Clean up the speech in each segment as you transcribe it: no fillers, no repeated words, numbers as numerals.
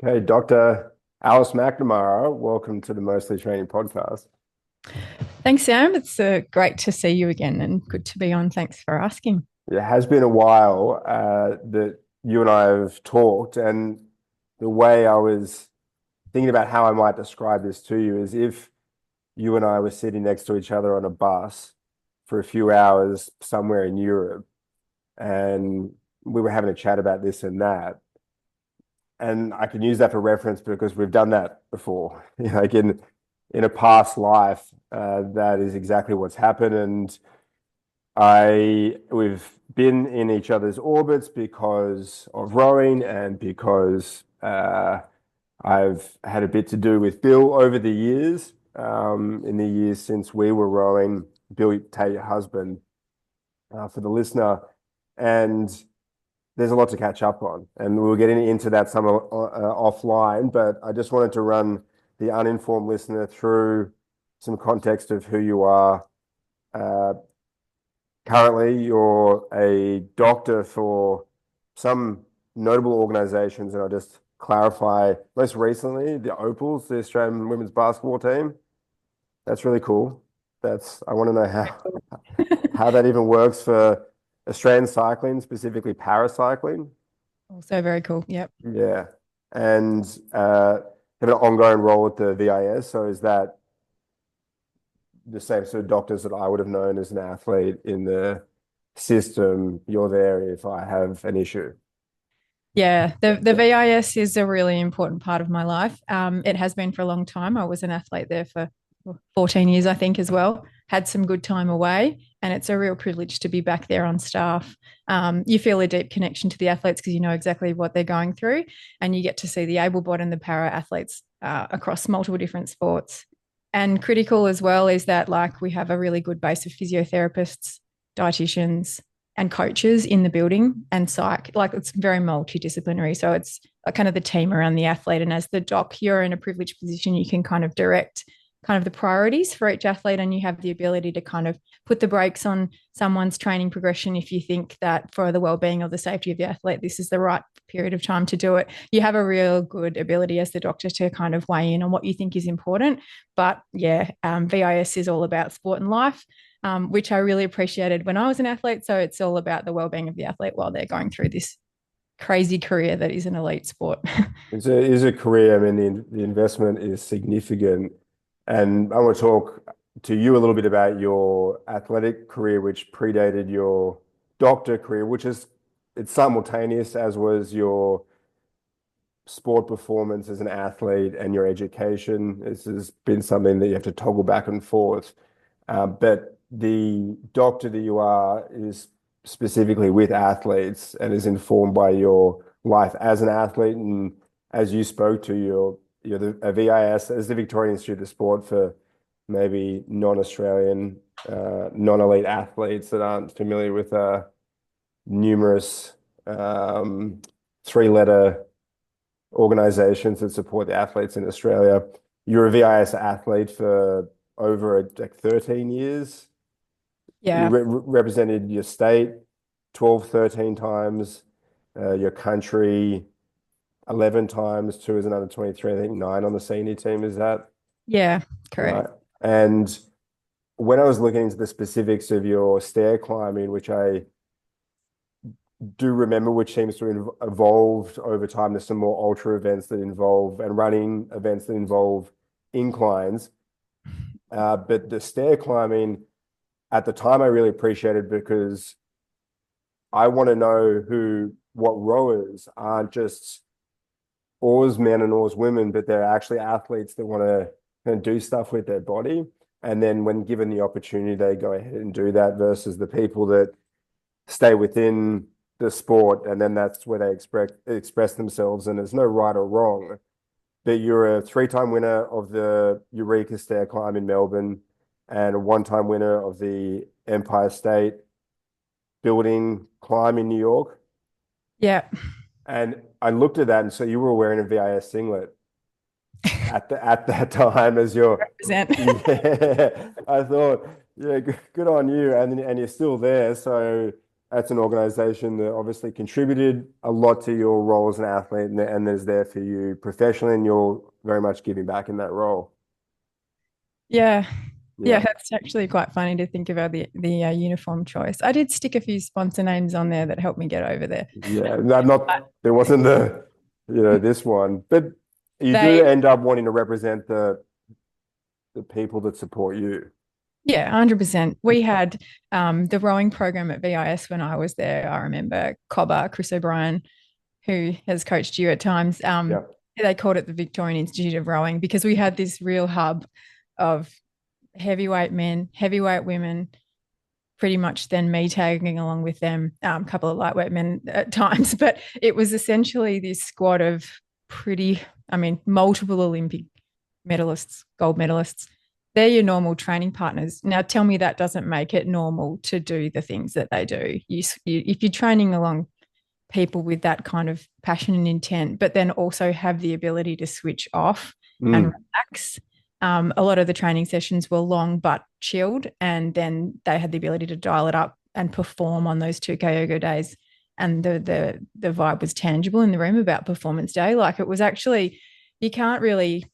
Okay, Dr. Alice McNamara, welcome to the Mostly Training podcast. Thanks, Sam. It's great to see you again and good to be on. Thanks for asking. It has been a while that you and I have talked, and the way I was thinking about how I might describe this to you is if you and I were sitting next to each other on a bus for a few hours somewhere in Europe, and we were having a chat about this and that. And I can use that for reference because we've done that before. Like in a past life, that is exactly what's happened. And we've been in each other's orbits because of rowing and because I've had a bit to do with Bill over the years, in the years since we were rowing. Bill Tate, your husband, for the listener. And there's a lot to catch up on, and we'll get into that some offline, but I just wanted to run the uninformed listener through some context of who you are. Uh, Currently, you're a doctor for some notable organizations, and I'll just clarify, most recently, the Opals, the Australian women's basketball team. That's really cool. I want to know how that even works for Australian cycling, specifically paracycling. Also very cool. Yep. Yeah. And have an ongoing role with the VIS. So is that the same sort of doctors that I would have known as an athlete in the system? You're there if I have an issue. Yeah, the VIS is a really important part of my life. It has been for a long time. I was an athlete there for 14 years, I think, as well. Had some good time away, and it's a real privilege to be back there on staff. You feel a deep connection to the athletes because you know exactly what they're going through, and you get to see the able-bodied and the para athletes across multiple different sports. And critical as well is that, like, we have a really good base of physiotherapists, dietitians, and coaches in the building and psych. Like, it's very multidisciplinary. So it's kind of the team around the athlete. And as the doc, you're in a privileged position. You can kind of direct kind of the priorities for each athlete, and you have the ability to kind of put the brakes on someone's training progression if you think that for the well-being or the safety of the athlete, this is the right period of time to do it. You have a real good ability as the doctor to kind of weigh in on what you think is important. But yeah, VIS is all about sport and life, which I really appreciated when I was an athlete. So it's all about the well-being of the athlete while they're going through this crazy career that is an elite sport. It's a career. I mean, the investment is significant. And I want to talk to you a little bit about your athletic career, which predated your doctor career, it's simultaneous, as was your sport performance as an athlete and your education. This has been something that you have to toggle back and forth. But the doctor that you are is specifically with athletes and is informed by your life as an athlete. And as you spoke to, you're a VIS, as the Victorian Institute of Sport, for maybe non-Australian, non-elite athletes that aren't familiar with numerous three-letter organizations that support the athletes in Australia. You're a VIS athlete for over like 13 years. You Yeah. represented your state 12, 13 times, your country 11 times, two as an under 23, I think nine on the senior team. Is that Yeah, right? correct. And when I was looking into the specifics of your stair climbing, which I do remember, which seems to have evolved over time, there's some more ultra events that involve and running events that involve inclines. But the stair climbing at the time I really appreciated because I want to know what rowers aren't just oarsmen and oarswomen, but they're actually athletes that want to kind of do stuff with their body. And then when given the opportunity, they go ahead and do that versus the people that stay within the sport. And then that's where they express themselves. And there's no right or wrong. But you're a three-time winner of the Eureka Stair Climb in Melbourne and a one-time winner of the Empire State Building Climb in New York. Yeah. And I looked at that, and so you were wearing a VIS singlet at that time as your Represent. yeah. I thought, yeah, good on you, and you're still there. So that's an organization that obviously contributed a lot to your role as an athlete and is there for you professionally, and you're very much giving back in that role. Yeah. Yeah, Yeah. that's actually quite funny to think about the uniform choice. I did stick a few sponsor names on there that helped me get over there. Yeah. Not, there wasn't this one, but you do They, end up wanting to represent the people that support you. yeah, 100%. We had the rowing program at VIS when I was there. I remember Cobber, Chris O'Brien, who has coached you at times. Yeah. They called it the Victorian Institute of Rowing because we had this real hub of heavyweight men, heavyweight women, pretty much then me tagging along with them, a couple of lightweight men at times. But it was essentially this squad of multiple Olympic medalists, gold medalists. They're your normal training partners. Now, tell me that doesn't make it normal to do the things that they do. If you're training along people with that kind of passion and intent, but then also have the ability to switch off and relax. A lot of the training sessions were long but chilled, and then they had the ability to dial it up and perform on those 2K yoga days. And the vibe was tangible in the room about performance day. Like, it was actually, you can't really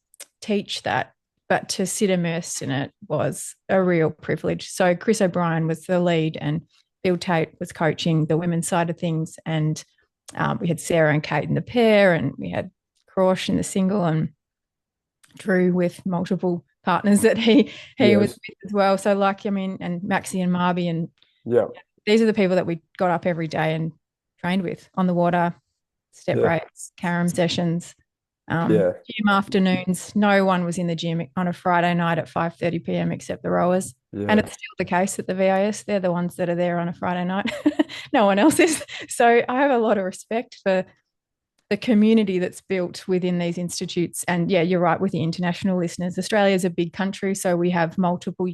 teach that, but to sit immersed in it was a real privilege. So Chris O'Brien was the lead, and Bill Tate was coaching the women's side of things. And we had Sarah and Kate in the pair, and we had Crouch in the single, and Drew with multiple partners that he was with as well. So and Maxie and Marby, and Yeah. these are the people that we got up every day and trained with on the water, step rates, carom sessions, gym afternoons. No one was in the gym on a Friday night at 5:30 p.m. except the rowers. Yeah. And it's still the case at the VIS. They're the ones that are there on a Friday night. No one else is. So I have a lot of respect for the community that's built within these institutes. And yeah, you're right with the international listeners. Australia is a big country, so we have multiple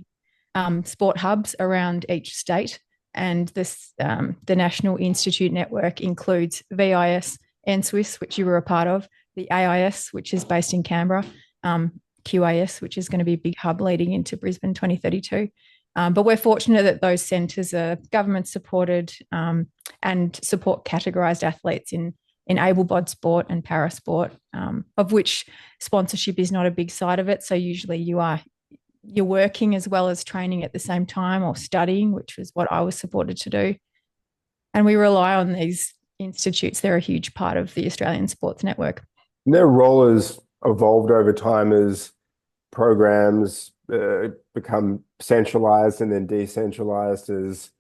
sport hubs around each state. And the National Institute Network includes VIS and Swiss, which you were a part of, the AIS, which is based in Canberra, QAS, which is going to be a big hub leading into Brisbane 2032. But we're fortunate that those centres are government supported and support categorised athletes in able-bodied sport and para sport, of which sponsorship is not a big side of it. So usually you're working as well as training at the same time, or studying, which was what I was supported to do. And we rely on these institutes. They're a huge part of the Australian sports network. And their role has evolved over time as programs become centralized and then decentralized as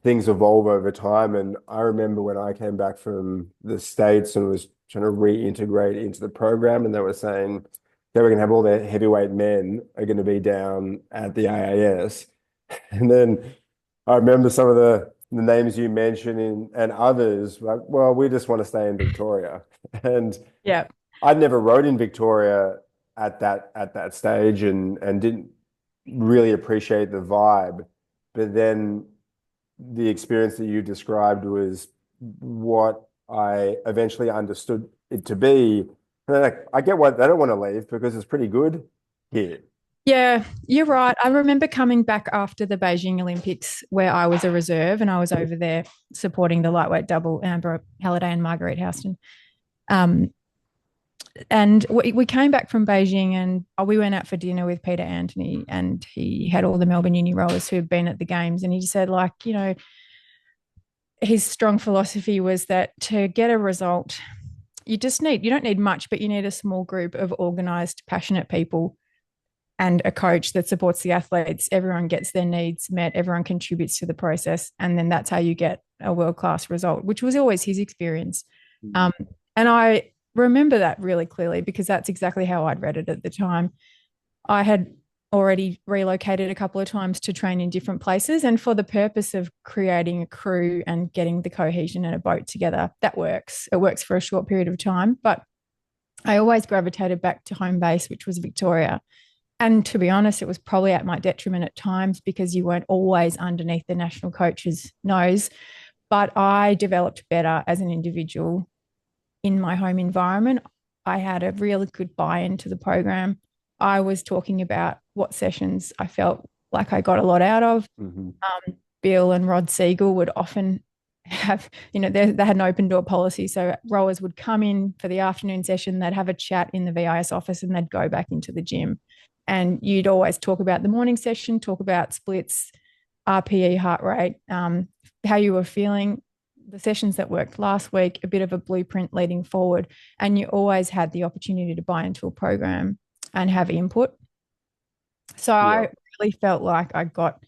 things evolve over time. And I remember when I came back from the States and was trying to reintegrate into the program, and they were saying they were going to have all their heavyweight men are going to be down at the AAS. And then I remember some of the names you mentioned and others, like, well, we just want to stay in Victoria. And yeah, I'd never rode in Victoria at that stage and didn't really appreciate the vibe. But then the experience that you described was what I eventually understood it to be. And I get why they don't want to leave, because it's pretty good here. Yeah, you're right. I remember coming back after the Beijing Olympics, where I was a reserve, and I was over there supporting the lightweight double, Amber Halliday and Marguerite Houston. And we came back from Beijing, and we went out for dinner with Peter Anthony, and he had all the Melbourne uni rowers who had been at the games. And he just said, his strong philosophy was that to get a result, you don't need much, but you need a small group of organized, passionate people and a coach that supports the athletes. Everyone gets their needs met, everyone contributes to the process. And then that's how you get a world-class result, which was always his experience. And I remember that really clearly, because that's exactly how I'd read it at the time. I had already relocated a couple of times to train in different places, and for the purpose of creating a crew and getting the cohesion and a boat together, that works. It works for a short period of time, but I always gravitated back to home base, which was Victoria. And to be honest, it was probably at my detriment at times, because you weren't always underneath the national coach's nose. But I developed better as an individual in my home environment. I had a really good buy-in to the program. I was talking about what sessions I felt like I got a lot out of. Bill and Rod Siegel would often have, they had an open door policy. So rowers would come in for the afternoon session, they'd have a chat in the VIS office, and they'd go back into the gym. And you'd always talk about the morning session, talk about splits, RPE, heart rate, how you were feeling, the sessions that worked last week, a bit of a blueprint leading forward. And you always had the opportunity to buy into a program and have input. So Yeah. I really felt like I got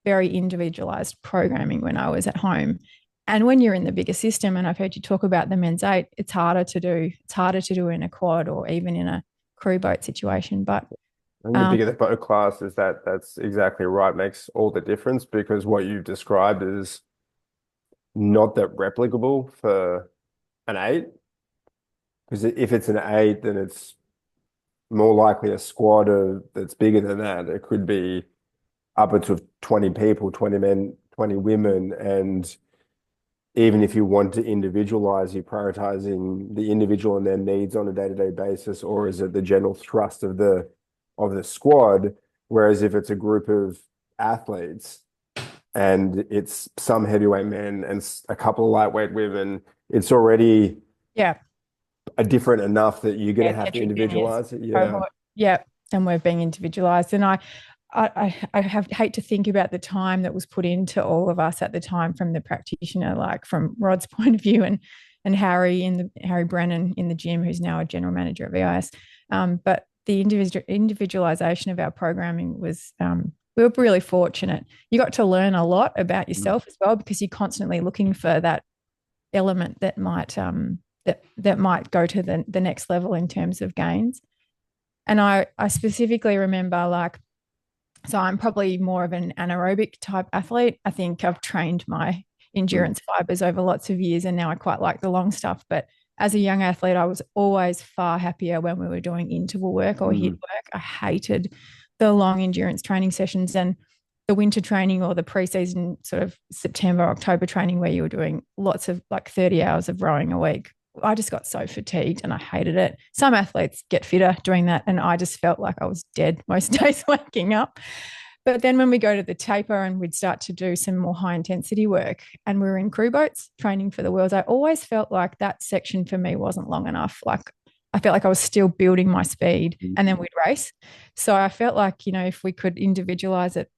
very individualized programming when I was at home. And when you're in the bigger system, and I've heard you talk about the men's eight, it's harder to do. It's harder to do in a quad or even in a crew boat situation. But And the bigger the boat class is, that's exactly right. Makes all the difference, because what you've described is not that replicable for an eight. Because if it's an eight, then it's more likely a squad that's bigger than that. It could be upwards of 20 people, 20 men, 20 women. And even if you want to individualize, you're prioritizing the individual and their needs on a day-to-day basis, or is it the general thrust of the squad? Whereas if it's a group of athletes and it's some heavyweight men and a couple of lightweight women, it's already a different enough that you're going to have to individualize it. Yeah. And we're being individualized. And I hate to think about the time that was put into all of us at the time from the practitioner, like from Rod's point of view, and Harry Brennan in the gym, who's now a general manager at VIS. But the individualization of our programming was, we were really fortunate. You got to learn a lot about yourself as well, because you're constantly looking for that element that might that might go to the next level in terms of gains. And I specifically remember, like, so I'm probably more of an anaerobic type athlete. I think I've trained my endurance fibers over lots of years, and now I quite like the long stuff. But as a young athlete, I was always far happier when we were doing interval work or HIIT work. I hated the long endurance training sessions and the winter training or the pre-season sort of September, October training where you were doing lots of like 30 hours of rowing a week. I just got so fatigued and I hated it. Some athletes get fitter doing that, and I just felt like I was dead most days waking up. But then when we go to the taper and we'd start to do some more high intensity work and we were in crew boats training for the Worlds, I always felt like that section for me wasn't long enough. Like I felt like I was still building my speed and then we'd race. So I felt like, if we could individualize it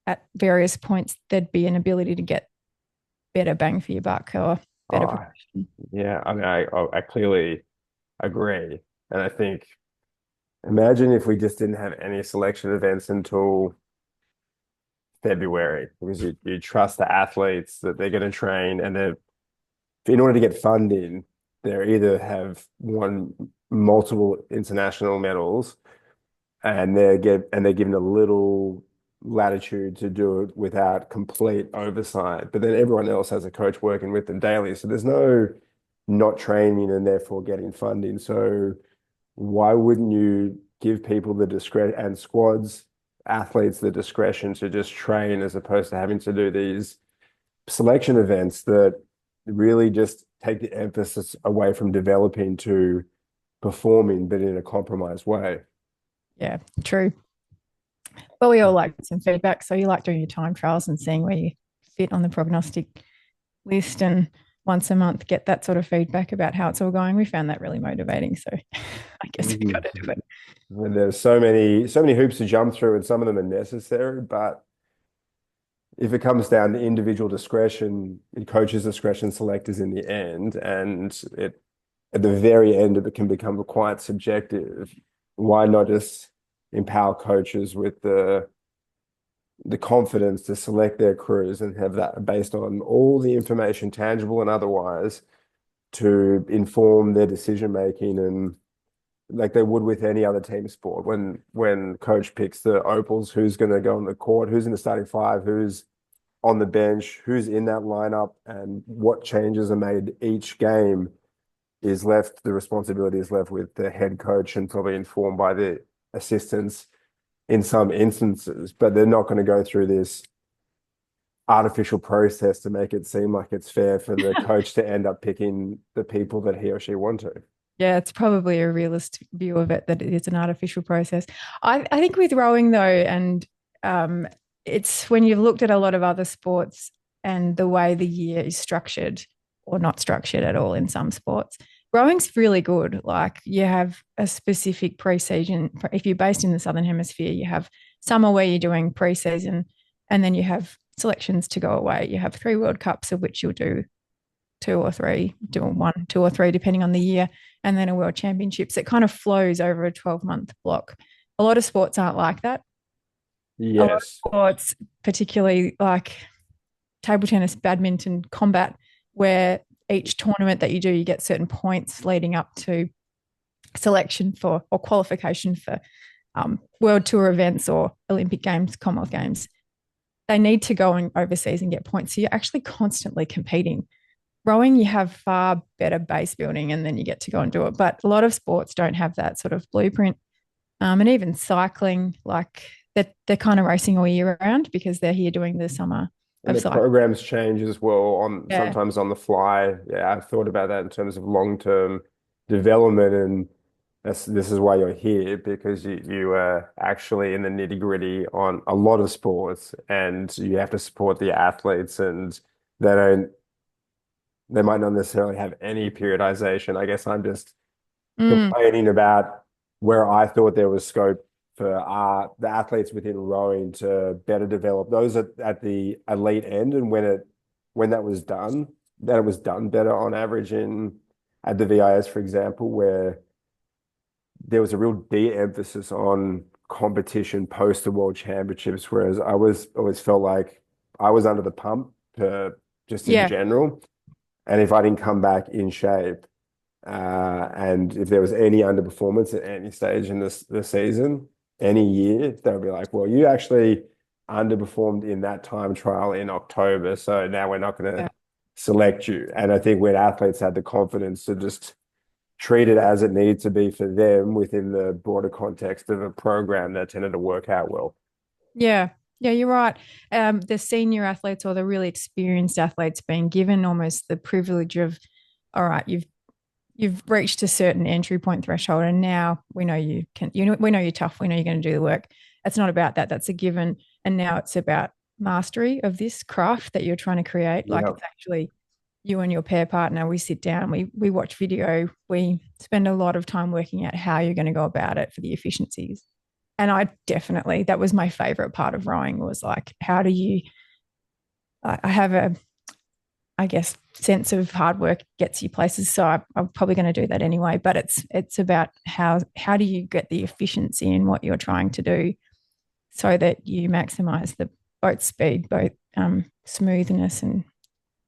at various points, there'd be an ability to get better bang for your buck or better progression. Yeah, I mean, I clearly agree. And I think, imagine if we just didn't have any selection events until February, because you trust the athletes that they're going to train, and in order to get funding, they either have won multiple international medals and they're given a little latitude to do it without complete oversight. But then everyone else has a coach working with them daily. So there's no not training and therefore getting funding. So why wouldn't you give people the discretion, and squads, athletes, the discretion to just train, as opposed to having to do these selection events that really just take the emphasis away from developing to performing, but in a compromised way? Yeah, true. But we all like some feedback. So you like doing your time trials and seeing where you fit on the prognostic list, and once a month get that sort of feedback about how it's all going. We found that really motivating. So I guess we got to do it. And there's so many hoops to jump through, and some of them are necessary, but if it comes down to individual discretion, coaches' discretion, selectors in the end, and at the very end it can become quite subjective. Why not just empower coaches with the confidence to select their crews and have that based on all the information, tangible and otherwise, to inform their decision making, and like they would with any other team sport. When coach picks the Opals, who's going to go on the court, who's in the starting five, who's on the bench, who's in that lineup, and what changes are made each game, the responsibility is left with the head coach, and probably informed by the assistants in some instances. But they're not going to go through this artificial process to make it seem like it's fair for the coach to end up picking the people that he or she want to. Yeah, it's probably a realistic view of it, that it is an artificial process. I think with rowing though, and it's when you've looked at a lot of other sports and the way the year is structured or not structured at all in some sports. Rowing's really good. Like you have a specific pre-season. If you're based in the Southern Hemisphere, you have summer where you're doing pre-season, and then you have selections to go away. You have 3 World Cups of which you'll do 2 or 3, do one, 2 or 3, depending on the year, and then a World Championships. It kind of flows over a 12-month block. A lot of sports aren't like that. A lot of Yes. sports, particularly like table tennis, badminton, combat, where each tournament that you do, you get certain points leading up to selection for or qualification for World Tour events or Olympic Games, Commonwealth Games. They need to go overseas and get points. So you're actually constantly competing. Rowing, you have far better base building and then you get to go and do it. But a lot of sports don't have that sort of blueprint. And even cycling, like they're kind of racing all year round because they're here doing the summer And of the cycling. programs change as well on Yeah. sometimes on the fly. Yeah, I've thought about that in terms of long-term development, and this is why you're here because you are actually in the nitty-gritty on a lot of sports, and you have to support the athletes, and they don't they might not necessarily have any periodization. I guess I'm just Mm, complaining about where I thought there was scope for the athletes within rowing to better develop those at the elite end, and when that was done, that it was done better on average in at the VIS, for example, where there was a real de-emphasis on competition post the World Championships, whereas I was always felt like I was under the pump just in yeah. general, and if I didn't come back in shape. And if there was any underperformance at any stage in the season, any year, they would be like, well, you actually underperformed in that time trial in October, so now we're not going to Yeah. select you. And I think when athletes had the confidence to just treat it as it needed to be for them within the broader context of a program, that tended to work out well. Yeah. Yeah, you're right. The senior athletes or the really experienced athletes being given almost the privilege of, all right, you've reached a certain entry point threshold, and now we know you can. We know you're tough. We know you're going to do the work. It's not about that. That's a given. And now it's about mastery of this craft that you're trying to create. Like Yeah. it's actually you and your pair partner. We sit down. We watch video. We spend a lot of time working out how you're going to go about it for the efficiencies. And I definitely that was my favorite part of rowing was like how do you I have a I guess sense of hard work gets you places. So I'm probably going to do that anyway. But it's about how do you get the efficiency in what you're trying to do so that you maximize the boat speed, both smoothness and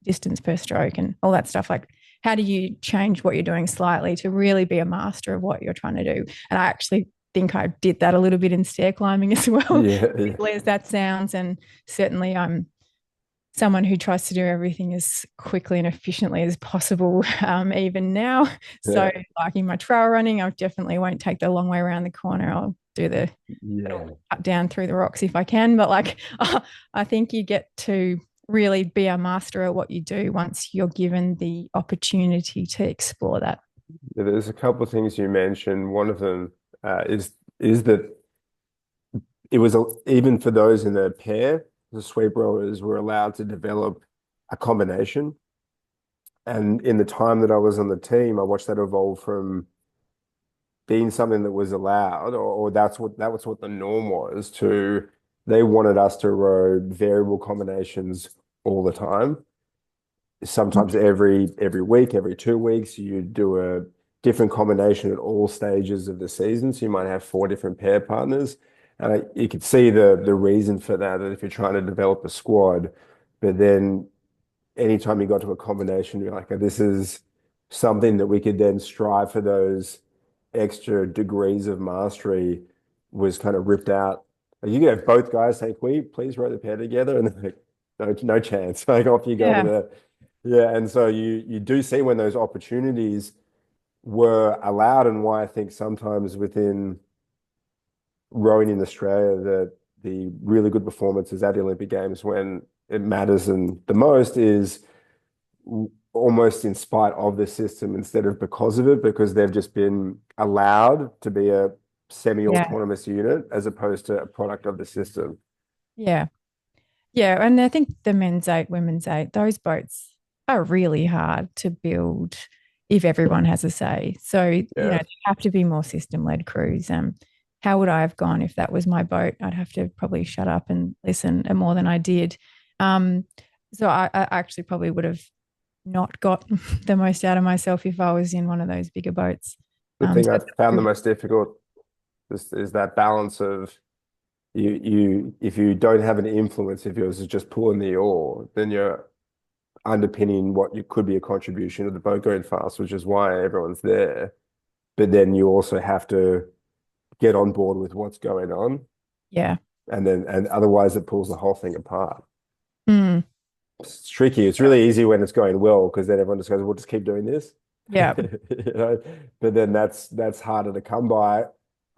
distance per stroke and all that stuff. Like how do you change what you're doing slightly to really be a master of what you're trying to do? And I actually think I did that a little bit in stair climbing as well, Yeah, yeah. weirdly as that sounds. And certainly I'm someone who tries to do everything as quickly and efficiently as possible, even now. So, Yeah. like in my trail running, I definitely won't take the long way around the corner. I'll do the Yeah. cut down through the rocks if I can. But like, I think you get to really be a master at what you do once you're given the opportunity to explore that. There's a couple of things you mentioned. One of them is that it was even for those in the pair, the sweep rowers were allowed to develop a combination. And in the time that I was on the team, I watched that evolve from being something that was allowed, or that was what the norm was, to they wanted us to row variable combinations all the time. Sometimes every week, every 2 weeks, you do a different combination at all stages of the season. So you might have 4 different pair partners. And you could see the reason for that if you're trying to develop a squad. But then anytime you got to a combination, you're like, "Oh, this is something that we could then strive for those extra degrees of mastery," was kind of ripped out. Like, you could have both guys say, "Can we please row the pair together?" And they're like, no chance. Like off you go to Yeah. the yeah. And so you do see when those opportunities were allowed, and why I think sometimes within rowing in Australia that the really good performances at the Olympic Games when it matters and the most is almost in spite of the system instead of because of it, because they've just been allowed to be a Yeah. semi-autonomous unit as opposed to a product of the system. Yeah. Yeah, and I think the men's eight, women's eight, those boats are really hard to build if everyone has a say. So, Yeah. they have to be more system-led crews. How would I have gone if that was my boat? I'd have to probably shut up and listen more than I did. Um, so I actually probably would have not got the most out of myself if I was in one of those bigger boats. The thing I found the So most difficult is that balance of if you don't have an influence, if yours is just pulling the oar, then you're underpinning what you could be a contribution of the boat going fast, which is why everyone's there. But then you also have to get on board with what's going on, yeah. and otherwise it pulls the whole thing apart. Mm, It's tricky. It's really easy when it's going well because then everyone just goes, "We'll just keep doing this." yeah. You know, but then that's harder to come by.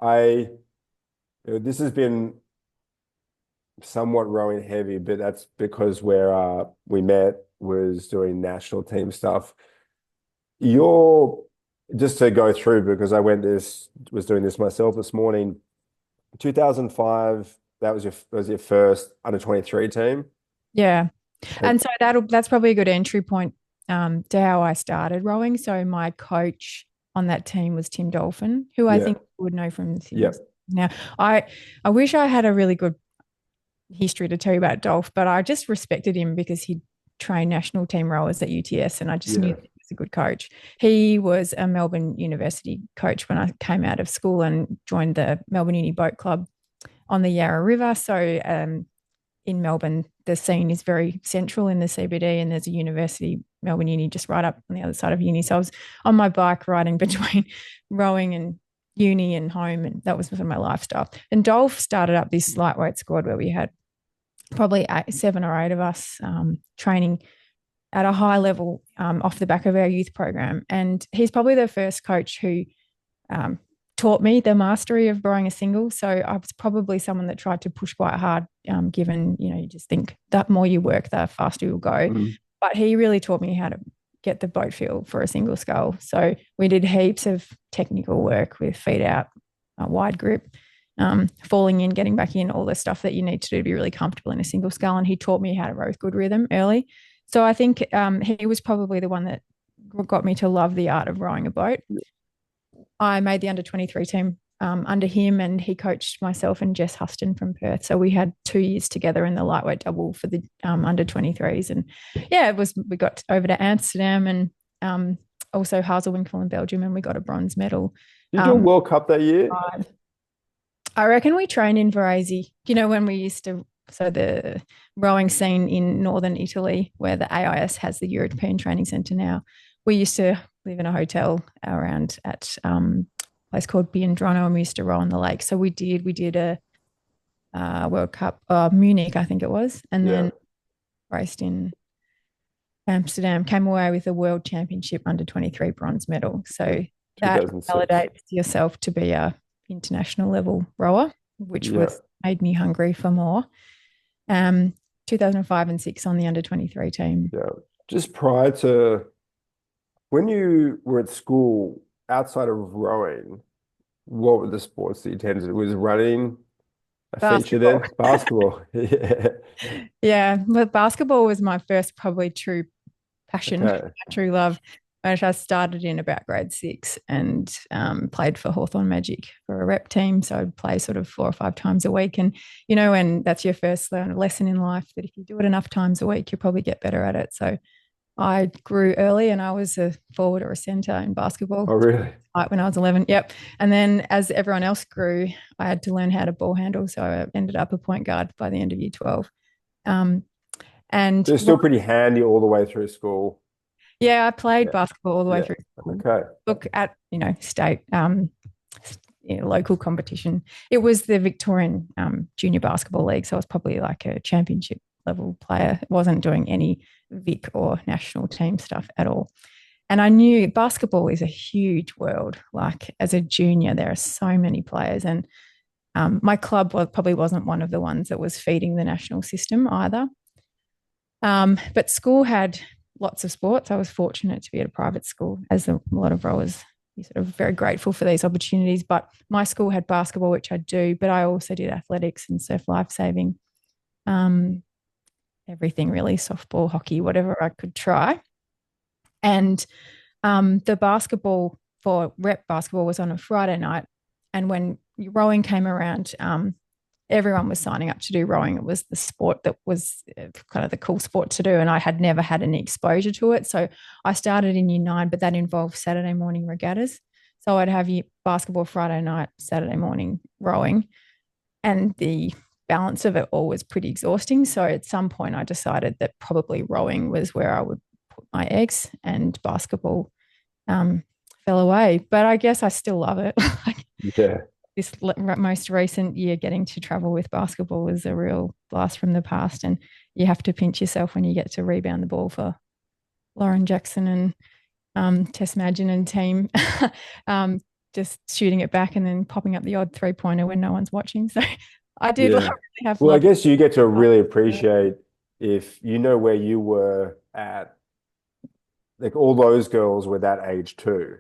I this has been somewhat rowing heavy, but that's because where we met was doing national team stuff. You're just to go through because I was doing this myself this morning. 2005, that was your first under 23 team. Yeah. And And so that's probably a good entry point to how I started rowing. So my coach on that team was Tim Dolphin, who I yeah, think you would know from the yeah, Sydney. Now, I wish I had a really good history to tell you about Dolph, but I just respected him because he trained national team rowers at UTS, and I just knew yeah. that he was a good coach. He was a Melbourne University coach when I came out of school and joined the Melbourne Uni Boat Club on the Yarra River. So in Melbourne, the scene is very central in the CBD, and there's a university, Melbourne Uni, just right up on the other side of uni. So I was on my bike riding between rowing and uni and home, and that was sort of my lifestyle. And Dolph started up this lightweight squad where we had probably seven or eight of us training at a high level off the back of our youth program. And he's probably the first coach who um, taught me the mastery of rowing a single. So I was probably someone that tried to push quite hard, given, you just think that more you work, the faster you'll go. Mm. But he really taught me how to get the boat feel for a single scull. So we did heaps of technical work with feet out, wide grip, falling in, getting back in, all the stuff that you need to do to be really comfortable in a single scull. And he taught me how to row with good rhythm early. So I think he was probably the one that got me to love the art of rowing a boat. I made the under 23 team under him, and he coached myself and Jess Huston from Perth. So we had 2 years together in the lightweight double for the under 23s. And yeah, we got over to Amsterdam and also Hazelwinkel in Belgium, and we got a bronze medal. Did you do a World Cup that year? I reckon we trained in Varese. When we used to, so the rowing scene in northern Italy, where the AIS has the European Training Centre now, we used to live in a hotel around at a place called Biandrono, and we used to row on the lake. So we did a World Cup, Munich, I think it was, and Yeah, then raced in Amsterdam, came away with a World Championship under 23 bronze medal. So that 2006. validates yourself to be a international level rower, which Yeah, was made me hungry for more. 2005 and 6 on the under 23 team. yeah. Just prior to when you were at school, outside of rowing, what were the sports that you tended to do? Was running a feature Basketball. then? Basketball. Yeah. Yeah, but basketball was my first probably true passion, Okay. true love. I started in about grade 6 and played for Hawthorn Magic for a rep team. So I'd play sort of 4 or 5 times a week. And, when that's your first lesson in life, that if you do it enough times a week, you'll probably get better at it. So I grew early, and I was a forward or a centre in basketball Oh, really? when I was 11. Yep. And then as everyone else grew, I had to learn how to ball handle. So I ended up a point guard by the end of year 12. Um, and They're still pretty handy all the way through school. yeah, I played Yeah. basketball all the way Yeah. through school. Okay. Look at, state, local competition. It was the Victorian Junior Basketball League. So I was probably like a championship level player. I wasn't doing any Vic or national team stuff at all. And I knew basketball is a huge world. Like as a junior, there are so many players. And my club probably wasn't one of the ones that was feeding the national system either. But school had lots of sports. I was fortunate to be at a private school, as a lot of rowers. You're sort of very grateful for these opportunities. But my school had basketball, which I do, but I also did athletics and surf lifesaving. everything really, softball, hockey, whatever I could try. And the basketball for rep basketball was on a Friday night. And when rowing came around, everyone was signing up to do rowing. It was the sport that was kind of the cool sport to do. And I had never had any exposure to it. So I started in year 9, but that involved Saturday morning regattas. So I'd have basketball Friday night, Saturday morning rowing. And the balance of it all was pretty exhausting. So at some point, I decided that probably rowing was where I would put my eggs, and basketball fell away. But I guess I still love it. Yeah. This most recent year, getting to travel with basketball was a real blast from the past. And you have to pinch yourself when you get to rebound the ball for Lauren Jackson and Tess Madgen and team, just shooting it back and then popping up the odd 3-pointer when no one's watching. So I did Yeah. really have Well, I love. guess you get to really appreciate if you know where you were at, like all those girls were that age too.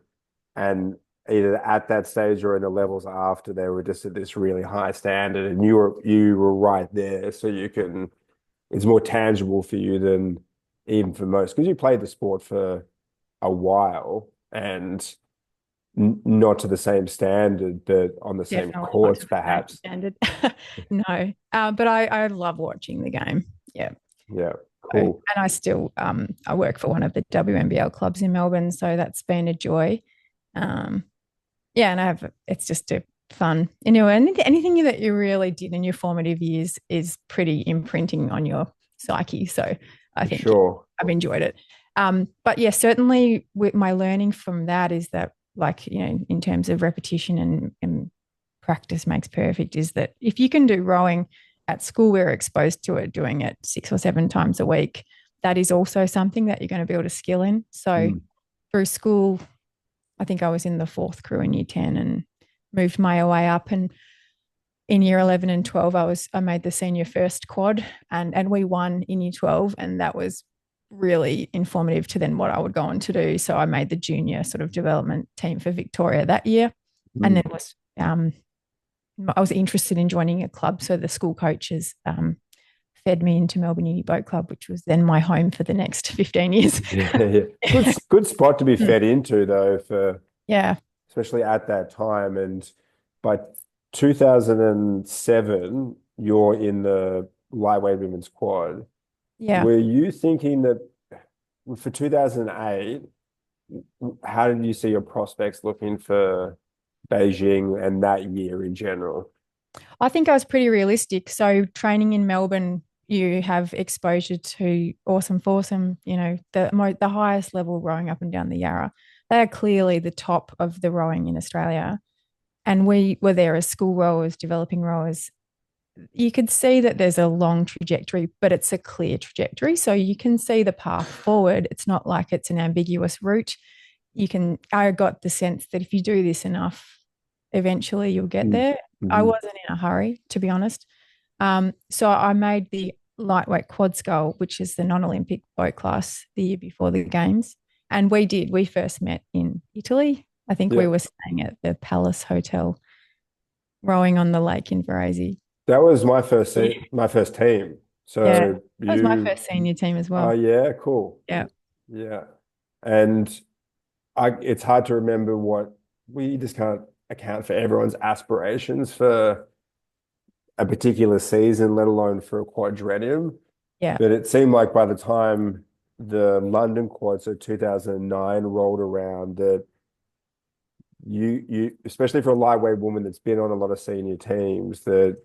And either at that stage or in the levels after, they were just at this really high standard, and you were right there. So it's more tangible for you than even for most, because you played the sport for a while and not to the same standard, but on the same Definitely not courts, to the same perhaps. standard. No, but I love watching the game. Yeah. Yeah, So, cool. and I still I work for one of the WNBL clubs in Melbourne, so that's been a joy. Um, yeah, and it's just a fun, anything that you really did in your formative years is pretty imprinting on your psyche. So I For think sure. I've enjoyed it. But yeah, certainly with my learning from that is that, like, in terms of repetition and practice makes perfect, is that if you can do rowing at school, we're exposed to it, doing it 6 or 7 times a week. That is also something that you're going to build a skill in. So through school, I think I was in the 4th crew in year 10 and moved my way up. And in year 11 and 12, I made the senior first quad, and we won in year 12. And that was really informative to then what I would go on to do. So I made the junior sort of development team for Victoria that year. And then I was interested in joining a club. So the school coaches fed me into Melbourne Uni Boat Club, which was then my home for the next 15 years. Yeah. Good spot to be fed into, though, Yeah. especially at that time. And by 2007, you're in the lightweight women's quad. Yeah. Were you thinking that for 2008, how did you see your prospects looking for Beijing and that year in general? I think I was pretty realistic. So training in Melbourne, you have exposure to awesome foursome, the highest level rowing up and down the Yarra. They are clearly the top of the rowing in Australia. And we were there as school rowers, developing rowers. You could see that there's a long trajectory, but it's a clear trajectory. So you can see the path forward. It's not like it's an ambiguous route. I got the sense that if you do this enough, eventually you'll get there. I wasn't in a hurry, to be honest. So I made the lightweight quad scull, which is the non-Olympic boat class, the year before the games. And we first met in Italy. I think we were staying at the Palace Hotel, rowing on the lake in Varese. That was my first team. So that was my first senior team as well. Oh, yeah, cool. Yeah. Yeah. And it's hard to remember we just can't account for everyone's aspirations for a particular season, let alone for a quadrennium. Yeah. But it seemed like by the time the London quad, so 2009, rolled around, that you especially for a lightweight woman that's been on a lot of senior teams, that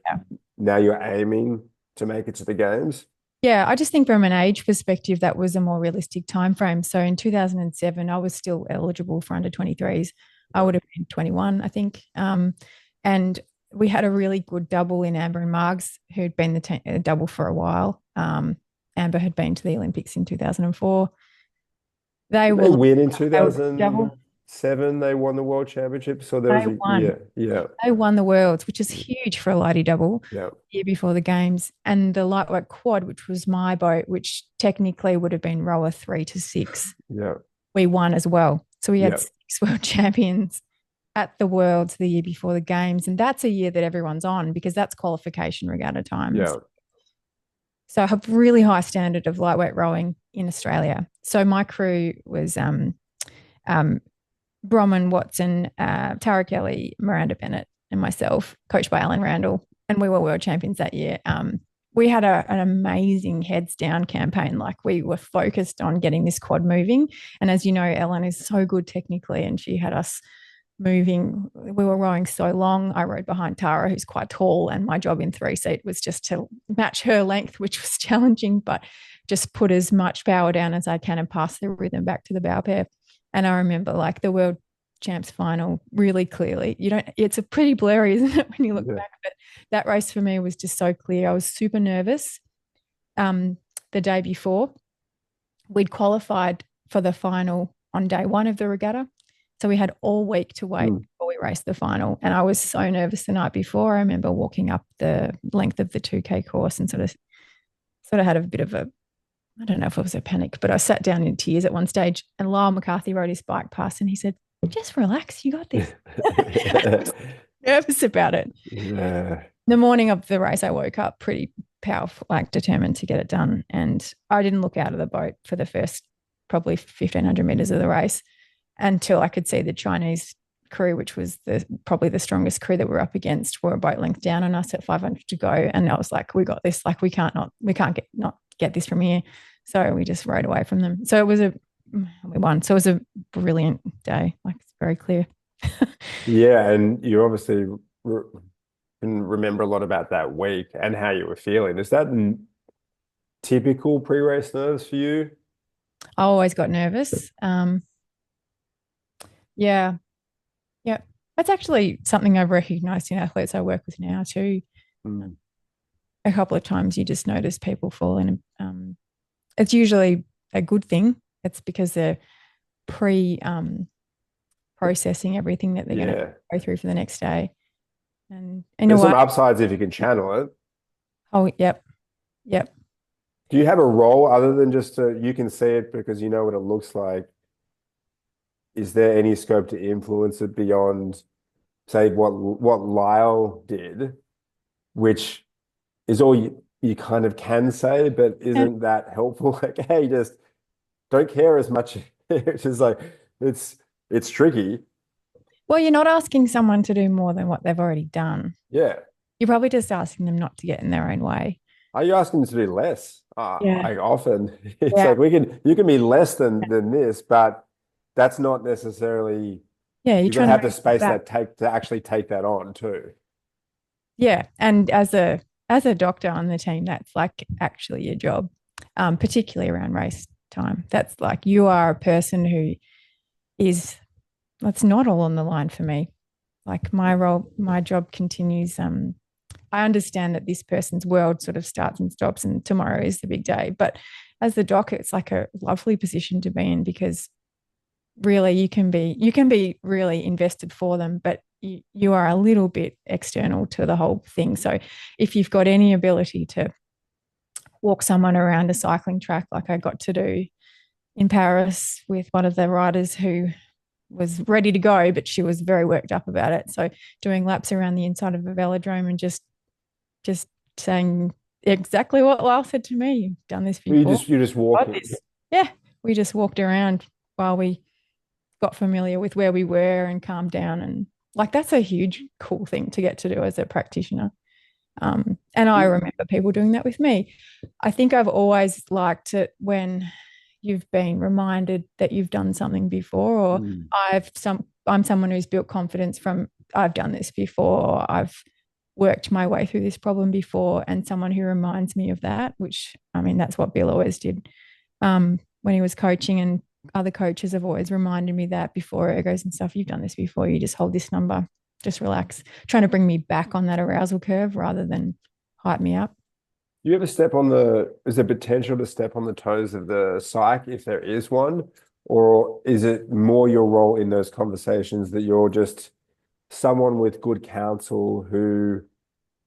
now you're aiming to make it to the games. Yeah, I just think from an age perspective, that was a more realistic time frame. So in 2007, I was still eligible for under 23s. I would have been 21, I think. And we had a really good double in Amber and Margs, who'd been the double for a while. Amber had been to the Olympics in 2004. They win in 2007. They won the world championship. So there was They won the worlds, which is huge for a lighty double. Yeah. The year before the games. And the lightweight quad, which was my boat, which technically would have been rower 3 to 6. Yeah. We won as well. So we had 6 world champions at the Worlds the year before the games. And that's a year that everyone's on, because that's qualification regatta times. Yeah. So I have really high standard of lightweight rowing in Australia. So my crew was um, Bronwyn Watson, Tara Kelly, Miranda Bennett, and myself, coached by Alan Randall, and we were world champions that year. We had an amazing heads down campaign. Like we were focused on getting this quad moving. And as you know, Ellen is so good technically, and she had us moving. We were rowing so long. I rode behind Tara, who's quite tall, and my job in three seat was just to match her length, which was challenging, but just put as much power down as I can and pass the rhythm back to the bow pair. And I remember like the world champs final really clearly. You don't, it's a pretty blurry, isn't it, when you look back? But that race for me was just so clear. I was super nervous the day before. We'd qualified for the final on day one of the regatta. So we had all week to wait before we raced the final. And I was so nervous the night before. I remember walking up the length of the 2K course and sort of had a bit of a, I don't know if it was a panic, but I sat down in tears at one stage, and Lyle McCarthy rode his bike past and he said, just relax, you got this. Nervous about it. Yeah. The morning of the race, I woke up pretty powerful, like determined to get it done. And I didn't look out of the boat for the first probably 1,500 meters of the race until I could see the Chinese crew, which was probably the strongest crew that we're up against, were a boat length down on us at 500 to go. And I was like, we got this. Like we can't get this from here. So we just rode away from them. So we won. So it was a brilliant day. Like it's very clear. Yeah, and you obviously can remember a lot about that week and how you were feeling. Is that typical pre-race nerves for you? I always got nervous. Yeah. Yeah. That's actually something I've recognized in athletes I work with now too. A couple of times you just notice people falling. It's usually a good thing. It's because they're processing everything that they're going to go through for the next day. And there's some upsides if you can channel it. Oh, yep. Do you have a role other than just you can see it because you know what it looks like? Is there any scope to influence it beyond, say, what Lyle did, which is all you kind of can say, but isn't that helpful? Like, hey, just don't care as much. It's just like it's tricky. Well, you're not asking someone to do more than what they've already done. Yeah. You're probably just asking them not to get in their own way. Are you asking them to do less? Yeah. Often it's like you can be less than this, but that's not necessarily. Yeah, you're gonna have the space to actually take that on too. Yeah, and as a doctor on the team, that's like actually your job, particularly around race time. That's like you are a person who is. That's not all on the line for me. Like my job continues. I understand that this person's world sort of starts and stops, and tomorrow is the big day. But as the doc, it's like a lovely position to be in because really you can be really invested for them, but you are a little bit external to the whole thing. So if you've got any ability to walk someone around a cycling track, like I got to do in Paris with one of the riders who was ready to go, but she was very worked up about it. So doing laps around the inside of a velodrome and just saying exactly what Lyle said to me. You've done this before. You're just walking. Yeah. We just walked around while we got familiar with where we were and calmed down. And like, that's a huge, cool thing to get to do as a practitioner. And I remember people doing that with me. I think I've always liked it when you've been reminded that you've done something before, or I'm someone who's built confidence from I've done this before, or I've worked my way through this problem before, and someone who reminds me of that, which I mean, that's what Bill always did when he was coaching, and other coaches have always reminded me that before ergos and stuff, you've done this before, you just hold this number, just relax, trying to bring me back on that arousal curve rather than hype me up. You ever is there potential to step on the toes of the psych if there is one? Or is it more your role in those conversations that you're just someone with good counsel who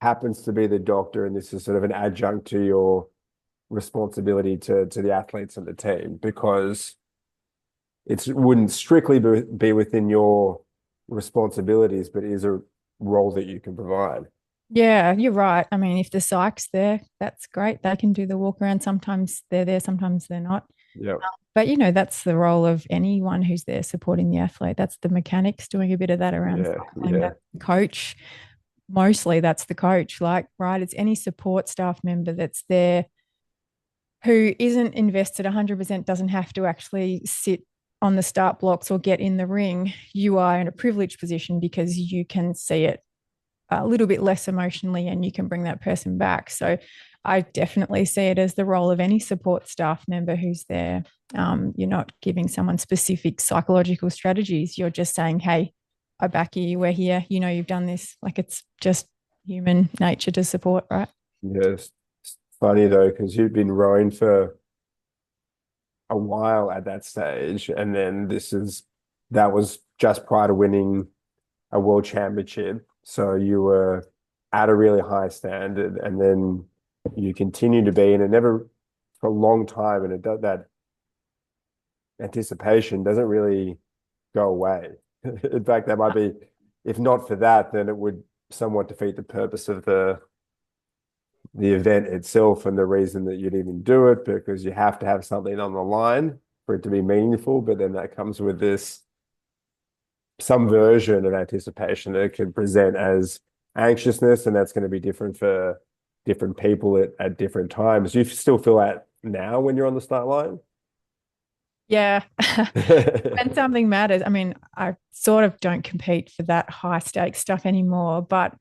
happens to be the doctor and this is sort of an adjunct to your responsibility to the athletes and the team? Because it wouldn't strictly be within your responsibilities, but is a role that you can provide. Yeah, you're right. I mean, if the psych's there, that's great. They can do the walk around. Sometimes they're there, sometimes they're not. Yeah. But that's the role of anyone who's there supporting the athlete. That's the mechanics doing a bit of that around Yeah. cycling. Yeah. That's the coach. Mostly that's the coach. Like, right, it's any support staff member that's there who isn't invested 100%, doesn't have to actually sit on the start blocks or get in the ring. You are in a privileged position because you can see it a little bit less emotionally and you can bring that person back. So I definitely see it as the role of any support staff member who's there. You're not giving someone specific psychological strategies. You're just saying, hey, I back you. We're here. You've done this. Like, it's just human nature to support, right? Yes. It's funny though, because you'd been rowing for a while at that stage, and then that was just prior to winning a world championship. So you were at a really high standard, and then you continue to be, and it never for a long time, and that anticipation doesn't really go away. In fact, that might be, if not for that, then it would somewhat defeat the purpose of the event itself and the reason that you'd even do it, because you have to have something on the line for it to be meaningful. But then that comes with some version of anticipation that it can present as anxiousness, and that's going to be different for different people at different times. Do you still feel that now when you're on the start line? Yeah. When something matters, I mean, I sort of don't compete for that high stakes stuff anymore, but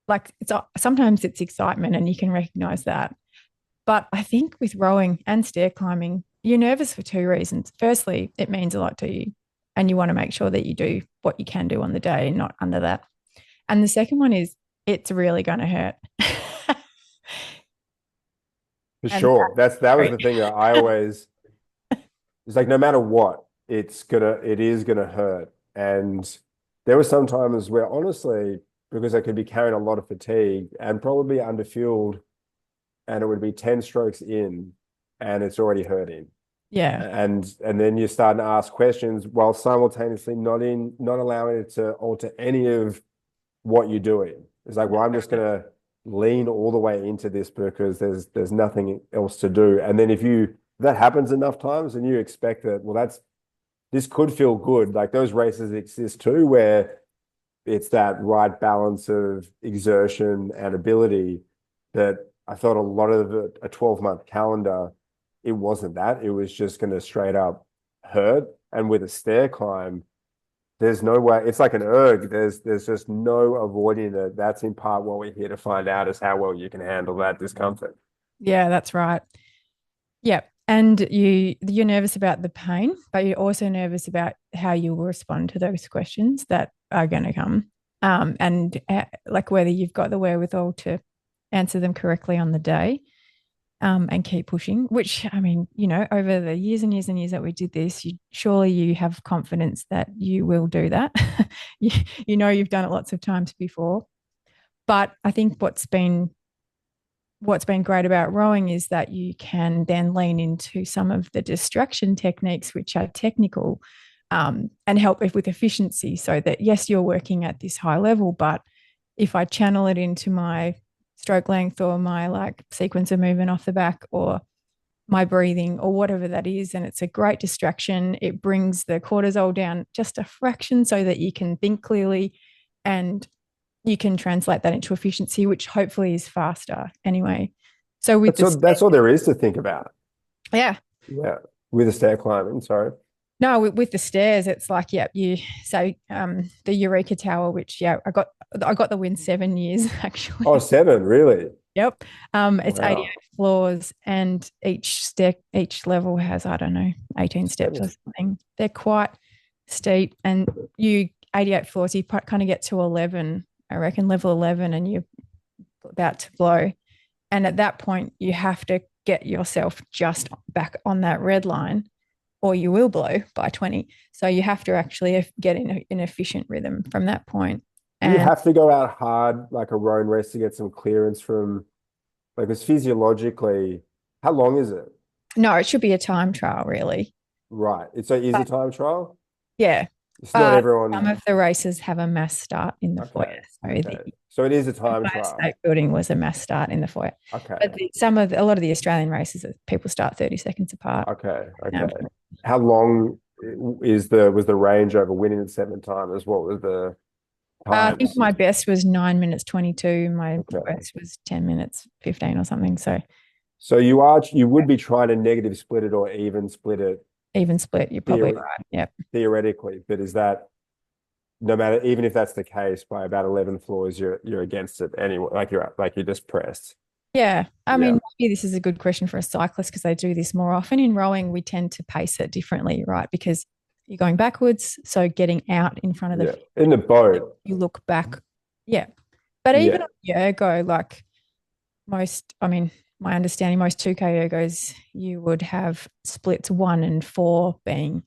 like sometimes it's excitement and you can recognize that. But I think with rowing and stair climbing, you're nervous for two reasons. Firstly, it means a lot to you, and you want to make sure that you do what you can do on the day, not under that. And the second one is it's really going to hurt. For And sure. That was great. the thing that I always, it's like no matter what, it is gonna hurt. And there were some times where honestly, because I could be carrying a lot of fatigue and probably underfueled, and it would be 10 strokes in and it's already hurting. Yeah. And then you're starting to ask questions while simultaneously not allowing it to alter any of what you're doing. It's like, well, I'm just gonna lean all the way into this because there's nothing else to do. And then if that happens enough times and you expect that, well, this could feel good. Like those races exist too, where it's that right balance of exertion and ability that I thought a lot of a 12-month calendar, it wasn't that. It was just going to straight up hurt. And with a stair climb, there's no way. It's like an erg. There's just no avoiding it. That's in part what we're here to find out is how well you can handle that discomfort. Yeah, that's right. Yeah. And you're nervous about the pain, but you're also nervous about how you will respond to those questions that are going to come. And like whether you've got the wherewithal to answer them correctly on the day, and keep pushing, which I mean, over the years and years and years that we did this, surely you have confidence that you will do that. You've done it lots of times before. But I think what's been great about rowing is that you can then lean into some of the distraction techniques, which are technical, and help with efficiency so that, yes, you're working at this high level, but if I channel it into my stroke length or my like sequence of movement off the back or my breathing or whatever that is, and it's a great distraction, it brings the cortisol down just a fraction so that you can think clearly and you can translate that into efficiency, which hopefully is faster anyway. So with That's all there is to think about. yeah, Yeah. With the stair climbing, sorry. no, with the stairs, it's like, yeah, you say the Eureka Tower, which I got the win 7 years Oh, actually. 7, really? Yep. It's Wow. 88 floors and each level has, I don't know, 18 steps or 7. something. They're quite steep and you 88 floors, you kind of get to 11, I reckon level 11 and you're about to blow. And at that point, you have to get yourself just back on that red line or you will blow by 20. So you have to actually get in an efficient rhythm from that point. Do you And have to go out hard like a rowing race to get some clearance from, like, it's physiologically, how long is it? no, it should be a time trial, really. Right. It's an easy But time trial? yeah. It's not But some everyone. of the races have a mass start in the foyer. Okay. So Okay. the So it is a time Empire trial. State Building was a mass start in the foyer. But Okay. a lot of the Australian races, people start 30 seconds apart. Okay. Um, Okay. How long was the range over winning at 7 times? What were the I think times? my best was 9 minutes 22. My Okay. worst was 10 minutes 15 or something. So So you would be trying to negative split it or even split it even split, you're probably theor right. Yep. theoretically, but is that no matter even if that's the case, by about 11 floors, you're against it anyway, like you're just pressed. Yeah. I Yeah. mean, maybe this is a good question for a cyclist because they do this more often. In rowing, we tend to pace it differently, right? Because you're going backwards. So getting out in front of Yeah. the, In the boat. you look back. Yeah. But even Yeah. on the ergo, like I mean, my understanding, most 2K ergos, you would have splits 1 and 4 being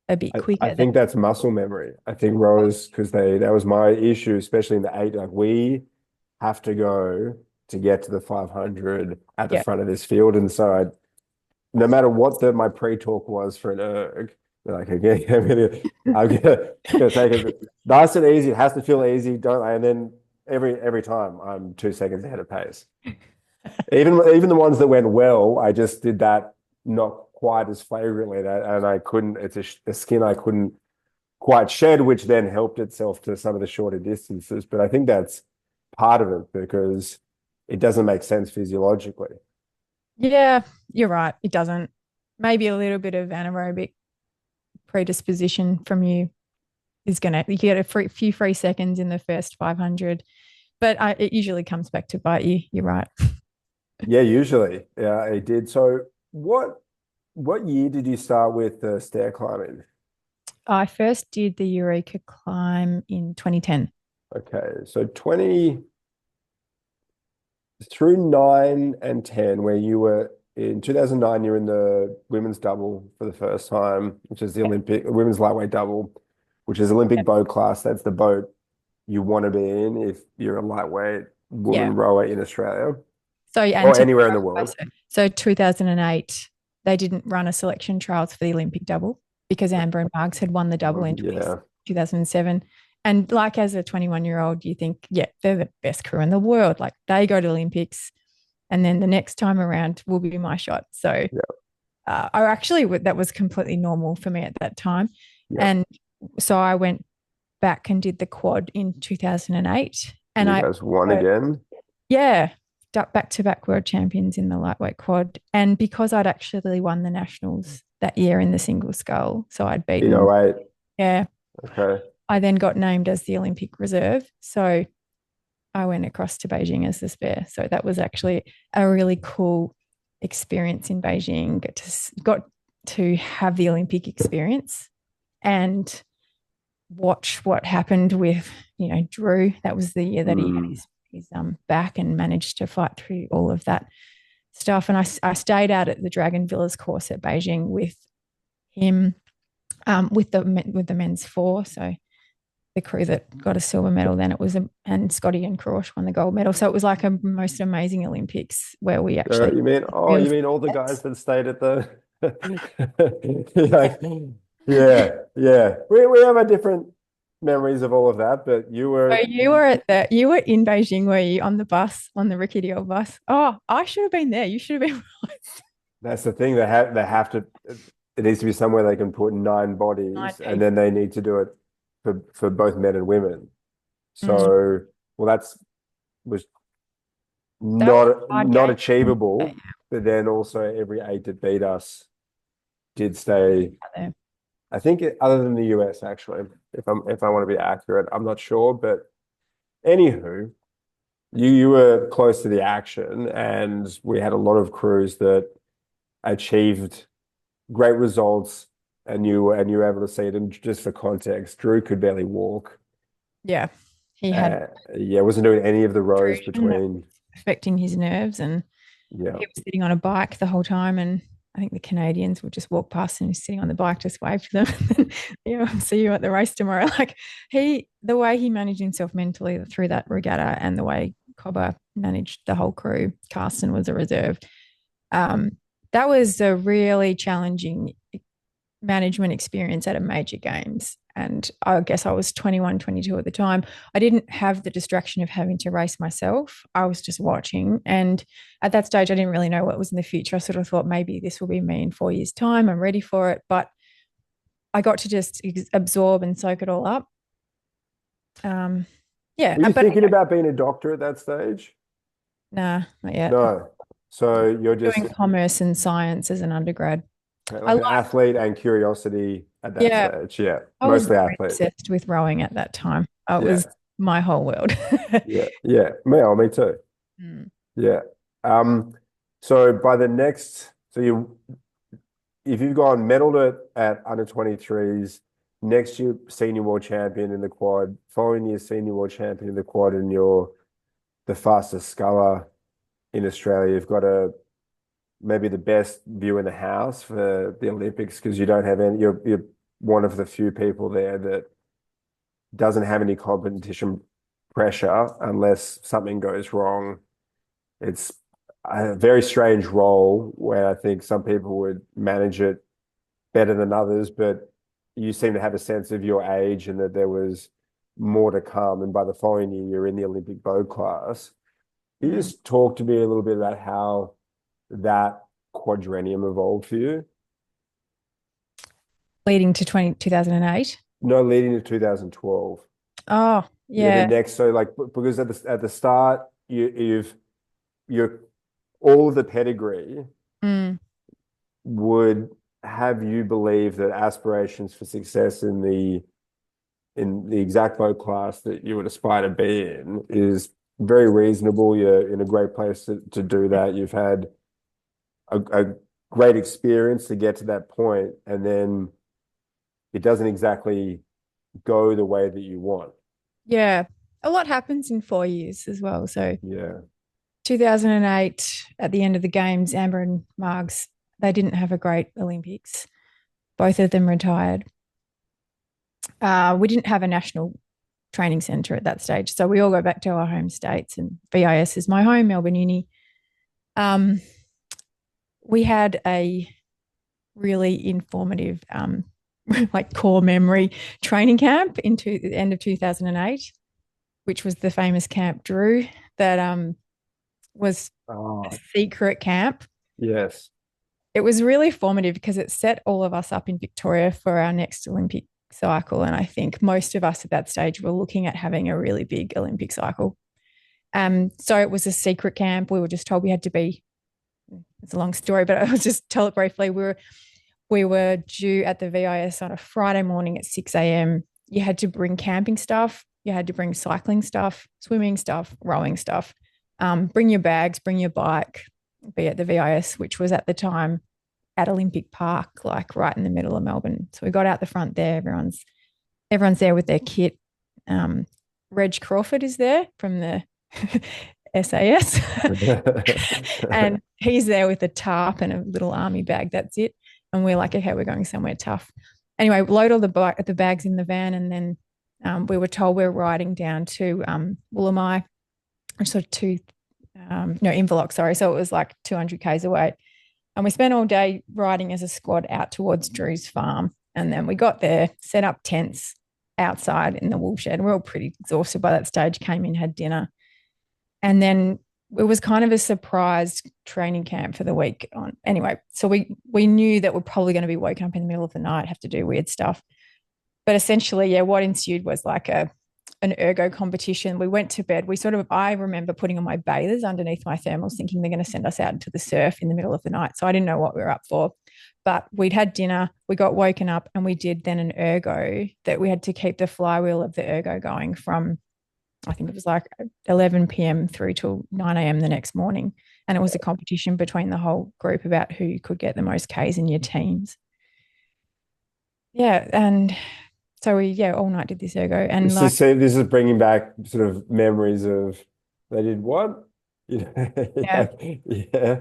a bit I quicker than, think that's muscle memory. I think rowers, because that was my issue, especially in the eight. Like we have to go to get to the 500 at the yeah. front of this field. And so no matter what my pre-talk was for an erg, they're like, okay, I'm gonna take it nice and easy. It has to feel easy, don't I? And then every time I'm 2 seconds ahead of pace. Even the ones that went well, I just did that not quite as flagrantly, and I couldn't. It's a skin I couldn't quite shed, which then helped itself to some of the shorter distances. But I think that's part of it because it doesn't make sense physiologically. Yeah, you're right. It doesn't. Maybe a little bit of anaerobic predisposition from you is going to, you get few free seconds in the first 500, but it usually comes back to bite you. You're right. Yeah, usually, yeah, I did. So what year did you start with stair climbing? I first did the Eureka climb in 2010. Okay, so 20 through 9 and 10, where you were in 2009, you're in the women's double for the first time, which is the Yeah. Olympic women's lightweight double, which is Olympic boat class. That's the boat you want to be in if you're a lightweight Yeah. woman rower in Australia So, and or to anywhere in the world. so 2008, they didn't run a selection trials for the Olympic double because Amber and Margs had won the double in Yeah. 2007. And like as a 21-year-old, you think, yeah, they're the best crew in the world. Like they go to Olympics, and then the next time around will be my shot. So Yeah. I actually that was completely normal for me at that time, Yeah. and so I went back and did the quad in 2008, and You I guys won again. yeah, back to back world champions in the lightweight quad. And because I'd actually won the nationals that year in the single scull, so I'd In beaten, 08. yeah, Okay. I then got named as the Olympic reserve. So I went across to Beijing as the spare. So that was actually a really cool experience in Beijing. Got to have the Olympic experience and watch what happened with Drew. That was the year that he had his back and managed to fight through all of that stuff. And I stayed out at the Dragon Villas course at Beijing with him, with the men's four. So the crew that got a silver medal, then it was and Scotty and Crouch won the gold medal. So it was like a most amazing Olympics where we actually You mean all the guys that stayed at the like, yeah, yeah. We have a different memories of all of that, but you So were you were in Beijing, were you, on the bus, on the rickety old bus? Oh, I should have been there. You should have been. that's the thing. They have to it needs to be somewhere they can put 9 9 bodies and people. then they need to do it for both men and women. Mm. So well was That was not a hard not game. achievable, but then also every eight that beat us did stay. There. I think other than the US, actually, if I want to be accurate, I'm not sure. But anywho, you were close to the action, and we had a lot of crews that achieved great results, and you were able to see it. And just for context, Drew could barely walk. Yeah, he had Yeah, wasn't doing any of the rows intrusion that between. affecting his nerves, and Yeah, he was sitting on a bike the whole time. And I think the Canadians would just walk past and he's sitting on the bike, just wave to them. See you at the race tomorrow. Like the way he managed himself mentally through that regatta, and the way Cobber managed the whole crew. Carsten was a reserve. Um, that was a really challenging management experience at a major games. and I guess I was 21, 22 at the time. I didn't have the distraction of having to race myself. I was just watching. And at that stage, I didn't really know what was in the future. I sort of thought maybe this will be me in 4 years' time. I'm ready for it. But I got to just absorb and soak it all up. Yeah. Were you But thinking about being a doctor at that stage? nah, not yet. No. So you're just Doing commerce and science as an undergrad. I like an like, athlete and curiosity at that yeah, stage. Yeah. I was Mostly very athlete. obsessed with rowing at that time. It Yeah. was my whole world. Yeah. Yeah. Me too. Mm. Yeah. Um, so by the next, so if you've gone medaled at under 23s, next year senior world champion in the quad, following year senior world champion in the quad, and you're the fastest sculler in Australia, you've got maybe the best view in the house for the Olympics because you don't have any, you're one of the few people there that doesn't have any competition pressure unless something goes wrong. It's a very strange role where I think some people would manage it better than others, but you seem to have a sense of your age and that there was more to come. And by the following year, you're in the Olympic bow class. Can you just talk to me a little bit about how that quadrennium evolved for you? Leading to 2008. No, leading to 2012. Oh, Yeah, the yeah. next, so like because at the start you're all of the pedigree Mm. would have you believe that aspirations for success in the exact bow class that you would aspire to be in is very reasonable. You're in a great place to do that. You've had a great experience to get to that point, and then it doesn't exactly go the way that you want. Yeah. A lot happens in 4 years as well. So Yeah. 2008, at the end of the games, Amber and Margs, they didn't have a great Olympics. Both of them retired. We didn't have a national training centre at that stage. So we all go back to our home states, and VIS is my home, Melbourne Uni. Um, we had a really informative, like core memory training camp into the end of 2008, which was the famous Camp Drew that was a Oh, secret camp. yes. It was really formative because it set all of us up in Victoria for our next Olympic cycle. And I think most of us at that stage were looking at having a really big Olympic cycle. So it was a secret camp. We were just told we had to be, it's a long story, but I'll just tell it briefly. We were due at the VIS on a Friday morning at 6 a.m. You had to bring camping stuff. You had to bring cycling stuff, swimming stuff, rowing stuff. Bring your bags, bring your bike, be at the VIS, which was at the time at Olympic Park, like right in the middle of Melbourne. So we got out the front there. Everyone's there with their kit. Reg Crawford is there from the SAS. And he's there with a tarp and a little army bag. That's it. And we're like, okay, we're going somewhere tough. Anyway, load all the bags in the van. And then we were told we're riding down to Woolamai, sort of Inverloch, sorry. So it was like 200 Ks away. And we spent all day riding as a squad out towards Drew's farm. And then we got there, set up tents outside in the wool shed. We were all pretty exhausted by that stage, came in, had dinner. And then it was kind of a surprise training camp for the week on. Anyway, so we knew that we're probably going to be woken up in the middle of the night, have to do weird stuff. But essentially, yeah, what ensued was like an ergo competition. We went to bed. I remember putting on my bathers underneath my thermals, thinking they're going to send us out into the surf in the middle of the night. So I didn't know what we were up for. But we'd had dinner, we got woken up, and we did then an ergo that we had to keep the flywheel of the ergo going from, I think it was like 11 p.m. through till 9 a.m. the next morning. And it was a competition between the whole group about who could get the most Ks in your teams. Yeah. And so we, all night did this ergo. And This is bringing back sort of memories of they did what? Yeah. Yeah.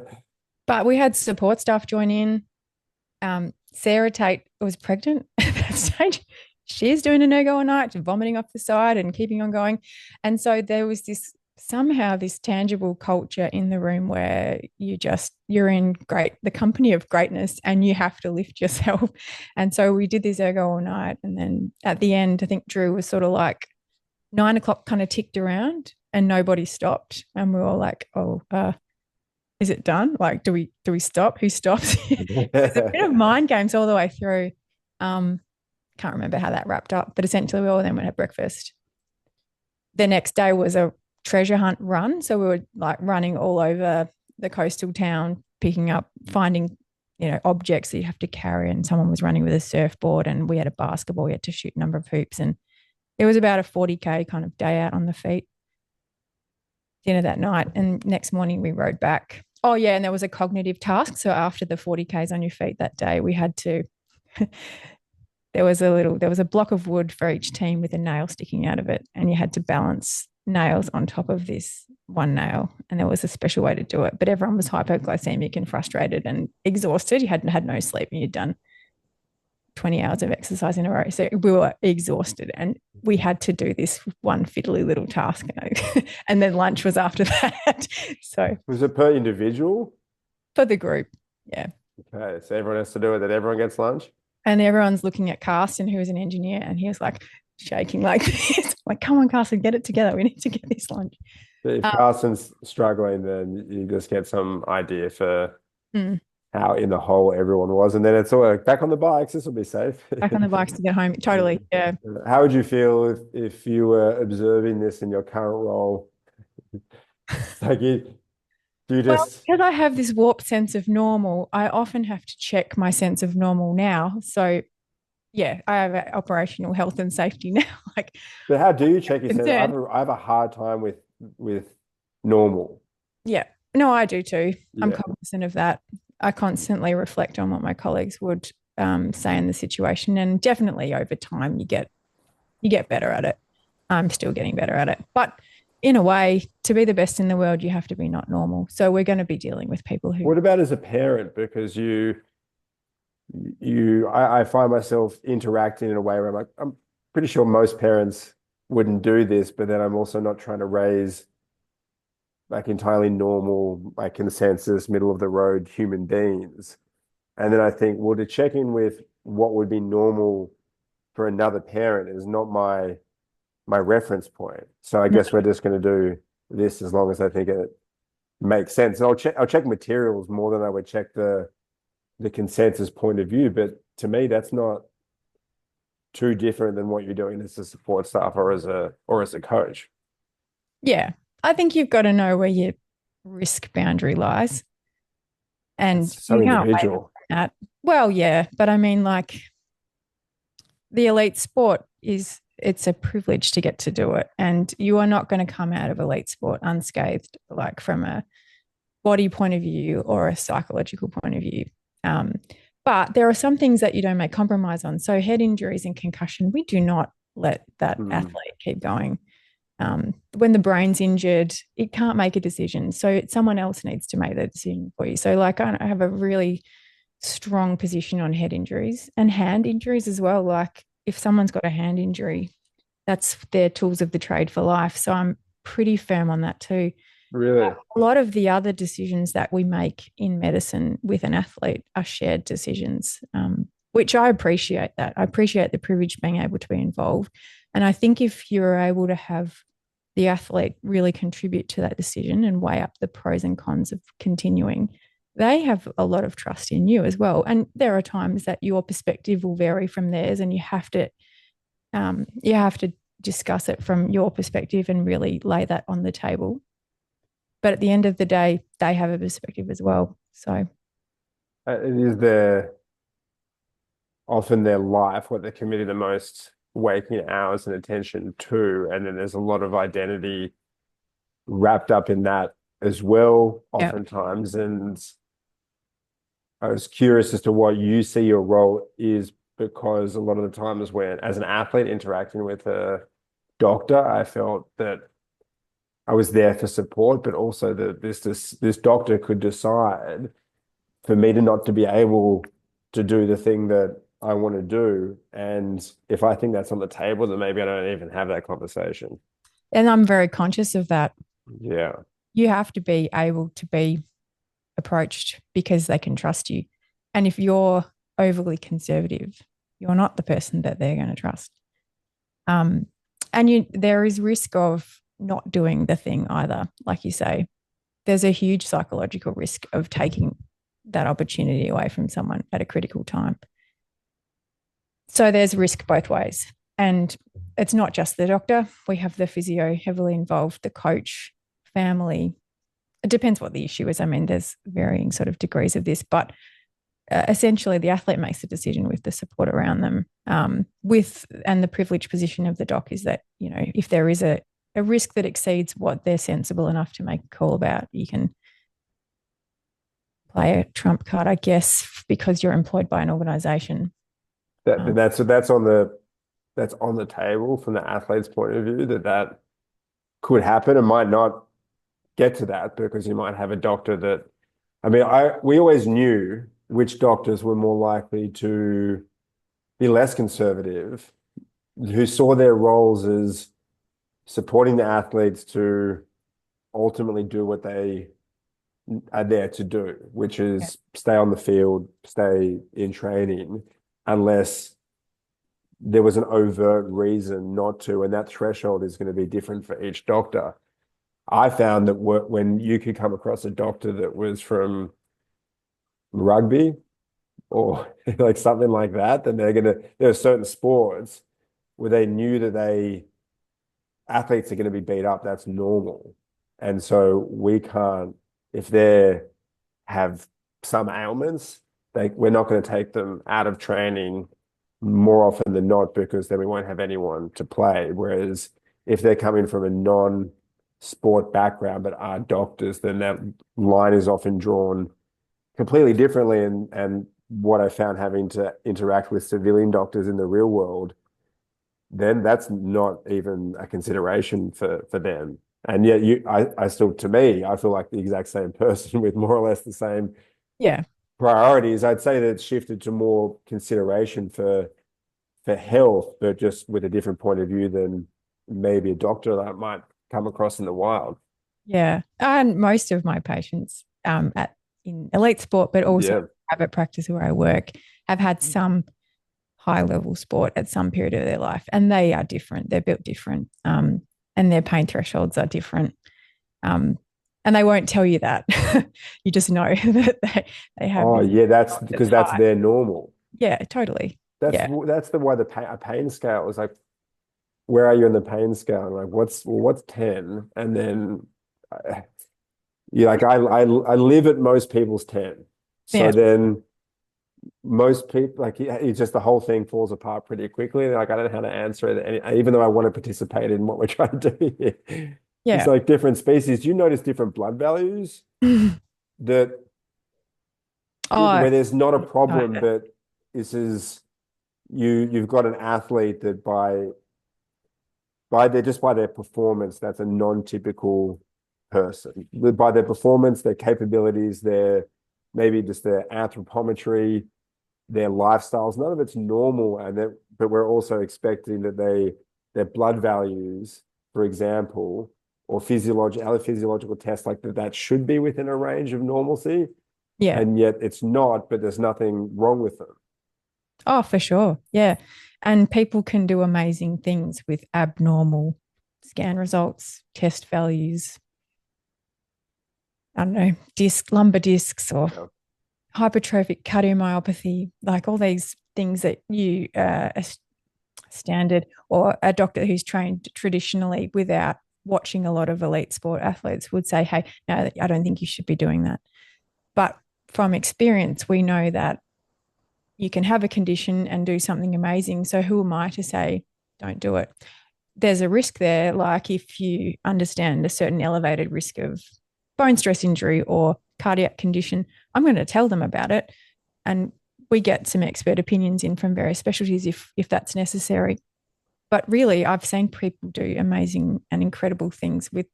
But we had support staff join in. Sarah Tate was pregnant at that stage. She's doing an ergo all night, vomiting off the side and keeping on going. And so there was this somehow this tangible culture in the room where you're in the company of greatness and you have to lift yourself. And so we did this ergo all night. And then at the end, I think Drew was sort of like 9 o'clock kind of ticked around and nobody stopped. And we were all like, oh, is it done? Like, do we stop? Who stops? It's a bit of mind games all the way through. Can't remember how that wrapped up, but essentially we all then went to breakfast. The next day was a treasure hunt run. So we were like running all over the coastal town, picking up, finding, objects that you have to carry. And someone was running with a surfboard and we had a basketball. We had to shoot a number of hoops. And it was about a 40K kind of day out on the feet. Dinner that night. And next morning we rode back. Oh, yeah. And there was a cognitive task. So after the 40Ks on your feet that day, we had to, there was a block of wood for each team with a nail sticking out of it. And you had to balance nails on top of this one nail. And there was a special way to do it. But everyone was hypoglycemic and frustrated and exhausted. You hadn't had no sleep and you'd done 20 hours of exercise in a row. So we were exhausted and we had to do this one fiddly little task. And then lunch was after that. So was it per individual? For the group, yeah. Okay, so everyone has to do it, that everyone gets lunch? And everyone's looking at Carsten, who is an engineer, and he was like shaking like this. Like, come on, Carsten, get it together. We need to get this lunch. But if Carsten's struggling, then you just get some idea for how in the hole everyone was. And then it's all like, back on the bikes, this will be safe. Back on the bikes to get home. Totally, yeah. How would you feel if you were observing this in your current role? Like because I have this warped sense of normal, I often have to check my sense of normal now. So yeah, I have operational health and safety now. Like, but how do you check your sense? I have a hard time with normal. Yeah, no, I do too. Yeah. I'm cognizant of that. I constantly reflect on what my colleagues would say in the situation, and definitely over time you get better at it. I'm still getting better at it, but in a way, to be the best in the world, you have to be not normal. So we're going to be dealing with people who. What about as a parent? Because I find myself interacting in a way where I'm pretty sure most parents wouldn't do this, but then I'm also not trying to raise like entirely normal, like consensus, middle of the road human beings. And then I think, well, to check in with what would be normal for another parent is not my reference point. So I guess we're just going to do this as long as I think it makes sense. And I'll check materials more than I would check the consensus point of view. But to me, that's not too different than what you're doing as a support staff or as a coach. Yeah. I think you've got to know where your risk boundary lies. And it's so individual. That. Well, yeah. But I mean, like, the elite sport it's a privilege to get to do it. And you are not going to come out of elite sport unscathed, like from a body point of view or a psychological point of view. But there are some things that you don't make compromise on. So head injuries and concussion, we do not let that athlete keep going. When the brain's injured, it can't make a decision. So someone else needs to make the decision for you. So like I have a really strong position on head injuries and hand injuries as well. Like if someone's got a hand injury, that's their tools of the trade for life. So I'm pretty firm on that too. Really? A lot of the other decisions that we make in medicine with an athlete are shared decisions, which I appreciate that. I appreciate the privilege of being able to be involved. And I think if you're able to have the athlete really contribute to that decision and weigh up the pros and cons of continuing, they have a lot of trust in you as well. And there are times that your perspective will vary from theirs, and you have to discuss it from your perspective and really lay that on the table. But at the end of the day, they have a perspective as well. So it is often their life, what they're committing the most waking hours and attention to. And then there's a lot of identity wrapped up in that as well, oftentimes. Yep. And I was curious as to what you see your role is, because a lot of the times when, as an athlete interacting with a doctor, I felt that I was there for support, but also that this doctor could decide for me not to be able to do the thing that I want to do. And if I think that's on the table, then maybe I don't even have that conversation. And I'm very conscious of that. Yeah. You have to be able to be approached because they can trust you. And if you're overly conservative, you're not the person that they're going to trust. Um, and there is risk of not doing the thing either. Like you say, there's a huge psychological risk of taking that opportunity away from someone at a critical time. So there's risk both ways. And it's not just the doctor. We have the physio heavily involved, the coach, family. It depends what the issue is. I mean, there's varying sort of degrees of this, but essentially the athlete makes the decision with the support around them. And the privileged position of the doc is that, you know, if there is a risk that exceeds what they're sensible enough to make a call about, you can play a trump card, I guess, because you're employed by an organization. That's on the table from the athlete's point of view, that could happen. It might not get to that because you might have a doctor that, I mean, we always knew which doctors were more likely to be less conservative, who saw their roles as supporting the athletes to ultimately do what they are there to do, which is stay on the field, stay in training, unless there was an overt reason not to, and that threshold is going to be different for each doctor. I found that when you could come across a doctor that was from rugby or like something like that, then there are certain sports where they knew that athletes are going to be beat up. That's normal. And so we can't, if they have some ailments, we're not going to take them out of training more often than not, because then we won't have anyone to play. Whereas if they're coming from a non-sport background but are doctors, then that line is often drawn completely differently. And what I found having to interact with civilian doctors in the real world, then that's not even a consideration for them. And yet I still, to me, I feel like the exact same person with more or less the same priorities. I'd say that it's shifted to more consideration for health, but just with a different point of view than maybe a doctor that might come across in the wild. Yeah. And most of my patients in elite sport, but also private practice where I work, have had some high level sport at some period of their life. And they are different. They're built different. And their pain thresholds are different. And they won't tell you that. You just know that they have. Oh, yeah, that's because that's their normal. Yeah, totally. That's why a pain scale is like, where are you in the pain scale? And like, what's 10? And then I live at most people's 10. So then most people, like, it's just the whole thing falls apart pretty quickly. Like, I don't know how to answer it, even though I want to participate in what we're trying to do here. It's like different species. Do you notice different blood values that where there's not a problem, but this is you've got an athlete that by their performance, that's a non-typical person. By their performance, their capabilities, maybe just their anthropometry, their lifestyles, none of it's normal. But we're also expecting that their blood values, for example, or other physiological tests like that should be within a range of normalcy. Yeah. And yet it's not, but there's nothing wrong with them. Oh, for sure. Yeah. And people can do amazing things with abnormal scan results, test values. I don't know, lumbar discs or hypertrophic cardiomyopathy, like all these things that you standard, or a doctor who's trained traditionally without watching a lot of elite sport athletes would say, hey, no, I don't think you should be doing that. But from experience, we know that you can have a condition and do something amazing. So who am I to say, don't do it? There's a risk there. Like if you understand a certain elevated risk of bone stress injury or cardiac condition, I'm going to tell them about it. And we get some expert opinions in from various specialties if that's necessary. But really, I've seen people do amazing and incredible things with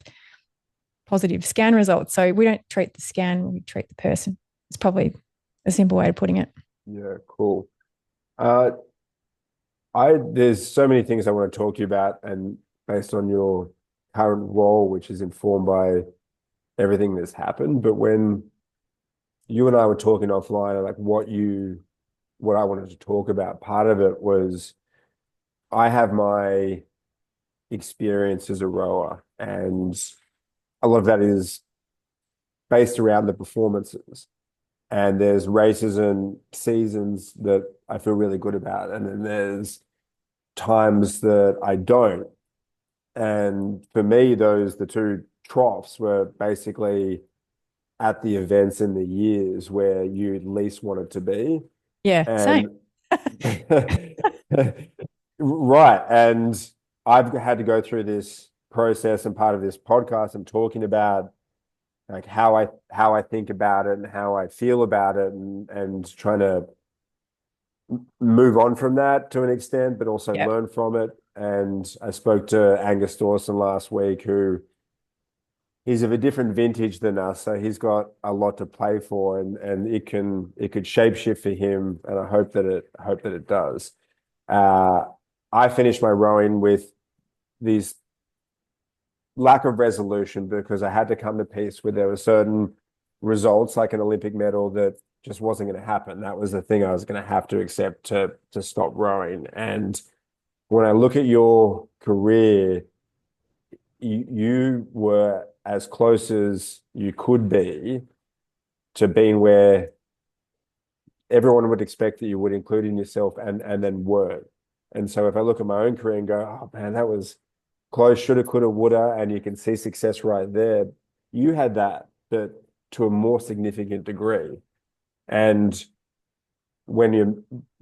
positive scan results. So we don't treat the scan, we treat the person. It's probably a simple way of putting it. Yeah, cool. There's so many things I want to talk to you about, and based on your current role, which is informed by everything that's happened. But when you and I were talking offline, like what I wanted to talk about, part of it was I have my experience as a rower, and a lot of that is based around the performances. And there's races and seasons that I feel really good about, and then there's times that I don't. And for me, the two troughs were basically at the events in the years where you least wanted to be. Yeah, same. And right. And I've had to go through this process, and part of this podcast, I'm talking about like how I think about it and how I feel about it, and trying to move on from that to an extent, but also Yeah. learn from it. And I spoke to Angus Dawson last week, who he's of a different vintage than us, so he's got a lot to play for, and it could shapeshift for him, and I hope that it does. I finished my rowing with these lack of resolution because I had to come to peace with there were certain results, like an Olympic medal, that just wasn't going to happen. That was the thing I was going to have to accept to stop rowing. And when I look at your career, you were as close as you could be to being where everyone would expect that you would, including yourself, and then weren't. And so if I look at my own career and go, oh man, that was close, shoulda, coulda, woulda, and you can see success right there. You had that, but to a more significant degree. And when you're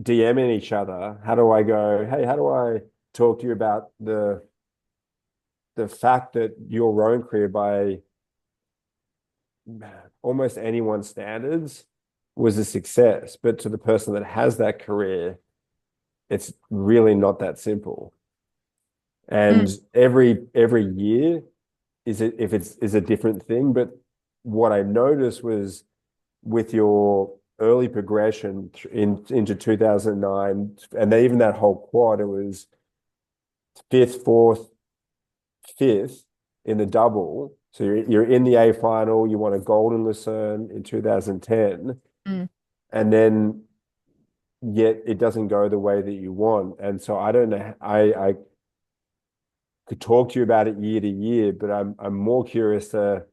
DMing each other, how do I go, hey, how do I talk to you about the fact that your rowing career, by almost anyone's standards, was a success, but to the person that has that career, it's really not that simple. And every year is a different thing. But what I noticed was with your early progression into 2009, and even that whole quad, it was fifth, fourth, fifth in the double. So you're in the A final. You won a gold in Lucerne in 2010, and then yet it doesn't go the way that you want. And so I don't know. I could talk to you about it year to year, but I'm more curious to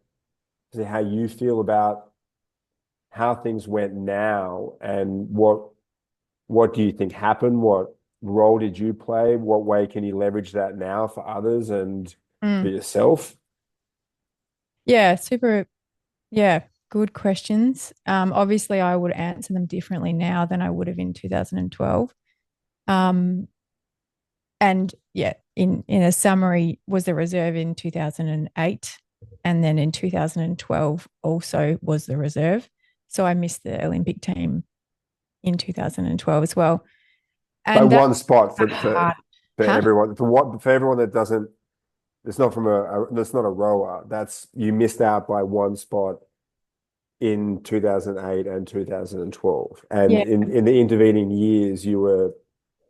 see how you feel about how things went now, and what do you think happened? What role did you play? What way can you leverage that now for others and for yourself? Yeah, super. Yeah, good questions. Obviously, I would answer them differently now than I would have in 2012. Um, and yeah, in a summary, was the reserve in 2008, and then in 2012 also was the reserve. So I missed the Olympic team in 2012 as well. By And one spot for hard. everyone, for everyone that doesn't, it's not from that's not a rower. That's, you missed out by one spot in 2008 and 2012, and Yeah, in the intervening years you were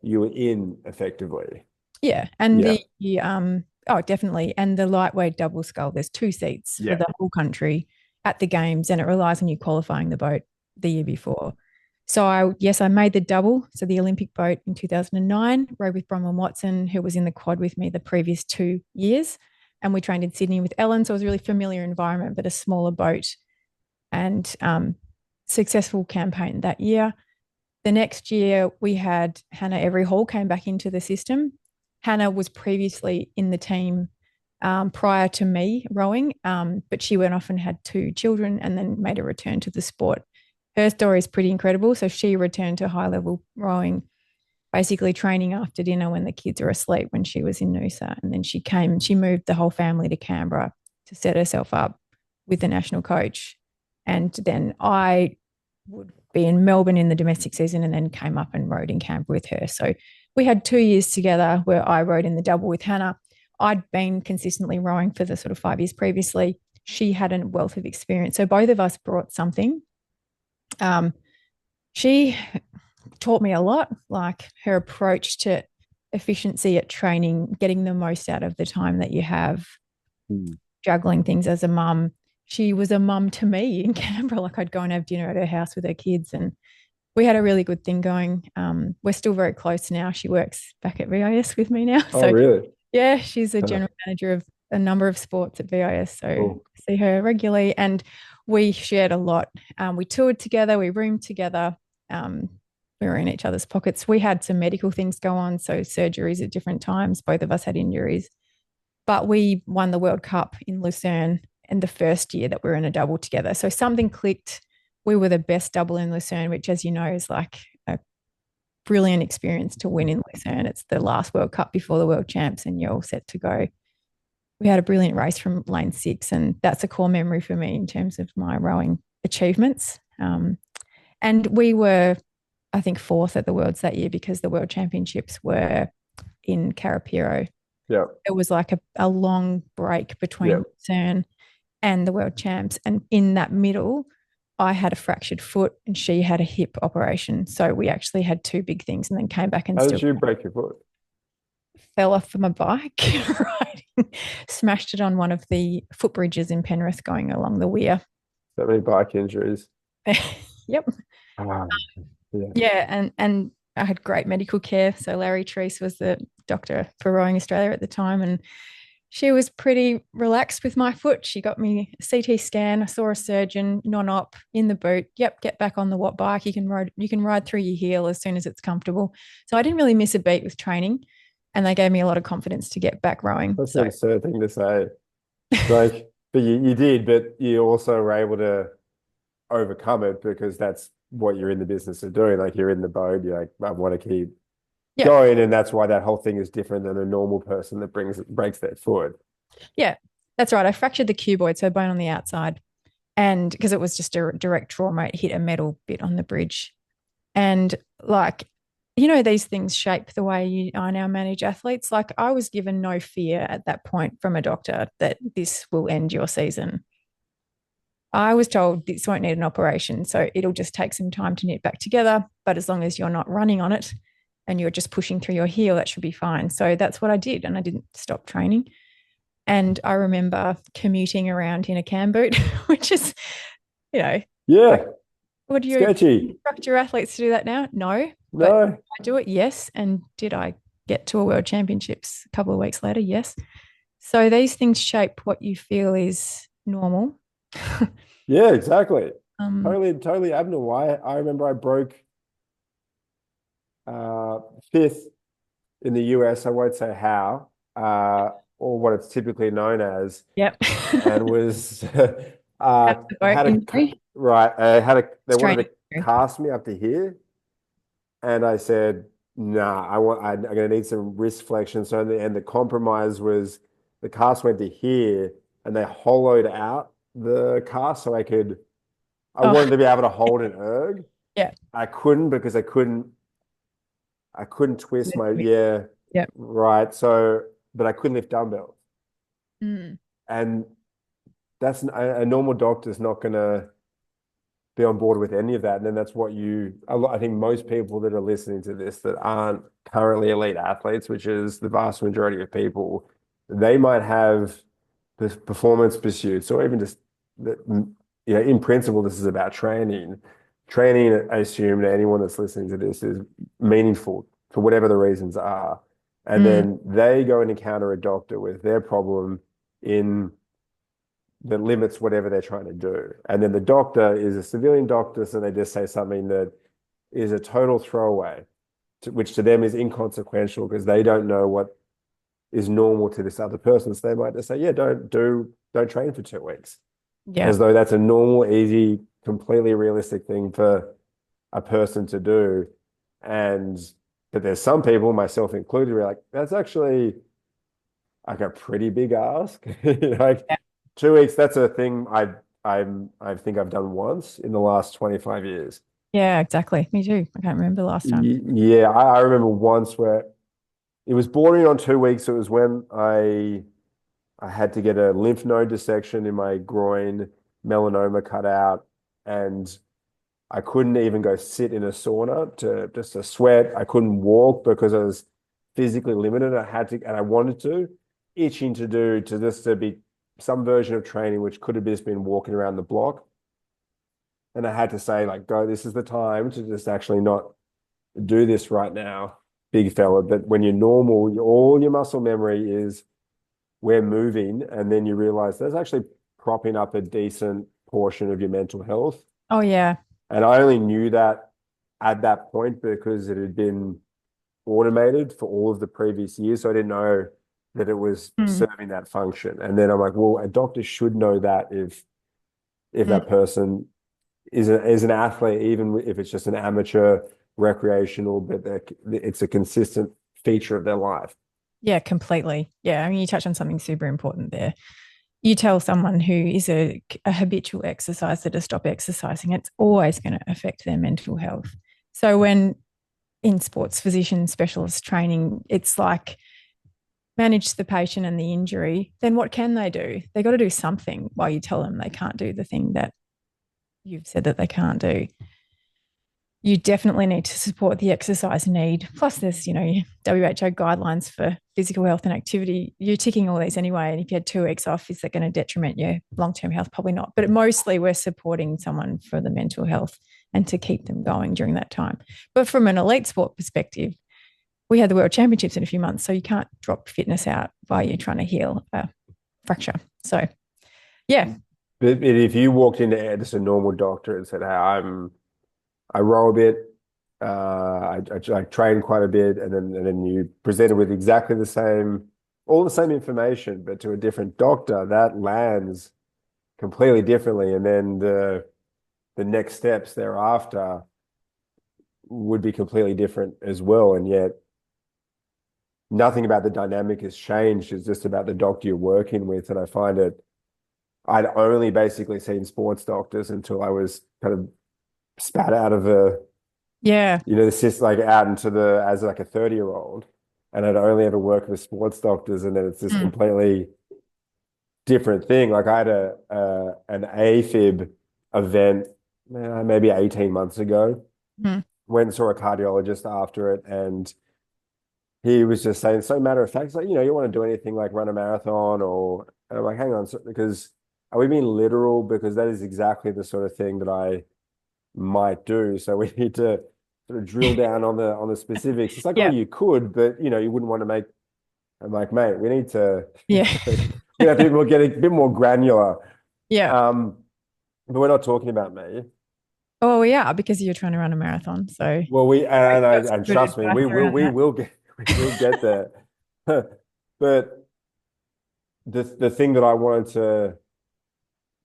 in effectively. yeah, and Yeah, the oh, definitely, and the lightweight double scull. There's two seats for yeah. the whole country at the games, and it relies on you qualifying the boat the year before. So I made the double, so the Olympic boat in 2009, rode with Bronwyn Watson, who was in the quad with me the previous 2 years, and we trained in Sydney with Ellen, so it was a really familiar environment, but a smaller boat, and successful campaign that year. The next year, we had Hannah Every-Hall came back into the system. Hannah was previously in the team prior to me rowing, but she went off and had 2 children and then made a return to the sport. Her story is pretty incredible. So she returned to high-level rowing, basically training after dinner when the kids were asleep when she was in Noosa. And then she came and she moved the whole family to Canberra to set herself up with the national coach. And then I would be in Melbourne in the domestic season and then came up and rowed in Canberra with her. So we had 2 years together where I rowed in the double with Hannah. I'd been consistently rowing for the sort of 5 years previously. She had a wealth of experience. So both of us brought something. She taught me a lot, like her approach to efficiency at training, getting the most out of the time that you have, Mm. juggling things as a mum. She was a mum to me in Canberra. Like I'd go and have dinner at her house with her kids, and we had a really good thing going. We're still very close now. She works back at VIS with me now. Oh, So really? yeah, she's a general manager of a number of sports at VIS. So Cool. I see her regularly, and we shared a lot. We toured together, we roomed together. Um, we were in each other's pockets. We had some medical things go on, so surgeries at different times. Both of us had injuries, but we won the World Cup in Lucerne in the first year that we were in a double together. So something clicked. We were the best double in Lucerne, which, as you know, is like a brilliant experience to win in Lucerne. It's the last World Cup before the World Champs, and you're all set to go. We had a brilliant race from lane 6, and that's a core memory for me in terms of my rowing achievements. And we were, I think, 4th at the Worlds that year because the World Championships were in Carapiro. Yeah. It was like a long break between Yeah. Lucerne and the World Champs. And in that middle, I had a fractured foot and she had a hip operation. So we actually had 2 big things and then came back and How still did you break your foot? fell off from a bike, riding, smashed it on one of the footbridges in Penrith going along the weir. So many bike injuries. Yep. Ah, yeah. Yeah, and I had great medical care. So Larry Treese was the doctor for Rowing Australia at the time, and she was pretty relaxed with my foot. She got me a CT scan. I saw a surgeon, non-op, in the boot. Yep, get back on the watt bike. You can ride through your heel as soon as it's comfortable. So I didn't really miss a beat with training, and they gave me a lot of confidence to get back rowing. That's an So absurd thing to say. Like, but you did, but you also were able to overcome it because that's what you're in the business of doing. Like you're in the boat, you're like, I want to keep yeah, going. And that's why that whole thing is different than a normal person that breaks their foot. yeah, that's right. I fractured the cuboid, so bone on the outside, and because it was just a direct trauma, it hit a metal bit on the bridge. And like, these things shape the way I now manage athletes. Like I was given no fear at that point from a doctor that this will end your season. I was told this won't need an operation, so it'll just take some time to knit back together. But as long as you're not running on it and you're just pushing through your heel, that should be fine. So that's what I did, and I didn't stop training. And I remember commuting around in a cam boot, which is, Yeah, like, would you sketchy. instruct your athletes to do that now? No, but No, I do it, yes. And did I get to a World Championships a couple of weeks later? Yes. So these things shape what you feel is normal. yeah, exactly. Um, Totally abnormal. I remember I broke 5th in the US. I won't say how, or what it's typically known as, yep. and was How's the boat had a injury? right. They wanted Straining to cast me up to here, and I said, "Nah, I'm going to need some wrist flexion." So the compromise was the cast went to here, and they hollowed out the cast so I Oh, wanted to be able to hold an erg. yeah. I couldn't because I couldn't twist my, yeah, Yep. right. So, but I couldn't lift dumbbells. Mm. And that's a normal doctor's not going to be on board with any of that. And then that's what I think most people that are listening to this that aren't currently elite athletes, which is the vast majority of people, they might have the performance pursuits or even just that, in principle, this is about training. Training, I assume that anyone that's listening to this is meaningful for whatever the reasons are. And Mm. then they go and encounter a doctor with their problem in that limits whatever they're trying to do. And then the doctor is a civilian doctor, so they just say something that is a total throwaway, which to them is inconsequential because they don't know what is normal to this other person. So they might just say, yeah, don't train for 2 weeks. Yeah. As though that's a normal, easy, completely realistic thing for a person to do. But there's some people, myself included, who are like, that's actually like a pretty big ask. Like Yeah. 2 weeks, that's a thing I think I've done once in the last 25 years. Yeah, exactly. Me too. I can't remember the last time. Yeah, I remember once where it was bordering on 2 weeks. It was when I had to get a lymph node dissection in my groin, melanoma cut out, and I couldn't even go sit in a sauna to sweat. I couldn't walk because I was physically limited. I had to, and I wanted to, itching to do to just to be some version of training which could have just been walking around the block. And I had to say, like, go, this is the time to just actually not do this right now, big fella. But when you're normal, all your muscle memory is we're moving, and then you realize there's actually propping up a decent portion of your mental health. Oh, yeah. And I only knew that at that point because it had been automated for all of the previous years. So I didn't know that it was serving that function. And then I'm like, well, a doctor should know that if that person is an athlete, even if it's just an amateur recreational, but it's a consistent feature of their life. Yeah, completely. Yeah, I mean, you touch on something super important there. You tell someone who is a habitual exerciser to stop exercising, it's always going to affect their mental health. So when in sports physician specialist training, it's like manage the patient and the injury, then what can they do? They got to do something while you tell them they can't do the thing that you've said that they can't do. You definitely need to support the exercise need. Plus, there's, WHO guidelines for physical health and activity. You're ticking all these anyway. And if you had 2 weeks off, is that going to detriment your long-term health? Probably not. But mostly we're supporting someone for the mental health and to keep them going during that time. But from an elite sport perspective, we had the World Championships in a few months, so you can't drop fitness out while you're trying to heal a fracture. So, yeah. But if you walked into just a normal doctor and said, hey, I row a bit, I train quite a bit, and then you presented with exactly all the same information, but to a different doctor, that lands completely differently. And then the next steps thereafter would be completely different as well. And yet nothing about the dynamic has changed. It's just about the doctor you're working with. And I find I'd only basically seen sports doctors until I was kind of spat out of it's just like out into as like a 30-year-old, and I'd only ever worked with sports doctors, and then it's this completely different thing. Like I had an AFib event maybe 18 months ago. Went and saw a cardiologist after it, and he was just saying, so matter of fact, it's like, you want to do anything like run a marathon and I'm like, hang on, because are we being literal? Because that is exactly the sort of thing that I might do. So we need to sort of drill down on the specifics. It's like, oh, you could, but you wouldn't want to make. I'm like, mate, we need to we have to get a bit more granular. Yeah. But we're not talking about me. Oh, we are, because you're trying to run a marathon. So well, and trust me, we will get there. But the thing that I wanted to.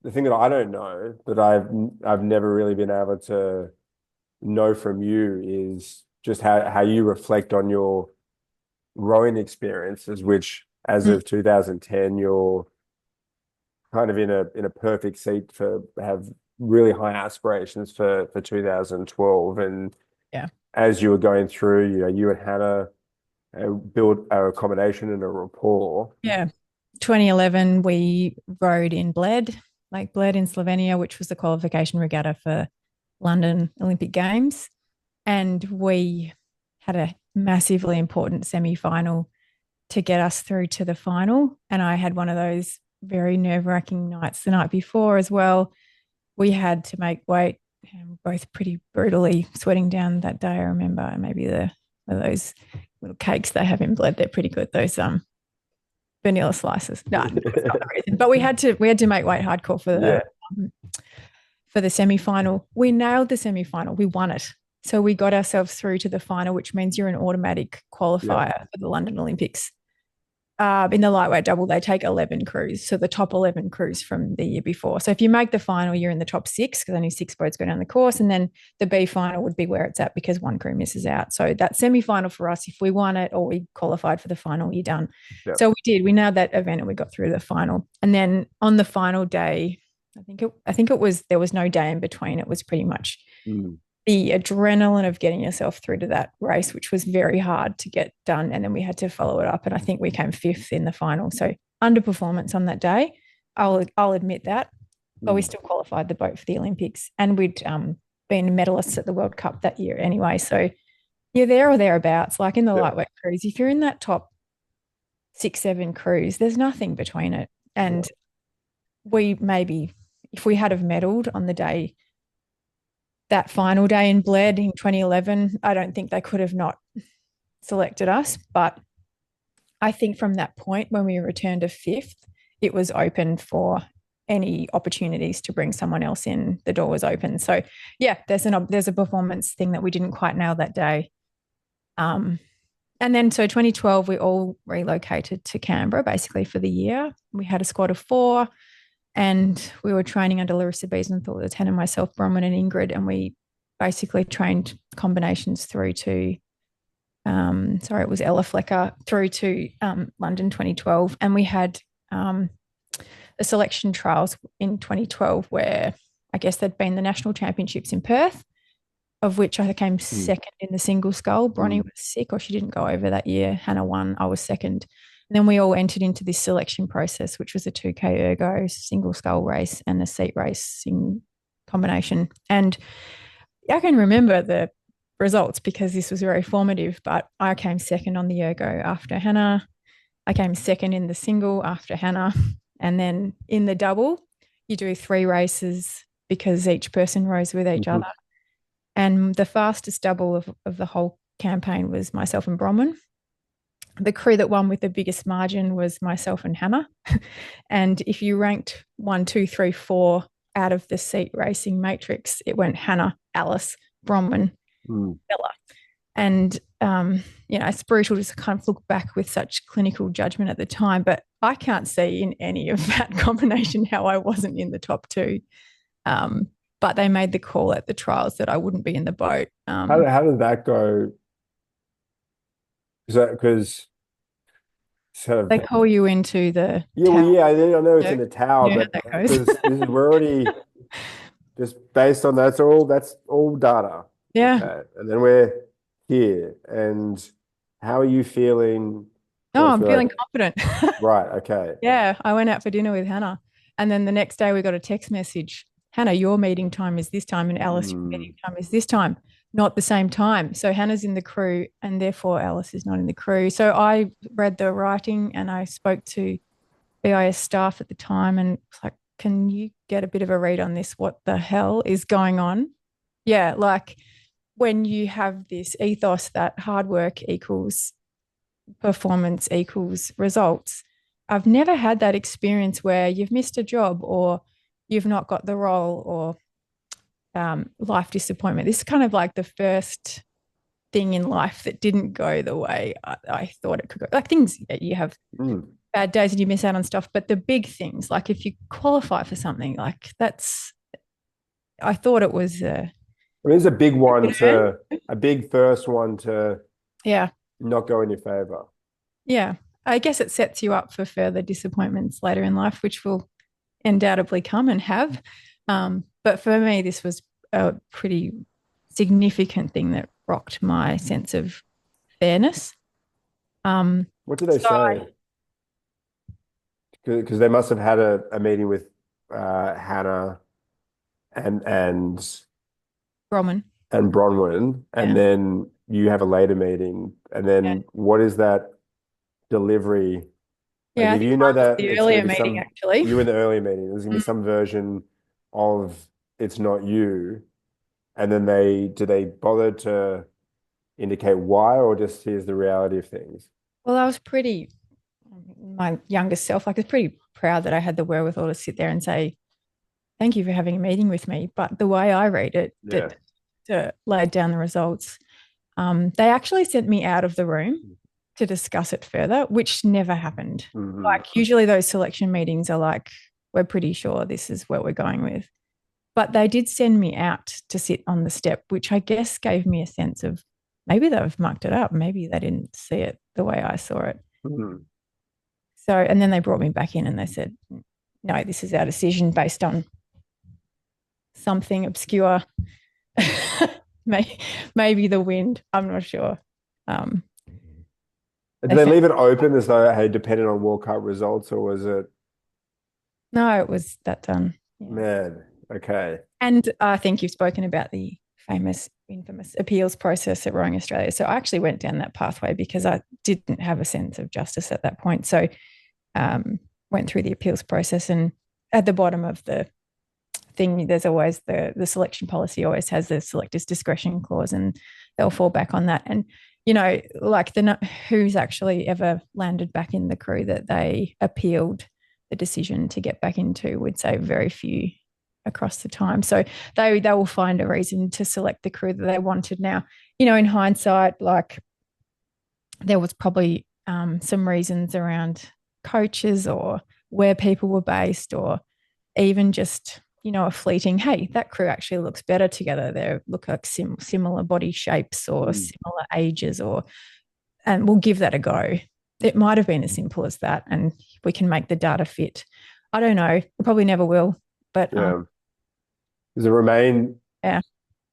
The thing that I don't know, that I've never really been able to know from you, is just how you reflect on your rowing experiences, which as of 2010, you're kind of in a perfect seat for have really high aspirations for 2012. And as you were going through, you and Hannah built a accommodation and a rapport. Yeah. 2011, we rowed in Bled. Lake Bled in Slovenia, which was the qualification regatta for London Olympic Games. And we had a massively important semi-final to get us through to the final. And I had one of those very nerve-wracking nights the night before as well. We had to make weight, both pretty brutally sweating down that day. I remember maybe those little cakes they have in Bled, they're pretty good. Those vanilla slices. No, that's not the reason. But we had to make weight hardcore for the semi-final. We nailed the semi-final. We won it. So we got ourselves through to the final, which means you're an automatic qualifier for the London Olympics. In the lightweight double, they take 11 crews. So the top 11 crews from the year before. So if you make the final, you're in the top 6, because only 6 boats go down the course. And then the B final would be where it's at, because one crew misses out. So that semi-final for us, if we won it or we qualified for the final, you're done. Yep. So we did. We nailed that event and we got through to the final. And then on the final day, I think it was, there was no day in between. It was pretty much the adrenaline of getting yourself through to that race, which was very hard to get done. And then we had to follow it up. And I think we came 5th in the final. So underperformance on that day. I'll admit that. But we still qualified the boat for the Olympics. And we'd been medalists at the World Cup that year anyway. So you're there or thereabouts, like in the lightweight crews. If you're in that top 6, 7 crews, there's nothing between it. And we maybe, if we had have medalled on the day, that final day in Bled in 2011, I don't think they could have not selected us. But I think from that point, when we returned to fifth, it was open for any opportunities to bring someone else in. The door was open. So yeah, there's a performance thing that we didn't quite nail that day. And then so 2012, we all relocated to Canberra basically for the year. We had a squad of 4 and we were training under Larissa Biesenthal, the 10 and myself, Bronwyn and Ingrid, and we basically trained combinations through to, it was Ella Flecker through to London 2012. And we had the selection trials in 2012 where I guess there'd been the national championships in Perth, of which I came second in the single scull. Bronnie was sick or she didn't go over that year. Hannah won. I was second. And then we all entered into this selection process, which was a 2K ergo single scull race and a seat racing combination. And I can remember the results because this was very formative, but I came second on the ergo after Hannah. I came second in the single after Hannah. And then in the double, you do 3 races because each person rows with each other. And the fastest double of the whole campaign was myself and Bronwyn. The crew that won with the biggest margin was myself and Hannah. And if you ranked 1, 2, 3, 4 out of the seat racing matrix, it went Hannah, Alice, Bronwyn, Bella. And, it's brutal to kind of look back with such clinical judgment at the time, but I can't see in any of that combination how I wasn't in the top 2. But they made the call at the trials that I wouldn't be in the boat. How did that go? Because they call you into the I know it's in the tower, but because we're already just based on that's all data. Yeah. Okay. And then we're here. And how are you feeling? No, I'm feeling confident. Right. Okay. Yeah. I went out for dinner with Hannah. And then the next day we got a text message. Hannah, your meeting time is this time and Alice, your meeting time is this time, not the same time. So Hannah's in the crew and therefore Alice is not in the crew. So I read the writing and I spoke to BIS staff at the time and was like, can you get a bit of a read on this? What the hell is going on? Yeah, like when you have this ethos that hard work equals performance equals results, I've never had that experience where you've missed a job or you've not got the role or life disappointment. This is kind of like the first thing in life that didn't go the way I thought it could go. Like things, you have bad days and you miss out on stuff, but the big things, like if you qualify for something, like I thought it was it's a big one a big first one to not go in your favor. Yeah. I guess it sets you up for further disappointments later in life, which will undoubtedly come and have. But for me, this was a pretty significant thing that rocked my sense of fairness. What did they say? Because they must have had a meeting with Hannah and Bronwyn. And then you have a later meeting. And then what is that delivery? Yeah, like, if you know that the earlier meeting, actually. You were in the earlier meeting. There's gonna be some version of it's not you. And then do they bother to indicate why or just here's the reality of things? Well, I was my youngest self, like I was pretty proud that I had the wherewithal to sit there and say, thank you for having a meeting with me. But the way I read it, to lay down the results, they actually sent me out of the room to discuss it further, which never happened. Like usually those selection meetings are like, we're pretty sure this is what we're going with. But they did send me out to sit on the step, which I guess gave me a sense of maybe they've mucked it up. Maybe they didn't see it the way I saw it. So, and then they brought me back in and they said, no, this is our decision based on something obscure. Maybe the wind. I'm not sure. Did they leave it open as though, hey, depending on World Cup results, or was it? No, it was that done. Yeah. Man, okay. And I think you've spoken about the infamous appeals process at Rowing Australia. So I actually went down that pathway because I didn't have a sense of justice at that point. So went through the appeals process and at the bottom of the thing, there's always the selection policy always has the selector's discretion clause, and they'll fall back on that. And, like who's actually ever landed back in the crew that they appealed the decision to get back into, would say very few across the time. So they will find a reason to select the crew that they wanted. Now, in hindsight, like there was probably some reasons around coaches or where people were based, or even just, a fleeting, hey, that crew actually looks better together. They look like similar body shapes or similar ages, and we'll give that a go. It might have been as simple as that, and we can make the data fit. I don't know. We probably never will, but does it remain yeah,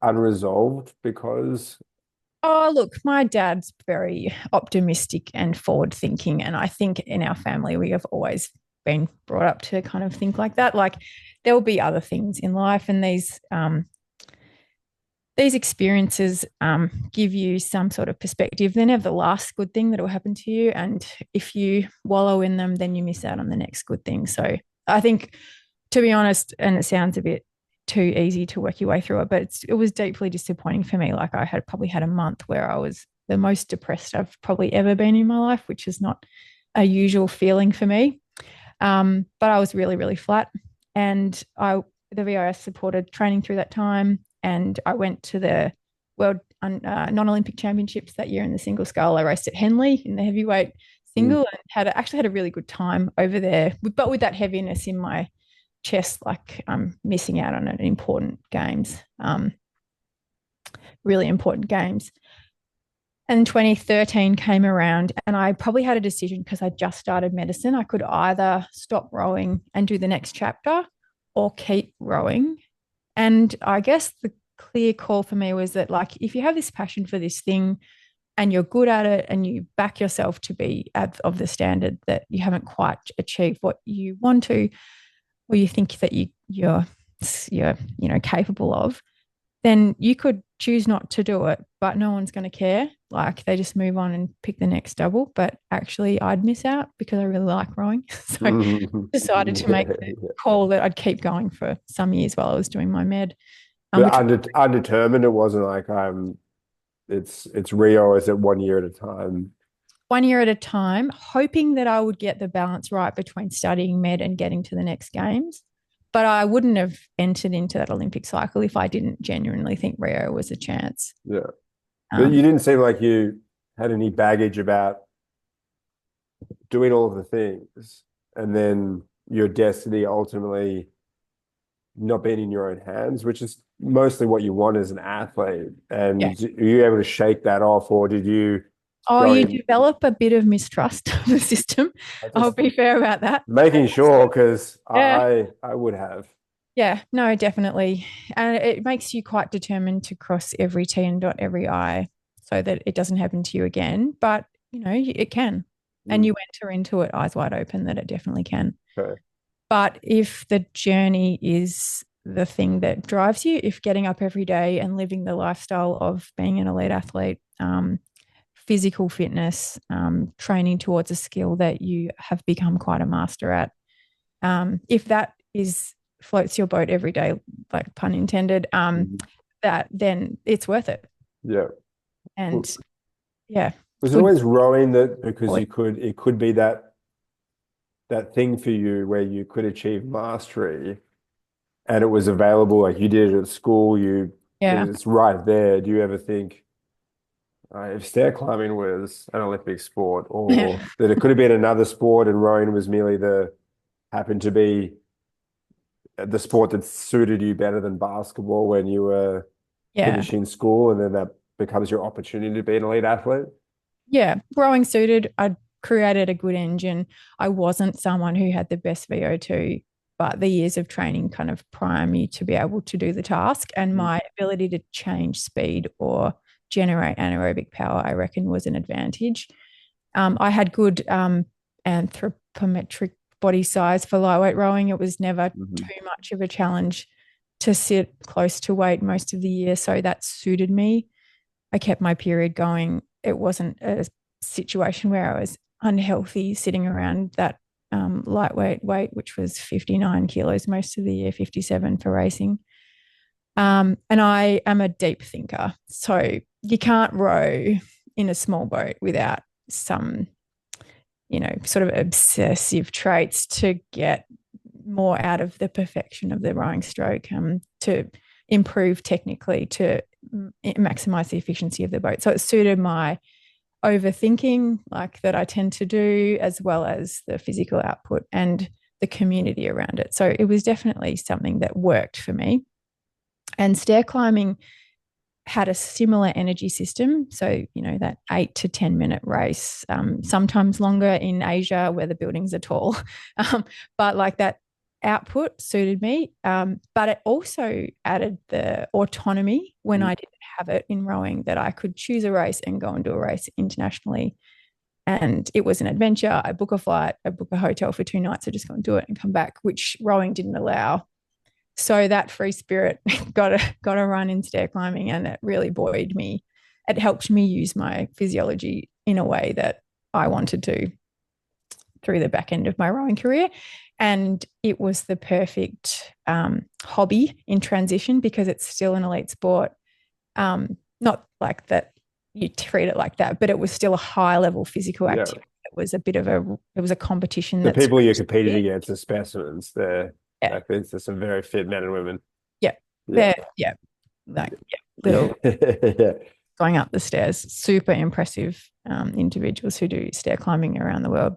unresolved because? Oh, look, my dad's very optimistic and forward thinking. And I think in our family, we have always been brought up to kind of think like that. Like there will be other things in life, and these experiences give you some sort of perspective. They're never the last good thing that will happen to you. And if you wallow in them, then you miss out on the next good thing. So I think, to be honest, and it sounds a bit too easy to work your way through it, but it was deeply disappointing for me. Like I had probably had a month where I was the most depressed I've probably ever been in my life, which is not a usual feeling for me. But I was really, really flat, and the VIS supported training through that time. And I went to the World Non-Olympic Championships that year in the single scull. I raced at Henley in the heavyweight single and actually had a really good time over there, but with that heaviness in my chest, like I'm missing out on an important games, really important games. And 2013 came around, and I probably had a decision because I just started medicine. I could either stop rowing and do the next chapter or keep rowing. And I guess the clear call for me was that, like, if you have this passion for this thing and you're good at it and you back yourself to be of the standard that you haven't quite achieved what you want to, or you think that you're capable of, then you could choose not to do it, but no one's going to care. Like they just move on and pick the next double. But actually, I'd miss out because I really like rowing. So I decided to make the call that I'd keep going for some years while I was doing my med. But undetermined, it wasn't like it's Rio, is it 1 year at a time? 1 year at a time, hoping that I would get the balance right between studying med and getting to the next games. But I wouldn't have entered into that Olympic cycle if I didn't genuinely think Rio was a chance. Yeah. But you didn't seem like you had any baggage about doing all of the things and then your destiny ultimately not being in your own hands, which is mostly what you want as an athlete. And Are you able to shake that off, or did you? You develop a bit of mistrust of the system. I'll be fair about that. Making sure, because I would have. Yeah, no, definitely. And it makes you quite determined to cross every T and dot every I so that it doesn't happen to you again. But, it can. And you enter into it eyes wide open that it definitely can. Okay. But if the journey is the thing that drives you, if getting up every day and living the lifestyle of being an elite athlete, physical fitness, training towards a skill that you have become quite a master at, if that floats your boat every day, like pun intended, that then it's worth it. Yeah. And yeah. Was it always rowing that because it could be that thing for you where you could achieve mastery and it was available, like you did it at school, it's right there. Do you ever think if stair climbing was an Olympic sport, or that it could have been another sport and rowing was merely happened to be the sport that suited you better than basketball when you were finishing school, and then that becomes your opportunity to be an elite athlete? Yeah, rowing suited. I created a good engine. I wasn't someone who had the best VO2, but the years of training kind of prime me to be able to do the task, and my ability to change speed or generate anaerobic power, I reckon, was an advantage. I had good anthropometric body size for lightweight rowing. It was never too much of a challenge to sit close to weight most of the year, so that suited me. I kept my period going. It wasn't a situation where I was unhealthy sitting around that lightweight weight, which was 59 kilos most of the year, 57 for racing. And I am a deep thinker. So you can't row in a small boat without some, sort of obsessive traits to get more out of the perfection of the rowing stroke, to improve technically, to maximize the efficiency of the boat. So it suited my overthinking, like that I tend to do, as well as the physical output and the community around it. So it was definitely something that worked for me. And stair climbing had a similar energy system. So, that 8 to 10 minute race, sometimes longer in Asia where the buildings are tall. But like that output suited me. But it also added the autonomy when I didn't have it in rowing, that I could choose a race and go and do a race internationally. And it was an adventure. I book a flight, I book a hotel for 2 nights, I just go and do it and come back, which rowing didn't allow. So that free spirit got a run in stair climbing, and it really buoyed me. It helped me use my physiology in a way that I wanted to through the back end of my rowing career. And it was the perfect hobby in transition, because it's still an elite sport. Not like that you treat it like that, but it was still a high level physical activity. It was a competition. The people you competed against are specimens. They're yeah. like, there's some very fit men and women. Yeah. Little going up the stairs. Super impressive individuals who do stair climbing around the world.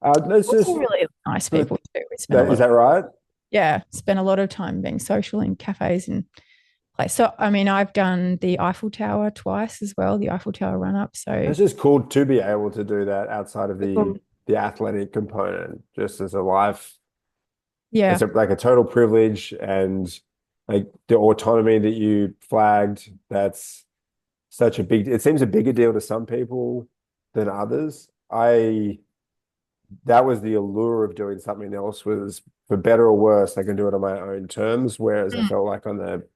That's just really nice people too. Is that right? Yeah, spent a lot of time being social in cafes and place. So, I mean, I've done the Eiffel Tower twice as well, the Eiffel Tower run up. So it's just cool to be able to do that outside of the athletic component, just as a life. Yeah, it's like a total privilege, and like the autonomy that you flagged. That's such a big. It seems a bigger deal to some people than others. That was the allure of doing something else, was for better or worse, I can do it on my own terms. Whereas I felt like on the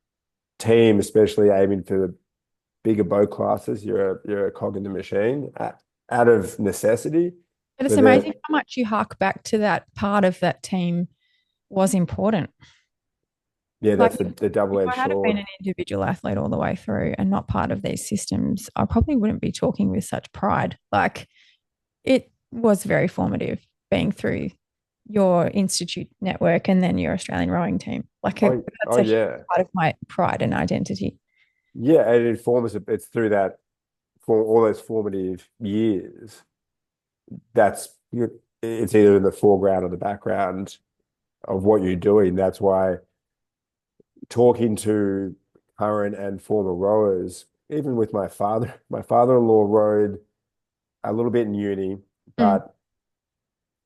team, especially aiming for the bigger boat classes, you're a cog in the machine out of necessity. but it's amazing how much you hark back to that part of that team was important. Yeah, that's the double-edged sword. If I had been an individual athlete all the way through and not part of these systems, I probably wouldn't be talking with such pride. Like, it was very formative being through your institute network and then your Australian rowing team. Like, that's a part of my pride and identity. Yeah, and it informs. It's through that, for all those formative years. It's either in the foreground or the background of what you're doing. That's why talking to current and former rowers, even with my father-in-law rowed a little bit in uni, but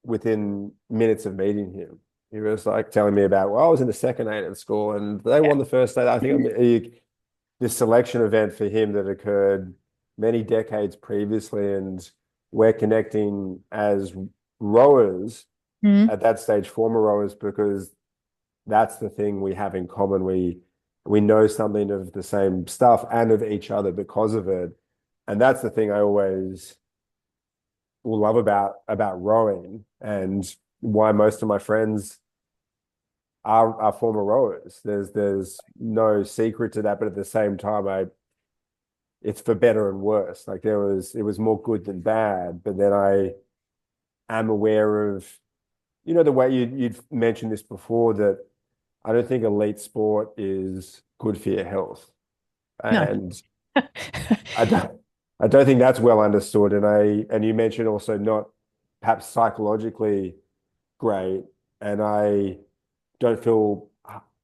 within minutes of meeting him, he was like telling me about, well, I was in the second 8 at school and they won the first 8. I think this selection event for him that occurred many decades previously, and we're connecting as rowers at that stage, former rowers, because that's the thing we have in common. We know something of the same stuff and of each other because of it. And that's the thing I always will love about rowing, and why most of my friends are former rowers. There's no secret to that, but at the same time, it's for better and worse. Like it was more good than bad, but then I am aware of, the way you'd mentioned this before, that I don't think elite sport is good for your health. And no. I don't think that's well understood. And you mentioned also not perhaps psychologically great. And I don't feel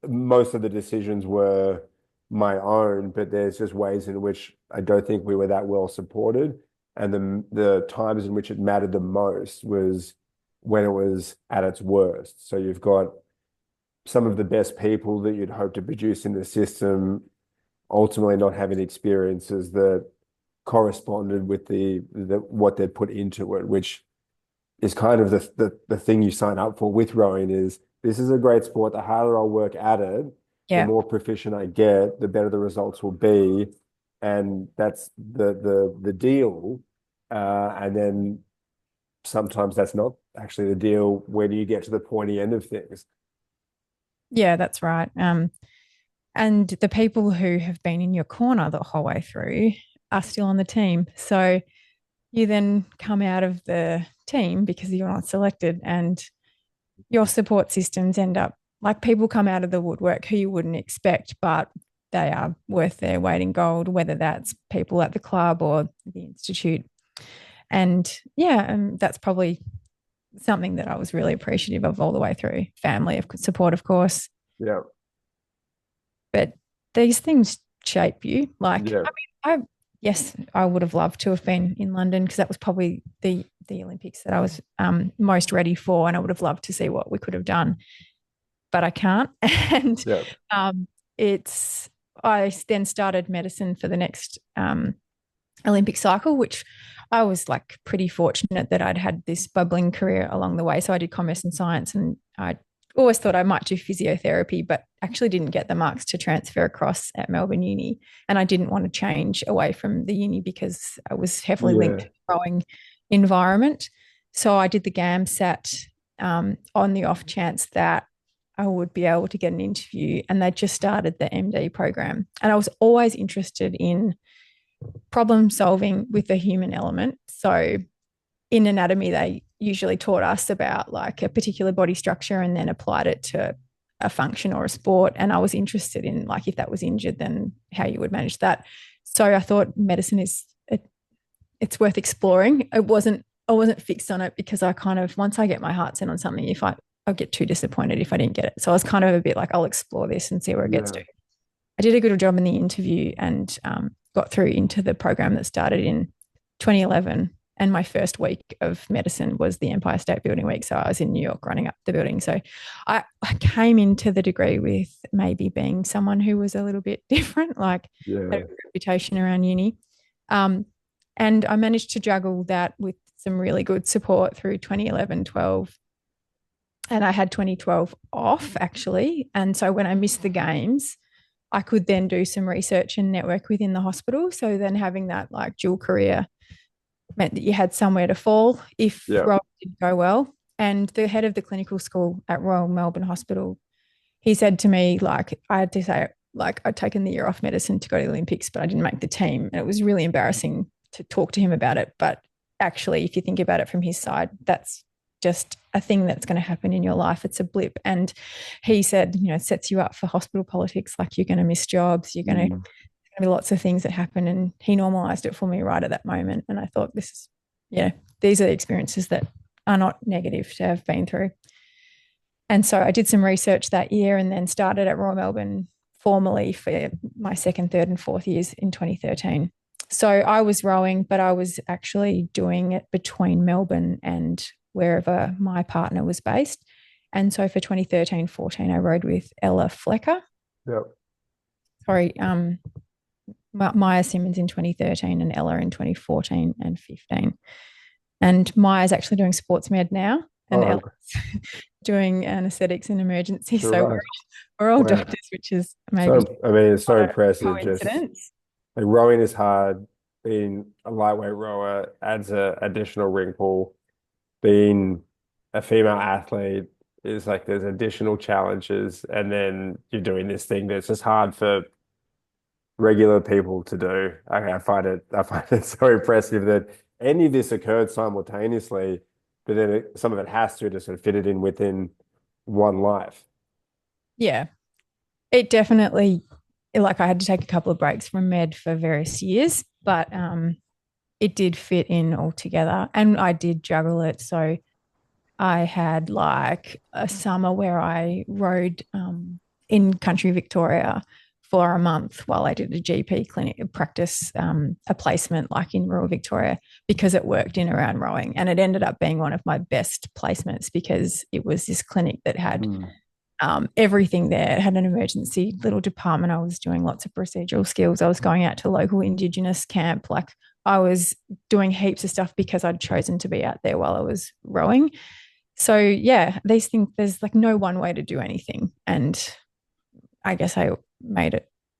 most of the decisions were my own, but there's just ways in which I don't think we were that well supported. And the times in which it mattered the most was when it was at its worst. So you've got some of the best people that you'd hope to produce in the system ultimately not having experiences that corresponded with what they'd put into it, which is kind of the thing you sign up for with rowing. Is this is a great sport. The harder I'll work at it, the more proficient I get, the better the results will be. And that's the deal. And then sometimes that's not actually the deal when you get to the pointy end of things. Yeah, that's right. And the people who have been in your corner the whole way through are still on the team. So you then come out of the team because you're not selected, and your support systems end up like people come out of the woodwork who you wouldn't expect, but they are worth their weight in gold, whether that's people at the club or the institute. And yeah, that's probably something that I was really appreciative of all the way through. Family of support, of course, Yeah. but these things shape you. Like, Yeah. I mean, yes, I would have loved to have been in London because that was probably the Olympics that I was most ready for, and I would have loved to see what we could have done, but I can't. And Yeah. it's I then started medicine for the next Olympic cycle, which I was like pretty fortunate that I'd had this bubbling career along the way. So I did commerce and science, and I always thought I might do physiotherapy, but actually didn't get the marks to transfer across at Melbourne Uni. And I didn't want to change away from the uni because I was heavily linked Yeah. to the rowing environment. So I did the GAMSAT on the off chance that I would be able to get an interview. And they just started the MD program. And I was always interested in problem solving with the human element. So in anatomy, they usually taught us about like a particular body structure and then applied it to a function or a sport. And I was interested in like if that was injured, then how you would manage that. So I thought medicine it's worth exploring. I wasn't fixed on it because I kind of once I get my heart set on something, if I'll get too disappointed if I didn't get it. So I was kind of a bit like I'll explore this and see where it gets to. I did a good job in the interview and got through into the program that started in 2011. And my first week of medicine was the Empire State Building week. So I was in New York running up the building. So I came into the degree with maybe being someone who was a little bit different, like had a reputation around uni. And I managed to juggle that with some really good support through 2011, 12. And I had 2012 off actually. And so when I missed the games, I could then do some research and network within the hospital. So then having that like dual career meant that you had somewhere to fall if rowing didn't go well. And the head of the clinical school at Royal Melbourne Hospital, he said to me, like, I had to say, like, I'd taken the year off medicine to go to the Olympics, but I didn't make the team. And it was really embarrassing to talk to him about it. But actually, if you think about it from his side, that's just a thing that's going to happen in your life. It's a blip. And he said, you know, it sets you up for hospital politics. Like you're going to miss jobs. There's going to be lots of things that happen. And he normalized it for me right at that moment. And I thought these are the experiences that are not negative to have been through. And so I did some research that year and then started at Royal Melbourne formally for my second, third and fourth years in 2013. So I was rowing, but I was actually doing it between Melbourne and wherever my partner was based. And so for 2013-14, I rowed with Ella Flecker. Yep. Sorry, Maya Simmons in 2013 and Ella in 2014 and 15. And Maya's actually doing sports med now and Ella's doing anaesthetics and emergency. Sure, so we're all doctors, which is maybe. So, I mean, it's so impressive. Just like rowing is hard. Being a lightweight rower adds an additional wrinkle. Being a female athlete is like there's additional challenges, and then you're doing this thing that's just hard for regular people to do. I find it so impressive that any of this occurred simultaneously, but then some of it has to just sort of fit it in within one life. Yeah, it definitely, like I had to take a couple of breaks from med for various years, but it did fit in all together and I did juggle it. So I had like a summer where I rode in country Victoria for a month while I did a GP clinic practice, a placement like in rural Victoria because it worked in around rowing. And it ended up being one of my best placements because it was this clinic that had everything there. It had an emergency little department. I was doing lots of procedural skills. I was going out to local Indigenous camp. Like I was doing heaps of stuff because I'd chosen to be out there while I was rowing. So yeah, these things, there's like no one way to do anything. And I guess I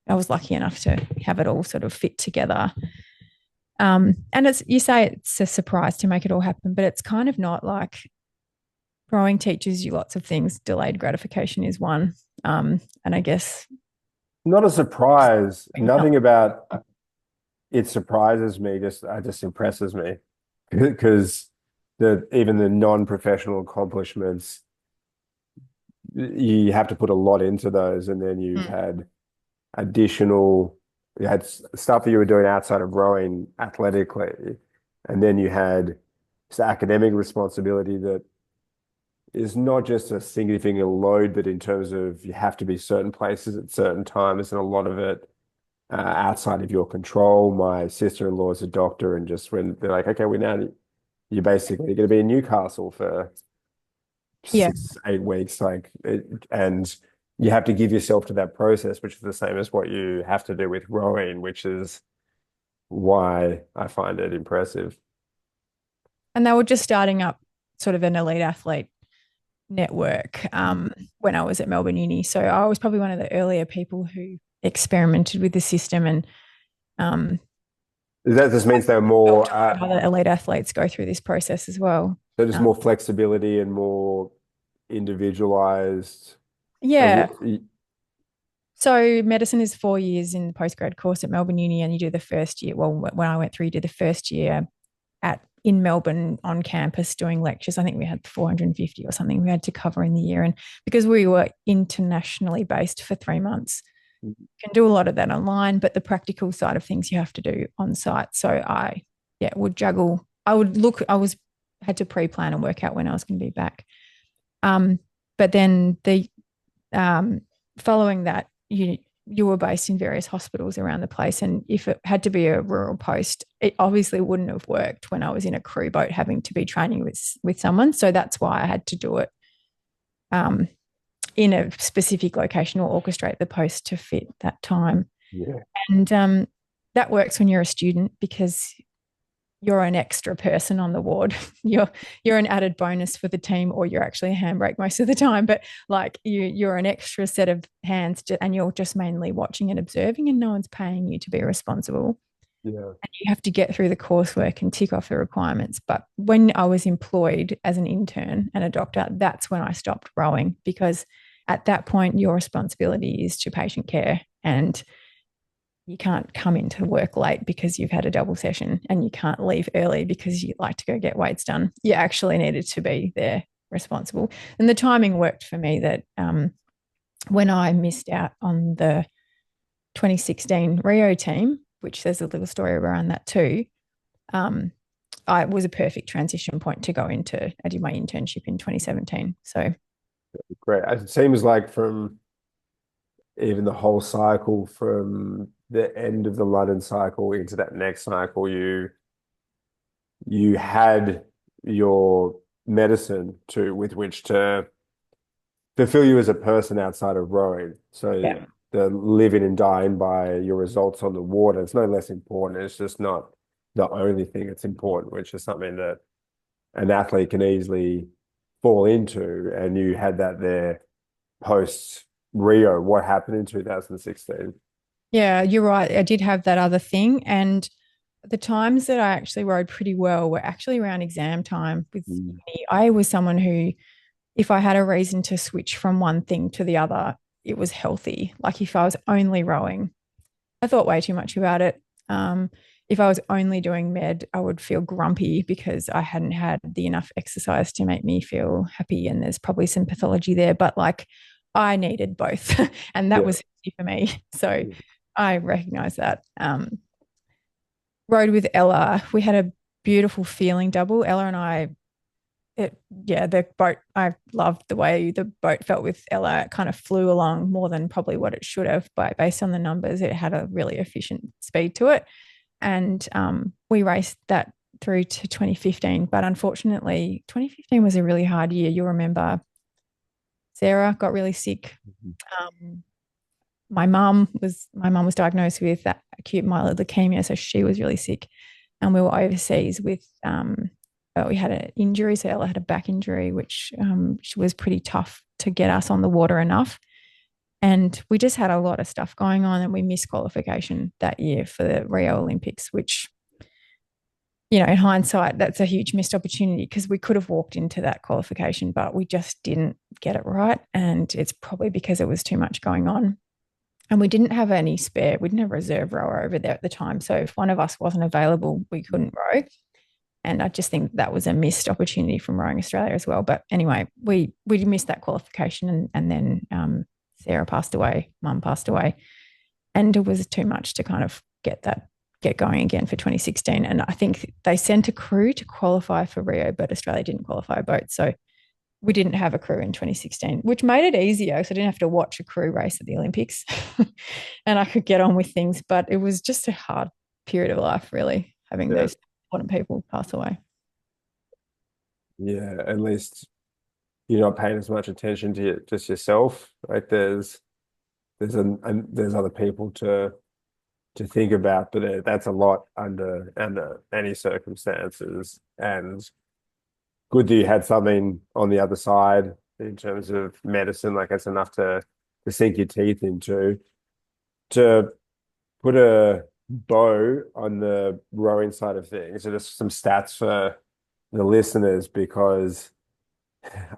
was lucky enough to have it all sort of fit together. And it's, you say it's a surprise to make it all happen, but it's kind of not. Like, rowing teaches you lots of things. Delayed gratification is one. And I guess Not a surprise. not. Nothing about it surprises me. Just impresses me because even the non-professional accomplishments, you have to put a lot into those, and then you've had additional, you had stuff that you were doing outside of rowing athletically, and then you had this academic responsibility that is not just a significant load, but in terms of you have to be certain places at certain times, and a lot of it outside of your control. My sister-in-law is a doctor, and just when they're like, okay, you're basically going to be in Newcastle for Yeah. 6, 8 weeks, and you have to give yourself to that process, which is the same as what you have to do with rowing, which is why I find it impressive. And they were just starting up sort of an elite athlete network when I was at Melbourne Uni. So I was probably one of the earlier people who experimented with the system, and That just means they're more, other elite athletes go through this process as well. so just more flexibility and more individualized. Yeah. So medicine is 4 years in the postgrad course at Melbourne Uni, and you do the first year. Well, when I went through, you did the first year in Melbourne on campus doing lectures. I think we had 450 or something we had to cover in the year. And because we were internationally based for 3 months, you can do a lot of that online, but the practical side of things you have to do on site. So I would juggle. I had to pre-plan and work out when I was going to be back. But then following that, you were based in various hospitals around the place. And if it had to be a rural post, it obviously wouldn't have worked when I was in a crew boat having to be training with someone. So that's why I had to do it in a specific location or orchestrate the post to fit that time. Yeah. And that works when you're a student because you're an extra person on the ward. You're an added bonus for the team, or you're actually a handbrake most of the time. But like you're an extra set of hands, and you're just mainly watching and observing, and no one's paying you to be responsible. Yeah. And you have to get through the coursework and tick off the requirements. But when I was employed as an intern and a doctor, that's when I stopped rowing, because at that point, your responsibility is to patient care, and you can't come into work late because you've had a double session, and you can't leave early because you like to go get weights done. You actually needed to be there responsible. And the timing worked for me that when I missed out on the 2016 Rio team, which there's a little story around that too, I was a perfect transition point to go into, I did my internship in 2017. So Great. It seems like from even the whole cycle, from the end of the London cycle into that next cycle, you had your medicine with which to fulfill you as a person outside of rowing. So yeah. the living and dying by your results on the water, it's no less important. It's just not the only thing that's important, which is something that an athlete can easily fall into. And you had that there post Rio. What happened in 2016? Yeah, you're right. I did have that other thing. And the times that I actually rode pretty well were actually around exam time with uni. I was someone who, if I had a reason to switch from one thing to the other, it was healthy. Like if I was only rowing, I thought way too much about it. If I was only doing med, I would feel grumpy because I hadn't had the enough exercise to make me feel happy. And there's probably some pathology there, but like I needed both. And that was healthy for me. So I recognize that. Rode with Ella. We had a beautiful feeling double. Ella and I, the boat, I loved the way the boat felt with Ella. It kind of flew along more than probably what it should have, but based on the numbers, it had a really efficient speed to it. And we raced that through to 2015. But unfortunately, 2015 was a really hard year. You'll remember Sarah got really sick. My mum was diagnosed with acute myeloid leukemia, so she was really sick. And we were overseas with we had an injury. So Ella had a back injury, which was pretty tough to get us on the water enough. And we just had a lot of stuff going on, and we missed qualification that year for the Rio Olympics, which in hindsight, that's a huge missed opportunity because we could have walked into that qualification, but we just didn't get it right. And it's probably because it was too much going on. And we didn't have any spare, we didn't have a reserve rower over there at the time. So if one of us wasn't available, we couldn't row. And I just think that was a missed opportunity from Rowing Australia as well. But anyway, we missed that qualification, and then Sarah passed away, Mum passed away, and it was too much to kind of get going again for 2016. And I think they sent a crew to qualify for Rio, but Australia didn't qualify a boat, so we didn't have a crew in 2016, which made it easier because I didn't have to watch a crew race at the Olympics, and I could get on with things. But it was just a hard period of life, really, having Yeah. those important people pass away. Yeah, at least you're not paying as much attention to just yourself. Like there's other people to think about, but that's a lot under any circumstances. And good that you had something on the other side in terms of medicine. Like it's enough to sink your teeth into. To put a bow on the rowing side of things, so just some stats for the listeners, because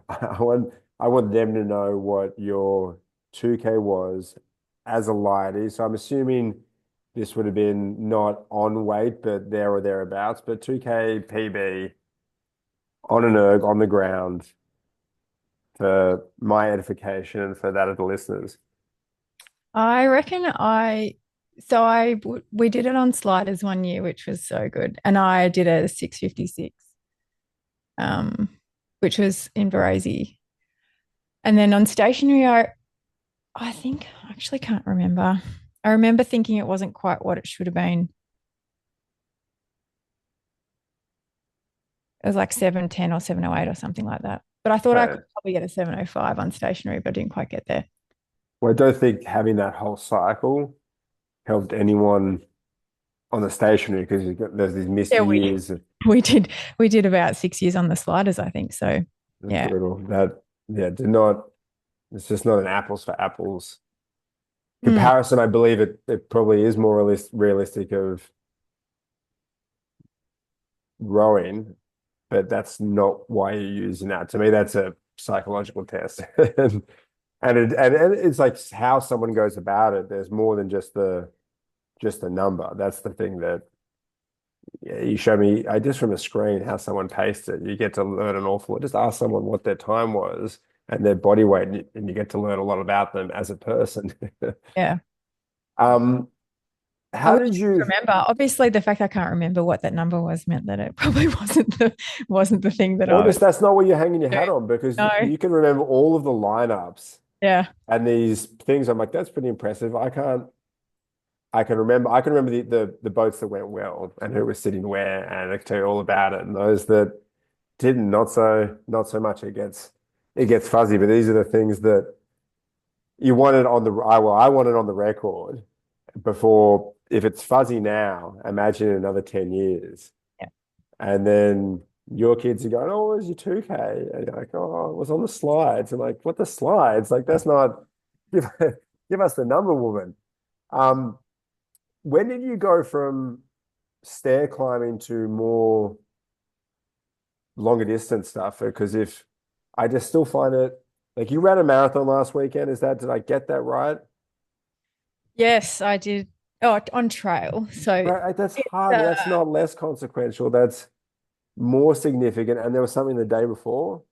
I want them to know what your 2K was as a lighty. So I'm assuming this would have been not on weight, but there or thereabouts. But 2K PB on an erg on the ground for my edification and for that of the listeners. I reckon we did it on sliders one year, which was so good. And I did a 656, um, which was in Barassi. And then on stationary, I think I actually can't remember. I remember thinking it wasn't quite what it should have been. It was like 710 or 708 or something like that. But I thought I Okay. could probably get a 705 on stationary, but I didn't quite get there. Well, I don't think having that whole cycle helped anyone on the stationary, because there's these missed Yeah, years. we did we did about 6 years on the sliders, I think. So That's yeah. brutal. That, yeah, did not, it's just not an apples for apples Mm. comparison. I believe it probably is more realistic of rowing, but that's not why you're using that. To me, that's a psychological test. And it's like how someone goes about it. There's more than just the number. That's the thing that, yeah, you show me, I just from a screen how someone paced it. You get to learn an awful lot. Just ask someone what their time was and their body weight, and you get to learn a lot about them as a person. Yeah. Um, I how wish did I could you? remember. Obviously, the fact I can't remember what that number was meant that it probably wasn't the thing that Well, I just was that's not what you're hanging your hat doing. on, because No. you can remember all of the lineups Yeah. and these things. I'm like, that's pretty impressive. I can't. I can remember the boats that went well and who was sitting where, and I can tell you all about it. And those that didn't, not so much. It gets fuzzy. But these are the things that you wanted on the I wanted on the record before. If it's fuzzy now, imagine in another 10 years. Yeah. And then your kids are going, "Oh, what was your 2K?" And you're like, "Oh, it was on the slides." And like, what, the slides? Like, that's not, give, give us the number, woman. Um, when did you go from stair climbing to more longer distance stuff? Because if I just still find it, like, you ran a marathon last weekend, did I get that right? Yes, I did. Oh, on trail. So Right, that's it's hard, but that's not less consequential. That's more significant. And there was something the day before.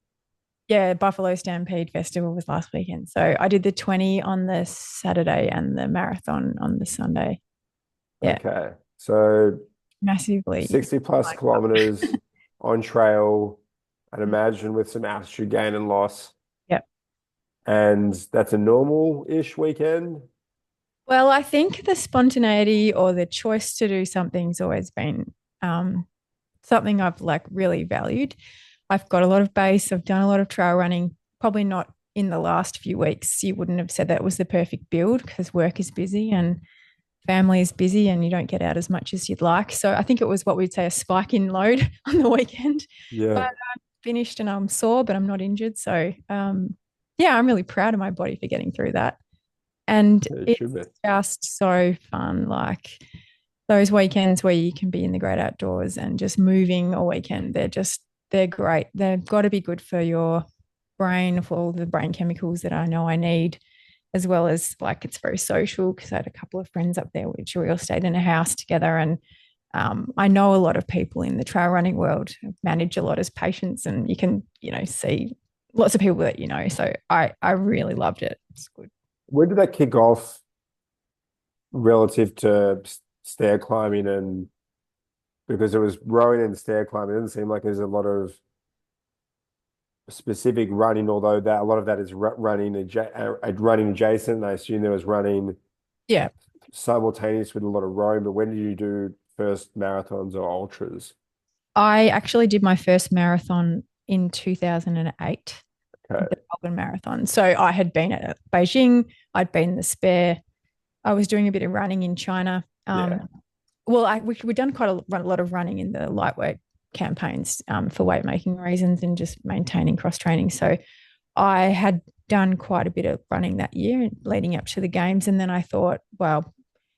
yeah, Buffalo Stampede Festival was last weekend. So I did the 20 on the Saturday and the marathon on the Sunday. Yeah, Okay. So massively. 60 plus kilometers on trail, I'd imagine with some altitude gain and loss. Yeah. And that's a normal-ish weekend. Well, I think the spontaneity or the choice to do something's always been something I've like really valued. I've got a lot of base. I've done a lot of trail running. Probably not in the last few weeks. You wouldn't have said that was the perfect build because work is busy and family is busy and you don't get out as much as you'd like. So I think it was what we'd say a spike in load on the weekend. But Yeah, I finished and I'm sore, but I'm not injured. So yeah, I'm really proud of my body for getting through that. And it it's should be. just so fun. Like those weekends where you can be in the great outdoors and just moving all weekend, they're great. They've got to be good for your brain, for all the brain chemicals that I know I need, as well as like it's very social because I had a couple of friends up there which we all stayed in a house together. And I know a lot of people in the trail running world, manage a lot as patients, and you can, see lots of people that So I really loved it. It's good. Where did that kick off relative to stair climbing? And because it was rowing and stair climbing, it doesn't seem like there's a lot of specific running, although that a lot of that is running adjacent. I assume there was running Yeah. simultaneous with a lot of rowing. But when did you do first marathons or ultras? I actually did my first marathon in 2008, Okay. the Melbourne Marathon. So I had been at Beijing, I'd been the Spare, I was doing a bit of running in China. Yeah. Well, we've done quite a lot of running in the lightweight campaigns for weight making reasons and just maintaining cross training. So I had done quite a bit of running that year leading up to the games. And then I thought, well,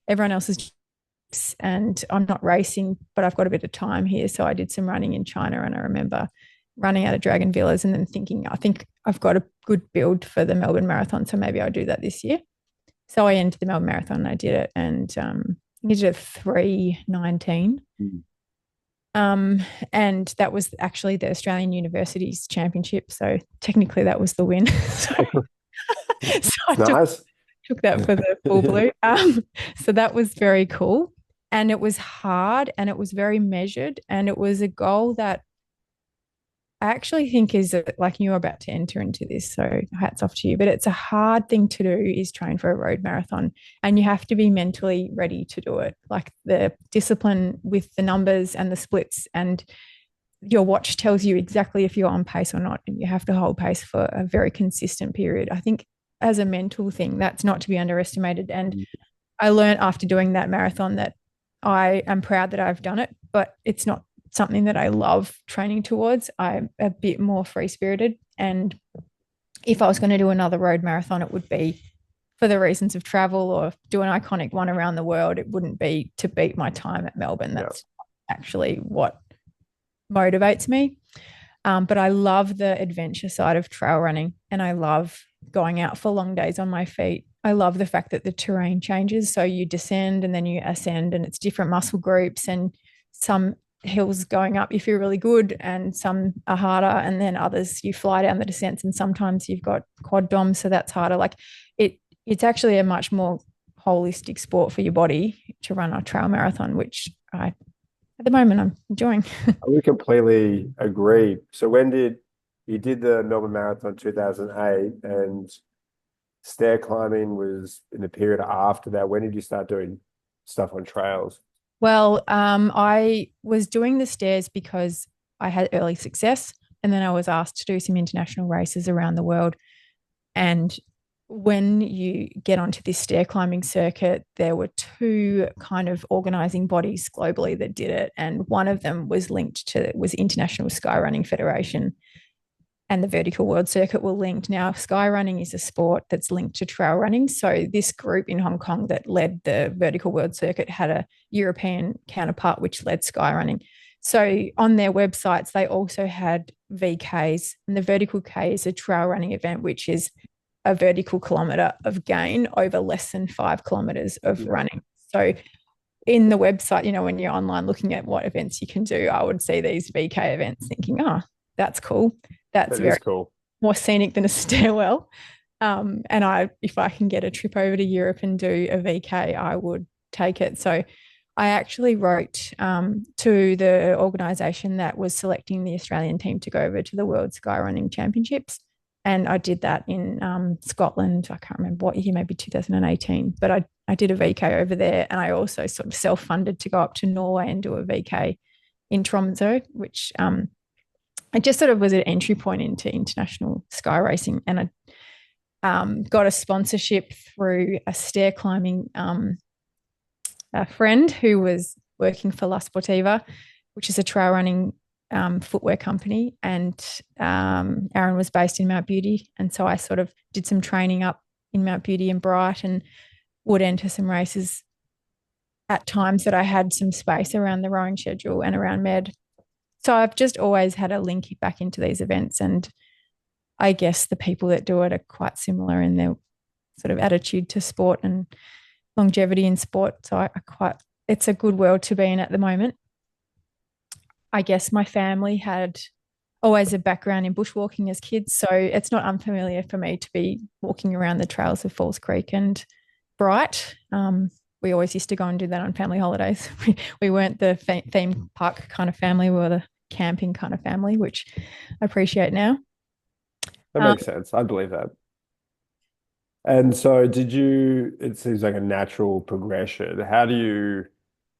everyone else is, and I'm not racing, but I've got a bit of time here. So I did some running in China, and I remember running out of Dragon Villas and then thinking, I think I've got a good build for the Melbourne Marathon. So maybe I'll do that this year. So I entered the Melbourne Marathon and I did it, and I did it at 3:19. And that was actually the Australian Universities Championship. So technically that was the win. So I Nice. took that for the full blue. So that was very cool. And it was hard and it was very measured. And it was a goal that I actually think is like you're about to enter into this. So hats off to you. But it's a hard thing to do is train for a road marathon. And you have to be mentally ready to do it. Like the discipline with the numbers and the splits, and your watch tells you exactly if you're on pace or not. And you have to hold pace for a very consistent period. I think as a mental thing, that's not to be underestimated. And I learned after doing that marathon that I am proud that I've done it, but it's not something that I love training towards. I'm a bit more free spirited. And if I was going to do another road marathon, it would be for the reasons of travel or do an iconic one around the world. It wouldn't be to beat my time at Melbourne. That's actually what motivates me. But I love the adventure side of trail running, and I love going out for long days on my feet. I love the fact that the terrain changes. So you descend and then you ascend, and it's different muscle groups, and some hills going up you feel really good and some are harder, and then others you fly down the descents, and sometimes you've got quad DOMs, so that's harder. Like it's actually a much more holistic sport for your body to run a trail marathon, which I at the moment I'm enjoying. We completely agree. So when did you did the Melbourne Marathon 2008, and stair climbing was in the period after that? When did you start doing stuff on trails? Well, I was doing the stairs because I had early success, and then I was asked to do some international races around the world. And when you get onto this stair climbing circuit, there were two kind of organizing bodies globally that did it. And one of them was International Skyrunning Federation, and the Vertical World Circuit were linked. Now, skyrunning is a sport that's linked to trail running. So this group in Hong Kong that led the Vertical World Circuit had a European counterpart which led skyrunning. So on their websites, they also had VKs, and the Vertical K is a trail running event, which is a vertical kilometre of gain over less than 5 kilometres of running. So in the website, when you're online looking at what events you can do, I would see these VK events thinking, that's cool. That's very cool. More scenic than a stairwell. And if I can get a trip over to Europe and do a VK, I would take it. So I actually wrote to the organisation that was selecting the Australian team to go over to the World Skyrunning Championships. And I did that in Scotland. I can't remember what year, maybe 2018. But I did a VK over there. And I also sort of self-funded to go up to Norway and do a VK in Tromsø, which it just sort of was an entry point into international sky racing. And I got a sponsorship through a stair climbing a friend who was working for La Sportiva, which is a trail running footwear company. And Aaron was based in Mount Beauty. And so I sort of did some training up in Mount Beauty and Bright, and would enter some races at times that I had some space around the rowing schedule and around med. So I've just always had a link back into these events. And I guess the people that do it are quite similar in their sort of attitude to sport and longevity in sport. So it's a good world to be in at the moment. I guess my family had always a background in bushwalking as kids. So it's not unfamiliar for me to be walking around the trails of Falls Creek and Bright. We always used to go and do that on family holidays. We weren't the theme park kind of family, we were the camping kind of family, which I appreciate now. That Um, makes sense. I believe that. And so it seems like a natural progression. How do you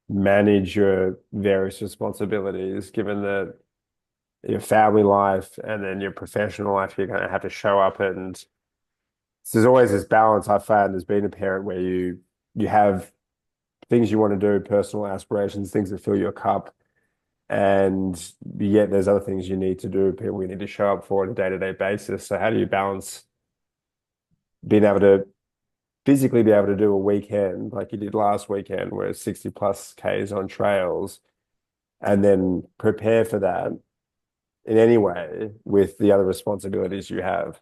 manage your various responsibilities given that your family life and then your professional life, you're going to have to show up and so there's always this balance I found as being a parent where you have things you want to do, personal aspirations, things that fill your cup, and yet there's other things you need to do, people you need to show up for on a day-to-day basis. So how do you balance being able to physically be able to do a weekend like you did last weekend where it's 60 plus Ks on trails and then prepare for that in any way with the other responsibilities you have?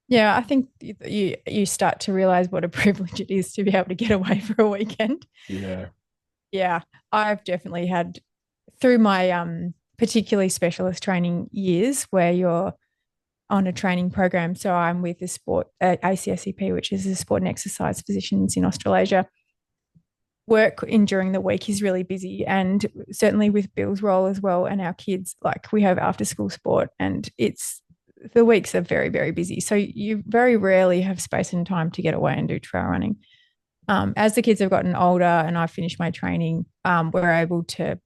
yeah, I think you start to realize what a privilege it is to be able to get away for a weekend. Yeah. Yeah, I've definitely had through my particularly specialist training years where you're on a training program. So I'm with the sport ACSEP, which is the sport and exercise physicians in Australasia. Work in during the week is really busy, and certainly with Bill's role as well, and our kids, like we have after school sport, and it's the weeks are very, very busy. So you very rarely have space and time to get away and do trail running. As the kids have gotten older and I've finished my training, we're able to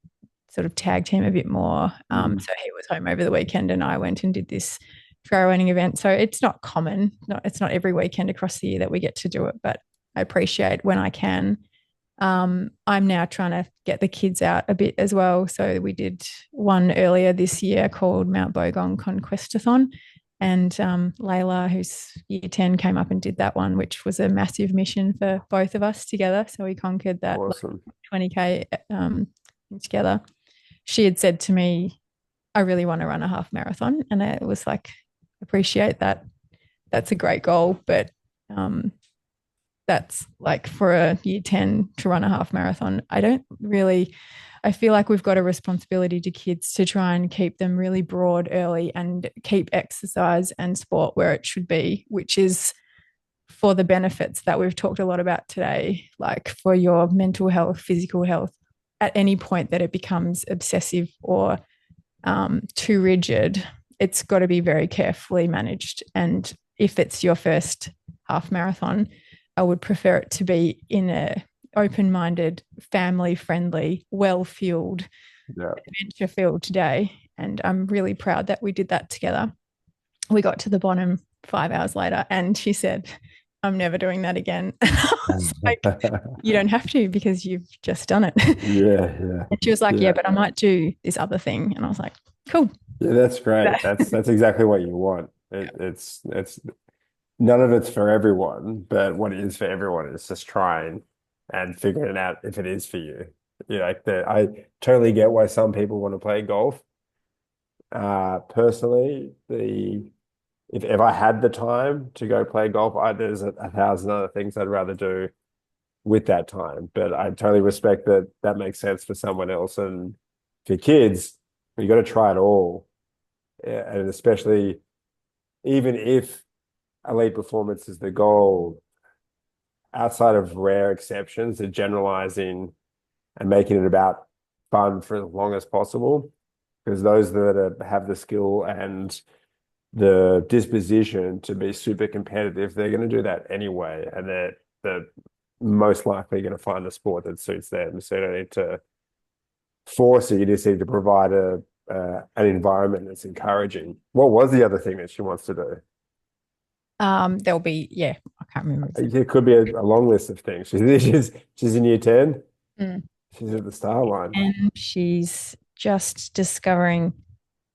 sort of tag team a bit more. So he was home over the weekend and I went and did this trail running event. So it's not common. It's not every weekend across the year that we get to do it, but I appreciate when I can. I'm now trying to get the kids out a bit as well. So we did one earlier this year called Mount Bogong Conquestathon. And Layla, who's year 10, came up and did that one, which was a massive mission for both of us together. So we conquered that Awesome. 20K together. She had said to me, I really want to run a half marathon. And I was like, appreciate that. That's a great goal. But that's like for a year 10 to run a half marathon. I feel like we've got a responsibility to kids to try and keep them really broad early and keep exercise and sport where it should be, which is for the benefits that we've talked a lot about today, like for your mental health, physical health. At any point that it becomes obsessive or too rigid, it's got to be very carefully managed. And if it's your first half marathon, I would prefer it to be in a open-minded, family-friendly, well-fueled, Yeah. adventure-filled day. And I'm really proud that we did that together. We got to the bottom 5 hours later, and she said, "I'm never doing that again." I was like, "You don't have to because you've just done it." Yeah, yeah, And she was like, "Yeah, yeah. but I might do this other thing." And I was like, "Cool." Yeah, that's great. That's exactly what you want. It's none of it's for everyone, but what is for everyone is just trying and figuring out if it is for you. Like I totally get why some people want to play golf. Personally, if I had the time to go play golf, there's a thousand other things I'd rather do with that time. But I totally respect that that makes sense for someone else. And for kids, you got to try it all. Yeah, and especially even if elite performance is the goal, outside of rare exceptions, the generalizing and making it about fun for as long as possible. Because those that have the skill and the disposition to be super competitive, they're going to do that anyway. And they're most likely going to find a sport that suits them. So you don't need to force it. You just need to provide an environment that's encouraging. What was the other thing that she wants to do? There'll be, yeah, I can't remember exactly. It could be a long list of things. She's in year 10. Mm. She's at the star line. And she's just discovering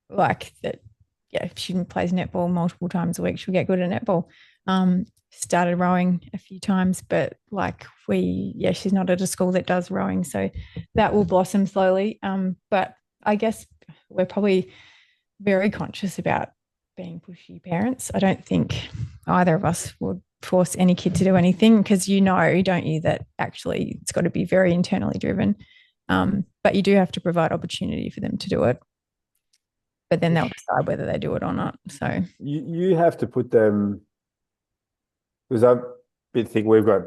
like that, yeah, if she plays netball multiple times a week, she'll get good at netball. started rowing a few times, but like she's not at a school that does rowing, so that will blossom slowly. But I guess we're probably very conscious about being pushy parents. I don't think either of us would force any kid to do anything because don't you, that actually it's got to be very internally driven. But you do have to provide opportunity for them to do it. But then they'll decide whether they do it or not. So you have to put them, because I've been thinking we've got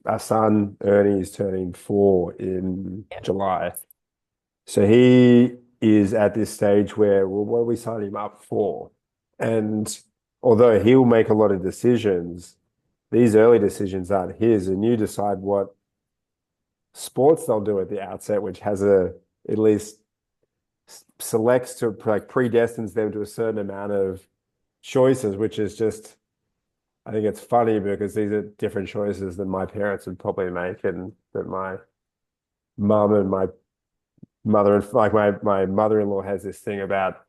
our son Ernie is turning 4 in July. So he is at this stage where, well, what do we sign him up for? And although he'll make a lot of decisions, these early decisions aren't his, and you decide what sports they'll do at the outset, which has at least selects to like predestines them to a certain amount of choices, which is just, I think it's funny because these are different choices than my parents would probably make, and that my mum and my mother, and like my mother-in-law has this thing about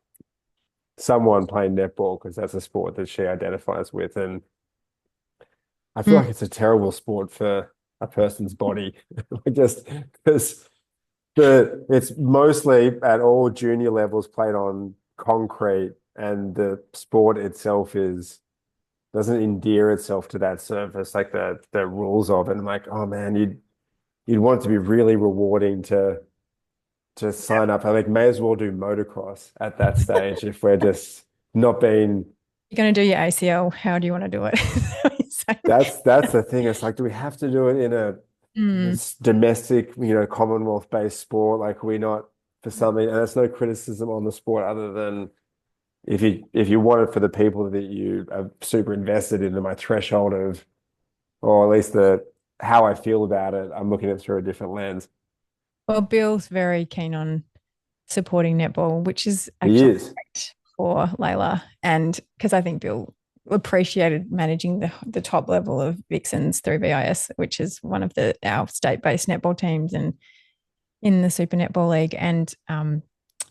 someone playing netball because that's a sport that she identifies with, and I feel like it's a terrible sport for a person's body, just because it's mostly at all junior levels played on concrete, and the sport itself doesn't endear itself to that surface, like the rules of it. And I'm like, oh man, you'd want it to be really rewarding to sign up. I think may as well do motocross at that stage if we're just not being. You're going to do your ACL. How do you want to do it? That's the thing. It's like, do we have to do it in this domestic, Commonwealth-based sport? Like, we're not for something, and there's no criticism on the sport other than if you want it for the people that you are super invested in, my threshold of, or at least how I feel about it, I'm looking at it through a different lens. Well, Bill's very keen on supporting netball, which is He actually is. great for Layla. And because I think Bill appreciated managing the top level of Vixens through VIS, which is one of our state-based netball teams and in the Super Netball League. And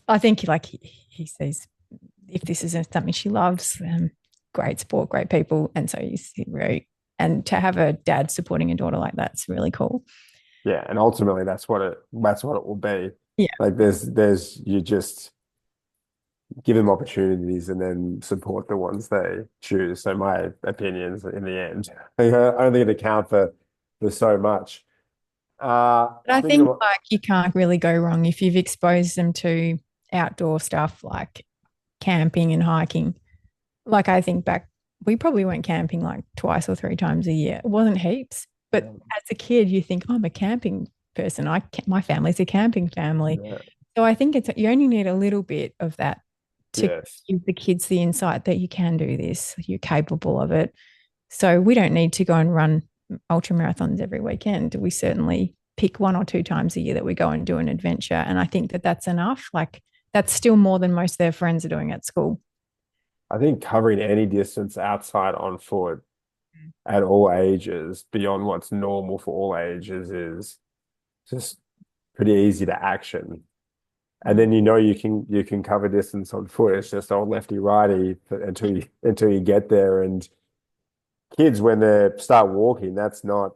I think like he sees if this is something she loves, great sport, great people. And so he's very, and to have a dad supporting a daughter like that's really cool. Yeah, and ultimately that's what it will be. Yeah. Like you just give them opportunities and then support the ones they choose. So my opinions in the end, I don't think it account for so much. But I think like you can't really go wrong if you've exposed them to outdoor stuff like camping and hiking. Like I think back, we probably went camping like twice or three times a year. It wasn't heaps, but as a kid, you think, oh, I'm a camping person. My family's a camping family. Yeah. So I think you only need a little bit of that to Yes. give the kids the insight that you can do this, you're capable of it. So we don't need to go and run ultra marathons every weekend. We certainly pick 1 or 2 times a year that we go and do an adventure. And I think that that's enough. Like that's still more than most of their friends are doing at school. I think covering any distance outside on foot at all ages, beyond what's normal for all ages, is just pretty easy to action. And then you can cover distance on foot. It's just old lefty righty until you get there. And kids, when they start walking, that's not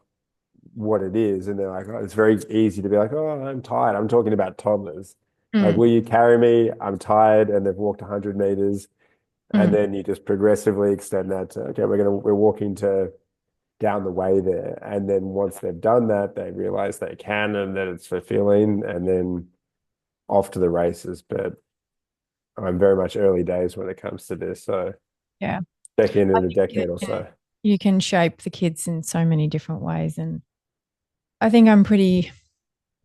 what it is. And they're like, oh, it's very easy to be like, oh, I'm tired. I'm talking about toddlers. Like, will you carry me? I'm tired, and they've walked 100 meters. And then you just progressively extend that to, okay, we're walking down the way there. And then once they've done that, they realize they can and that it's fulfilling, and then off to the races. But I'm very much early days when it comes to this. So yeah, check in a decade or so. You can shape the kids in so many different ways. And I think I'm pretty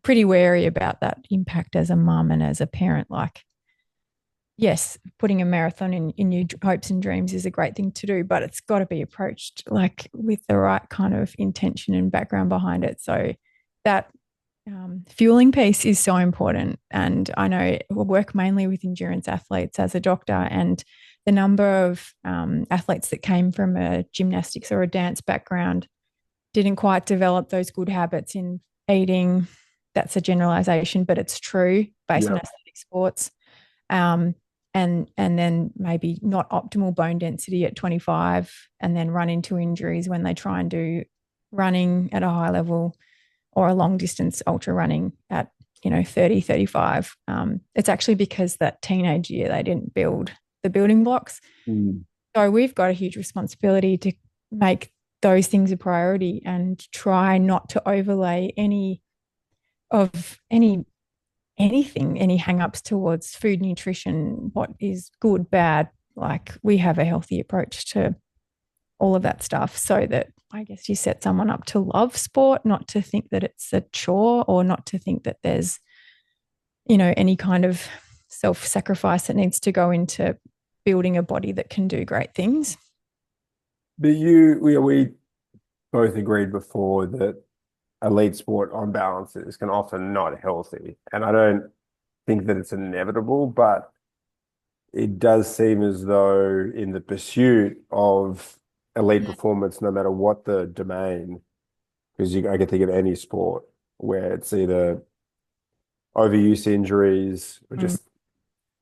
wary about that impact as a mum and as a parent. Like, yes, putting a marathon in your hopes and dreams is a great thing to do, but it's got to be approached like with the right kind of intention and background behind it. So that fueling piece is so important. And I know I work mainly with endurance athletes as a doctor, and the number of athletes that came from a gymnastics or a dance background didn't quite develop those good habits in eating. That's a generalization, but it's true based on athletic sports. and then maybe not optimal bone density at 25, and then run into injuries when they try and do running at a high level or a long distance ultra running at 30, 35. It's actually because that teenage year they didn't build the building blocks. So we've got a huge responsibility to make those things a priority and try not to overlay any hang-ups towards food, nutrition, what is good, bad. Like, we have a healthy approach to all of that stuff, so that I guess you set someone up to love sport, not to think that it's a chore, or not to think that there's any kind of self-sacrifice that needs to go into building a body that can do great things. But we both agreed before that elite sport on balance can often not healthy. And I don't think that it's inevitable, but it does seem as though in the pursuit of elite performance, no matter what the domain, because I can think of any sport where it's either overuse injuries or just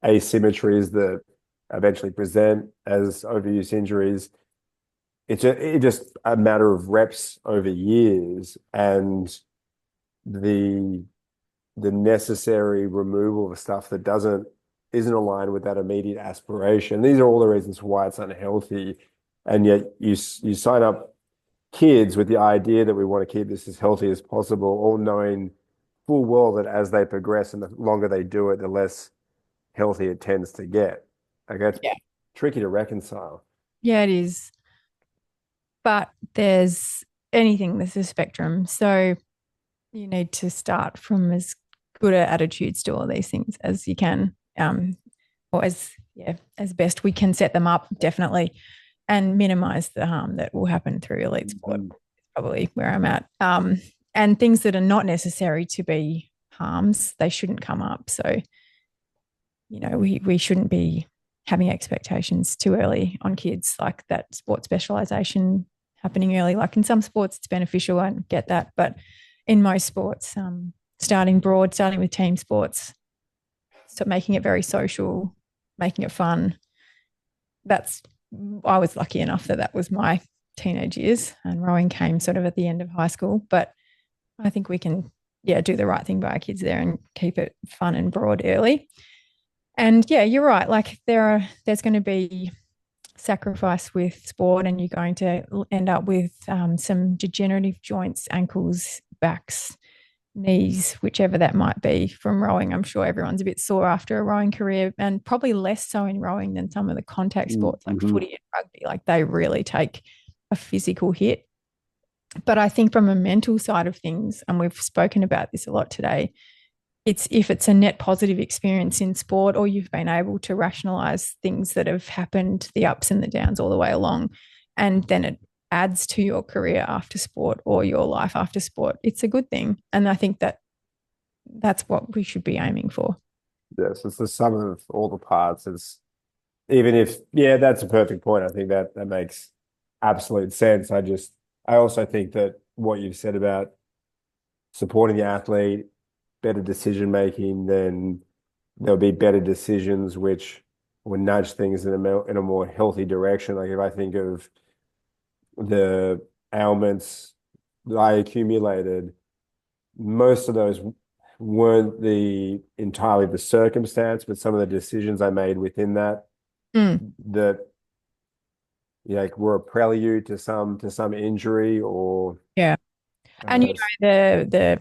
asymmetries that eventually present as overuse injuries. It's just a matter of reps over years and the necessary removal of stuff that isn't aligned with that immediate aspiration. These are all the reasons why it's unhealthy. And yet you sign up kids with the idea that we want to keep this as healthy as possible, all knowing full well that as they progress and the longer they do it, the less healthy it tends to get. Okay, it's tricky to reconcile. Yeah, it is. But there's a spectrum. So you need to start from as good attitudes to all these things as you can, or as best we can set them up, definitely, and minimize the harm that will happen through elite sport. Probably where I'm at. And things that are not necessary to be harms, they shouldn't come up. So, we shouldn't be having expectations too early on kids, like that sport specialization happening early. Like in some sports, it's beneficial. I get that. But in most sports, starting with team sports, so making it very social, making it fun. I was lucky enough that was my teenage years, and rowing came sort of at the end of high school. But I think we can, do the right thing by our kids there and keep it fun and broad early. And you're right. Like there's going to be sacrifice with sport, and you're going to end up with some degenerative joints, ankles, backs, knees, whichever that might be from rowing. I'm sure everyone's a bit sore after a rowing career, and probably less so in rowing than some of the contact sports like footy and rugby. Like, they really take a physical hit. But I think from a mental side of things, and we've spoken about this a lot today, if it's a net positive experience in sport, or you've been able to rationalize things that have happened, the ups and the downs all the way along, and then it adds to your career after sport or your life after sport, it's a good thing. And I think that's what we should be aiming for. Yes, it's the sum of all the parts. It's even if, that's a perfect point. I think that makes absolute sense. I also think that what you've said about supporting the athlete, better decision making, then there'll be better decisions which will nudge things in a more healthy direction. Like, if I think of the ailments that I accumulated, most of those weren't entirely the circumstance, but some of the decisions I made within that were a prelude to some injury or and the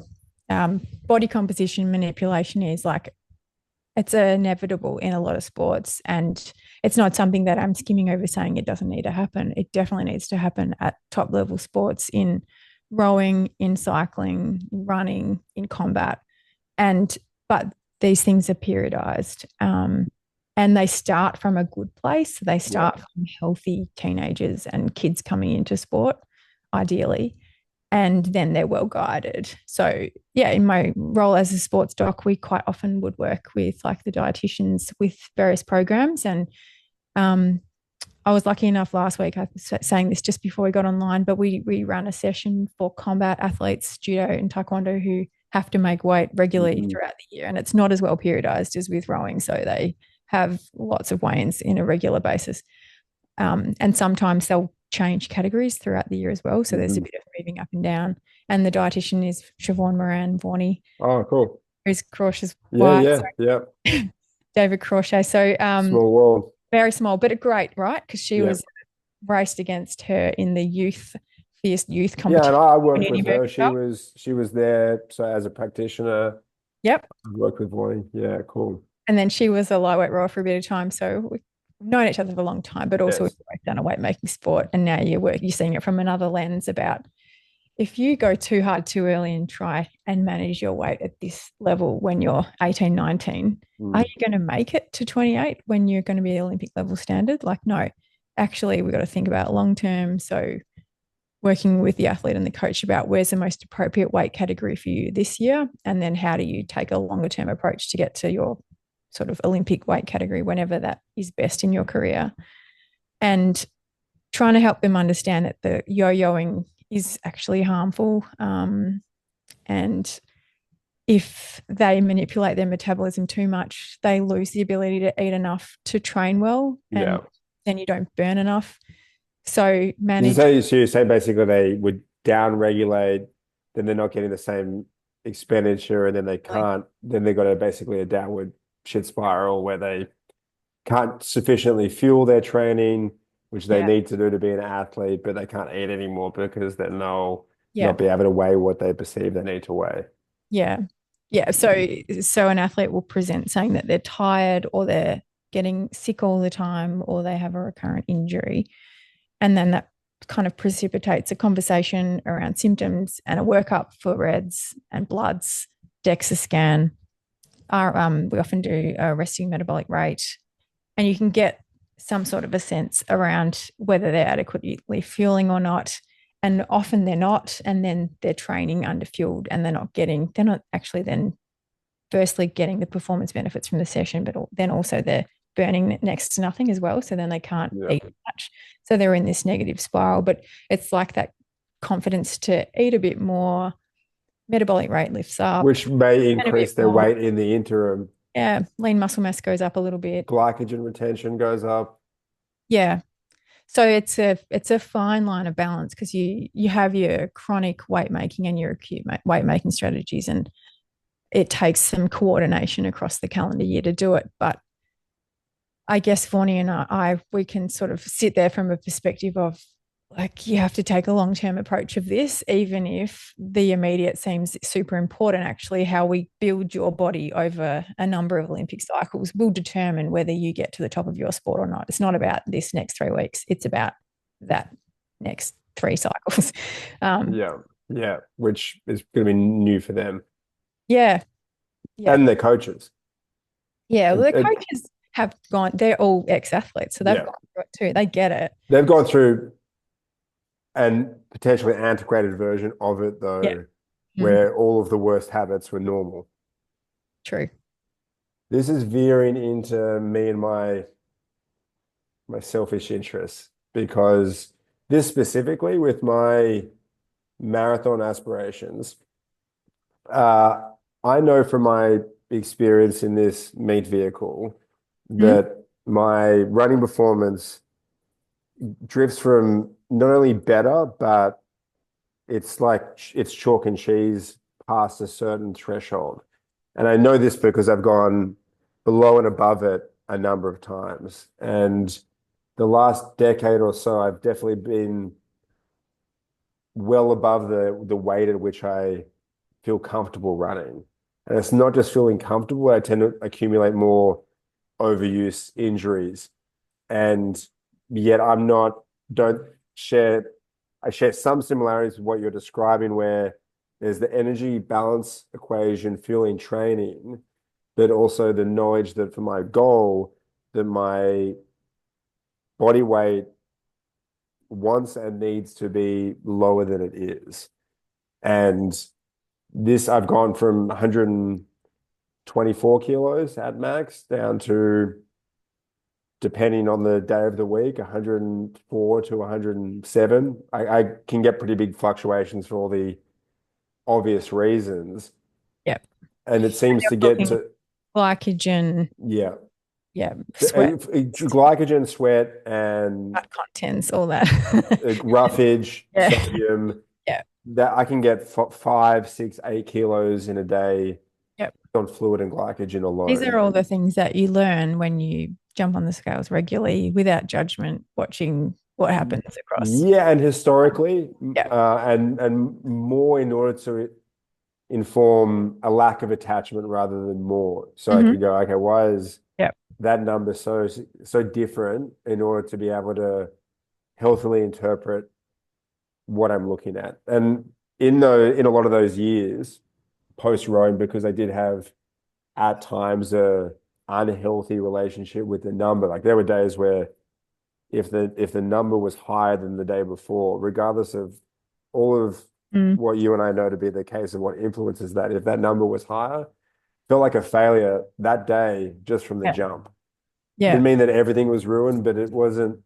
body composition manipulation is like, it's inevitable in a lot of sports, and it's not something that I'm skimming over saying it doesn't need to happen. It definitely needs to happen at top level sports, in rowing, in cycling, in running, in combat. But these things are periodized, and they start from a good place. They start from healthy teenagers and kids coming into sport, ideally, and then they're well guided. So in my role as a sports doc, we quite often would work with like the dietitians with various programs. And I was lucky enough last week, I was saying this just before we got online, but we ran a session for combat athletes, judo and taekwondo, who have to make weight regularly throughout the year. And it's not as well periodized as with rowing. So they have lots of weigh-ins in a regular basis. And sometimes they'll change categories throughout the year as well. So there's a bit of moving up and down. And the dietitian is Siobhan Moran Vorney, Oh, cool. who's Crawsh's Yeah, wife. yeah. David Crawshay. So Small world. very small, but great, right? Because she Yep. was raced against her in the fierce youth Yeah, and competition. I worked with Edinburgh her. Cup. She was there. So as a practitioner, Yep. I worked with Bonnie. Yeah, cool. And then she was a lightweight rower for a bit of time. So we've known each other for a long time, but also Yes. we've both done a weight making sport. And now you're seeing it from another lens about if you go too hard too early and try and manage your weight at this level when you're 18, 19, are you going to make it to 28 when you're going to be Olympic level standard? Like, no, actually, we've got to think about long term. So working with the athlete and the coach about where's the most appropriate weight category for you this year, and then how do you take a longer term approach to get to your sort of Olympic weight category whenever that is best in your career, and trying to help them understand that the yo-yoing is actually harmful, and if they manipulate their metabolism too much, they lose the ability to eat enough to train well, and then you don't burn enough. So manage. You say basically they would down regulate, then they're not getting the same expenditure, and then they can't. Then they've got basically a downward shit spiral where they can't sufficiently fuel their training, which they need to do to be an athlete, but they can't eat anymore because then they'll not be able to weigh what they perceive they need to weigh. Yeah. Yeah. So an athlete will present saying that they're tired or they're getting sick all the time or they have a recurrent injury. And then that kind of precipitates a conversation around symptoms and a workup for reds and bloods, DEXA scan. We often do a resting metabolic rate, and you can get some sort of a sense around whether they're adequately fueling or not. And often they're not, and then they're training underfueled and they're not actually then firstly getting the performance benefits from the session, but then also they're burning next to nothing as well. So then they can't eat much. So they're in this negative spiral, but it's like that confidence to eat a bit more, metabolic rate lifts up. Which may increase their weight in the interim. Yeah, lean muscle mass goes up a little bit. Glycogen retention goes up. Yeah. So it's a fine line of balance because you have your chronic weight making and your acute weight making strategies, and it takes some coordination across the calendar year to do it. But I guess Vorney and we can sort of sit there from a perspective of like you have to take a long-term approach of this, even if the immediate seems super important. Actually, how we build your body over a number of Olympic cycles will determine whether you get to the top of your sport or not. It's not about this next 3 weeks. It's about that next 3 cycles. Yeah, which is going to be new for them. Yeah. And their coaches. Yeah, well, the coaches have gone, they're all ex-athletes, so they've gone through it too. They get it. They've gone through and potentially antiquated version of it though, where all of the worst habits were normal. True. This is veering into me and my selfish interests, because this specifically with my marathon aspirations, I know from my experience in this meat vehicle that my running performance drifts from not only better, but it's like it's chalk and cheese past a certain threshold. And I know this because I've gone below and above it a number of times. And the last decade or so, I've definitely been well above the weight at which I feel comfortable running. And it's not just feeling comfortable, I tend to accumulate more overuse injuries. And yet I share some similarities with what you're describing, where there's the energy balance equation, fueling training, but also the knowledge that for my goal, that my body weight wants and needs to be lower than it is. And this, I've gone from 124 kilos at max down to, depending on the day of the week, 104 to 107. I can get pretty big fluctuations for all the obvious reasons. Yep. And it seems to get to glycogen. Yeah. Yeah, sweat, Glycogen, sweat, and fat contents, all that. roughage, Yeah, sodium. yeah, That I can get 5, 6, 8 kilos in a day yeah. on fluid and glycogen These alone. are all the things that you learn when you jump on the scales regularly without judgment, watching what happens across. Yeah, and historically, Yeah. and more in order to inform a lack of attachment rather than more. So I Hmm. could go, okay, why is Yeah. that number so different in order to be able to healthily interpret what I'm looking at? And in a lot of those years post Rome, because I did have at times a unhealthy relationship with the number. Like there were days where if the number was higher than the day before, regardless of all of Mm. what you and I know to be the case and what influences that, if that number was higher, felt like a failure that day just from the Yeah. jump. Yeah. Didn't mean that everything was ruined, but it wasn't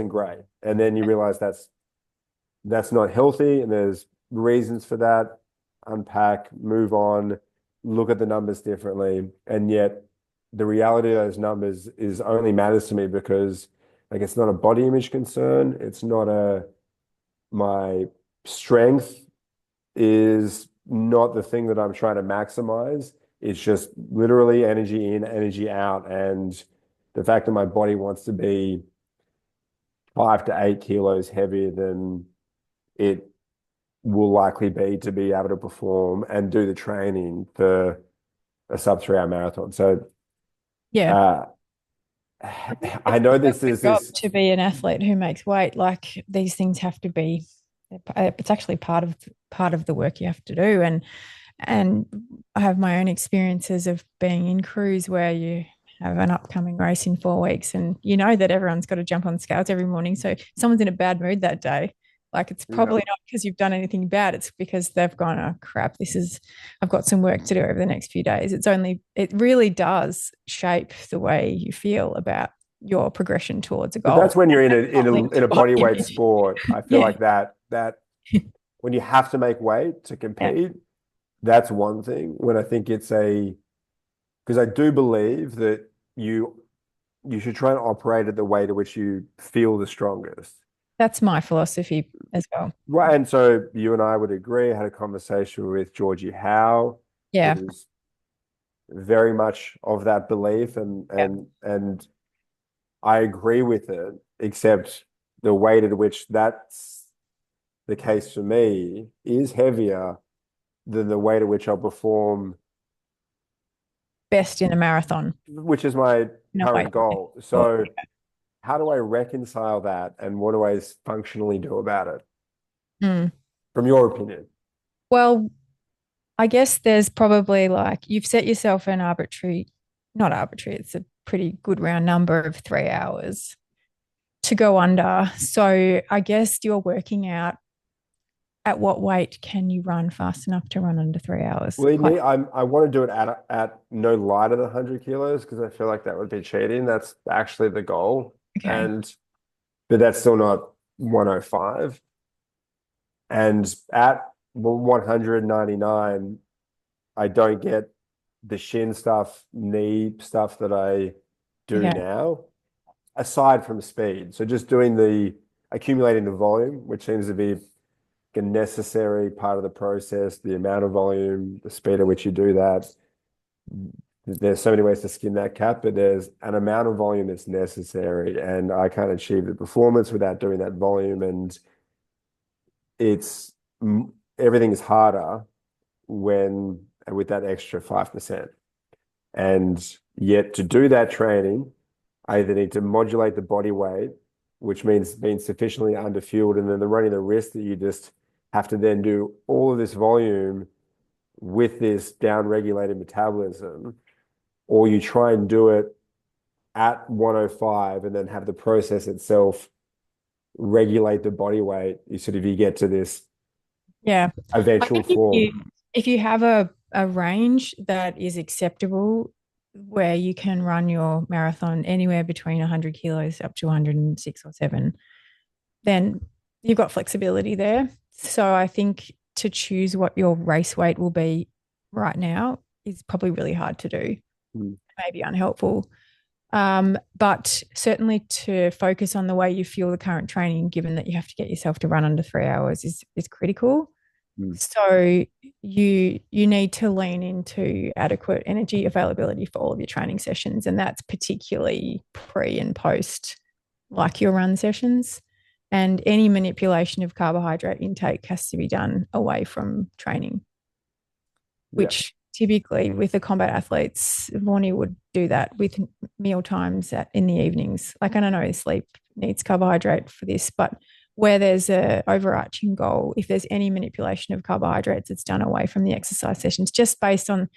great. And then you realize that's not healthy, and there's reasons for that. Unpack, move on, look at the numbers differently. And yet the reality of those numbers is only matters to me because like it's not a body image concern. It's not a my strength is not the thing that I'm trying to maximize. It's just literally energy in, energy out. And the fact that my body wants to be 5 to 8 kilos heavier than it will likely be to be able to perform and do the training for a sub 3 hour marathon. So Yeah. uh, I think I it's know a this good is job this. to be an athlete who makes weight. Like these things have to be, it's actually part of the work you have to do. And I have my own experiences of being in crews where you have an upcoming race in 4 weeks, and you know that everyone's got to jump on scales every morning. So if someone's in a bad mood that day, like it's Yeah. probably not because you've done anything bad. It's because they've gone, oh crap, I've got some work to do over the next few days. It really does shape the way you feel about your progression towards a But goal. that's when you're in a in Not a linked in to a body body weight image. sport. I feel Yeah. like that when you have to make weight to Yeah. compete, that's one thing. When I think it's a because I do believe that you should try and operate at the weight at which you feel the strongest. That's my philosophy as well. Right. And so you and I would agree. I had a conversation with Georgie Howe, Yeah. who's very much of that belief, and Yeah. I agree with it, except the weight at which that's the case for me is heavier than the weight at which I'll perform, Best in a marathon. which is my No way. current goal. So how do I reconcile that, and what do I functionally do about it, Mm. from your opinion? Well, I guess there's probably like you've set yourself an not arbitrary, it's a pretty good round number of 3 hours to go under. So I guess you're working out at what weight can you run fast enough to run under 3 hours? Lead Quite me. I want to do it at no lighter than 100 kilos because I feel like that would be cheating. That's actually the goal. okay. But that's still not 105. And at 199, I don't get the shin stuff, knee stuff that I do Okay. now, aside from speed. So just doing accumulating the volume, which seems to be a necessary part of the process, the amount of volume, the speed at which you do that. There's so many ways to skin that cat, but there's an amount of volume that's necessary, and I can't achieve the performance without doing that volume. And it's everything is harder when with that extra 5%. And yet to do that training, I either need to modulate the body weight, which means being sufficiently underfueled, and then the running the risk that you just have to then do all of this volume with this down-regulated metabolism, or you try and do it at 105 and then have the process itself regulate the body weight. You get to this Yeah. I eventual think if you form. if you have a range that is acceptable where you can run your marathon anywhere between 100 kilos up to 106 or 7, then you've got flexibility there. So I think to choose what your race weight will be right now is probably really hard to do, Mm. maybe unhelpful. But certainly to focus on the way you feel the current training, given that you have to get yourself to run under 3 hours, is critical. Mm. So you need to lean into adequate energy availability for all of your training sessions, and that's particularly pre and post, like your run sessions. And any manipulation of carbohydrate intake has to be done away from training, Yeah. which typically with the combat athletes, Vorney would do that with meal times in the evenings. Like, I don't know, sleep needs carbohydrate for this, but where there's a overarching goal, if there's any manipulation of carbohydrates, it's done away from the exercise sessions, just based on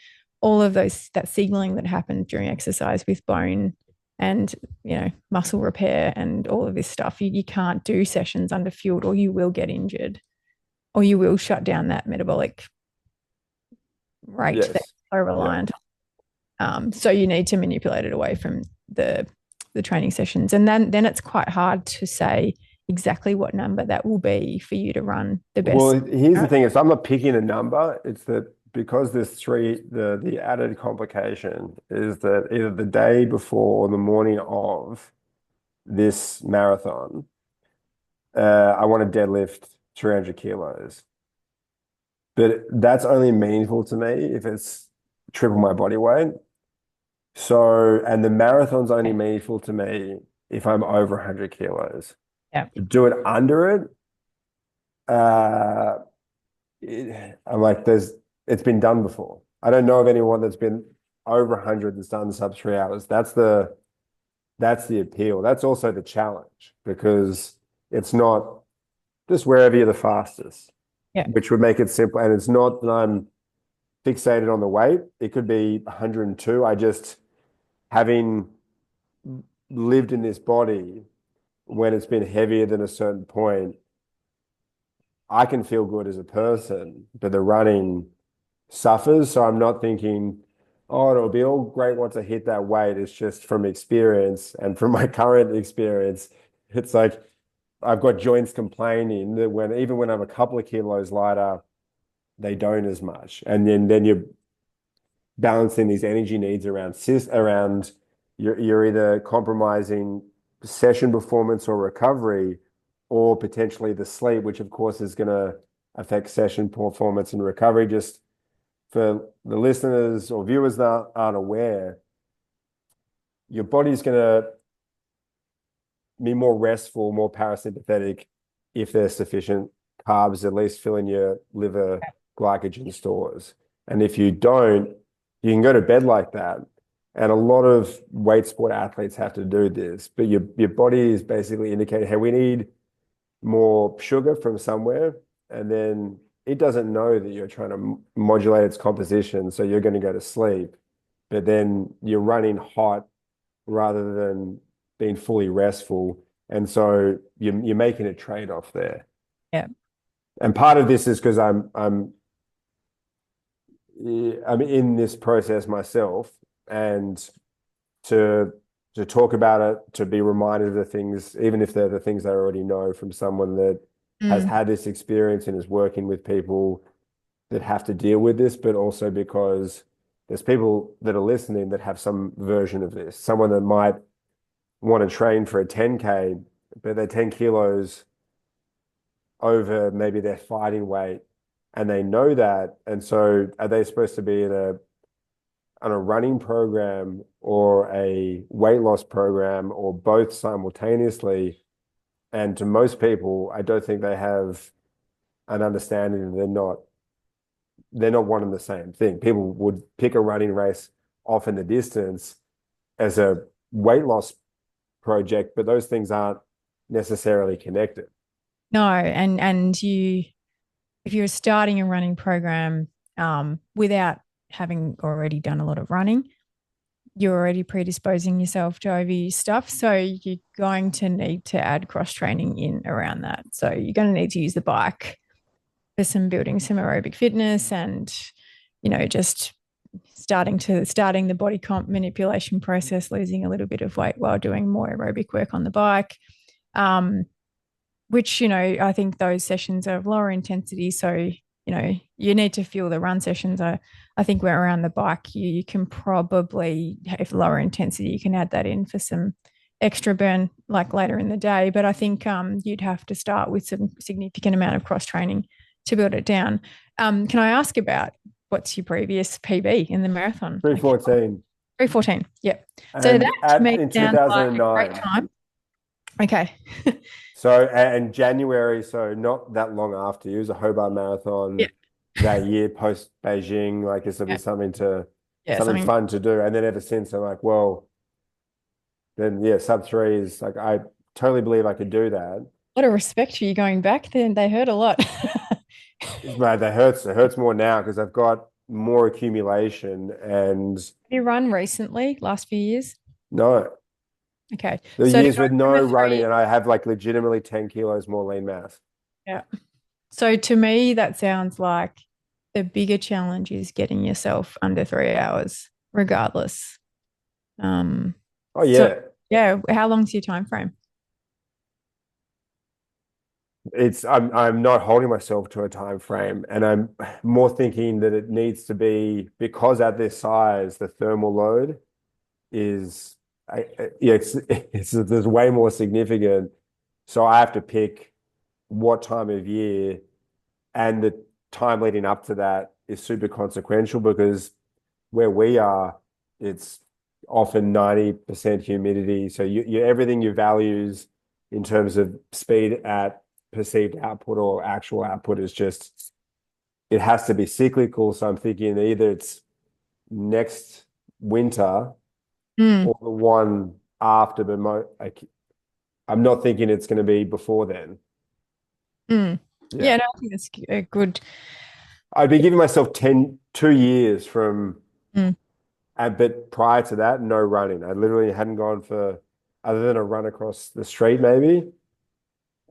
all of that signaling that happened during exercise with bone and muscle repair and all of this stuff. You can't do sessions under fueled, or you will get injured, or you will shut down that metabolic rate Yes. that's so reliant. So you need to manipulate it away from the training sessions, and then it's quite hard to say exactly what number that will be for you to run the best. Well, here's the thing: is I'm not picking a number. It's that because there's the added complication is that either the day before or the morning of this marathon, I want to deadlift 300 kilos. But that's only meaningful to me if it's triple my body weight. So, and the marathon's only meaningful to me if I'm over 100 kilos. Yeah. To do it under it, I'm like, it's been done before. I don't know of anyone that's been over 100 that's done sub 3 hours. That's the appeal. That's also the challenge, because it's not just wherever you're the fastest, which would make it simple. And it's not that I'm fixated on the weight. It could be 102. I just, having lived in this body when it's been heavier than a certain point, I can feel good as a person, but the running suffers. So I'm not thinking, oh, it'll be all great once I hit that weight. It's just from experience and from my current experience. It's like I've got joints complaining that even when I'm a couple of kilos lighter, they don't as much. And then you're balancing these energy needs around you're either compromising session performance or recovery, or potentially the sleep, which of course is going to affect session performance and recovery. Just for the listeners or viewers that aren't aware, your body's going to be more restful, more parasympathetic if there's sufficient carbs, at least filling your liver glycogen stores. And if you don't, you can go to bed like that. And a lot of weight sport athletes have to do this, but your body is basically indicating, hey, we need more sugar from somewhere. And then it doesn't know that you're trying to modulate its composition. So you're going to go to sleep, but then you're running hot rather than being fully restful. And so you're making a trade-off there. Yeah. And part of this is because I'm in this process myself, and to talk about it, to be reminded of the things, even if they're the things I already know from someone that has had this experience and is working with people that have to deal with this, but also because there's people that are listening that have some version of this. Someone that might want to train for a 10K, but they're 10 kilos over maybe their fighting weight, and they know that. And so are they supposed to be on a running program or a weight loss program, or both simultaneously? And to most people, I don't think they have an understanding that they're not one and the same thing. People would pick a running race off in the distance as a weight loss project, but those things aren't necessarily connected. No, and if you're starting a running program without having already done a lot of running, you're already predisposing yourself to overuse stuff. So you're going to need to add cross training in around that. So you're going to need to use the bike for building some aerobic fitness, and just starting the body comp manipulation process, losing a little bit of weight while doing more aerobic work on the bike. Which, I think those sessions are of lower intensity. So you need to fuel the run sessions. I think we're around the bike. You can probably, if lower intensity, you can add that in for some extra burn like later in the day. But I think you'd have to start with some significant amount of cross training to build it down. Can I ask about what's your previous PB in the marathon? 3:14. 3:14. Yep. So And that to me in sounds like a great 2009. time. Okay. So, and January, so not that long after, it was a Hobart Marathon Yeah. that year post Beijing. Like, this will be Yeah. something Yeah. something fun to do. And then ever since, I'm like, well, then yeah, sub 3 is like, I totally believe I could do that. A lot of respect for you going back then. They hurt a lot. But that hurts. It hurts more now because I've got more accumulation and Have you run recently, last few years? no, Okay. the So to years go with no from a running, three, and I have like legitimately 10 kilos more lean mass. yeah. So to me, that sounds like the bigger challenge is getting yourself under 3 hours, regardless. Um, Oh so yeah. yeah, how long's your time frame? I'm not holding myself to a time frame, and I'm more thinking that it needs to be, because at this size the thermal load is yeah, it's there's way more significant. So I have to pick what time of year, and the time leading up to that is super consequential because where we are, it's often 90% humidity. So everything you values in terms of speed at perceived output or actual output is just, it has to be cyclical. So I'm thinking either it's next winter Mm, or the one after, but I'm not thinking it's going to be before then. mm. Yeah. Yeah, no, I think that's a good. I'd be giving myself 2 years from, Mm, but prior to that, no running. I literally hadn't gone for, other than a run across the street, maybe.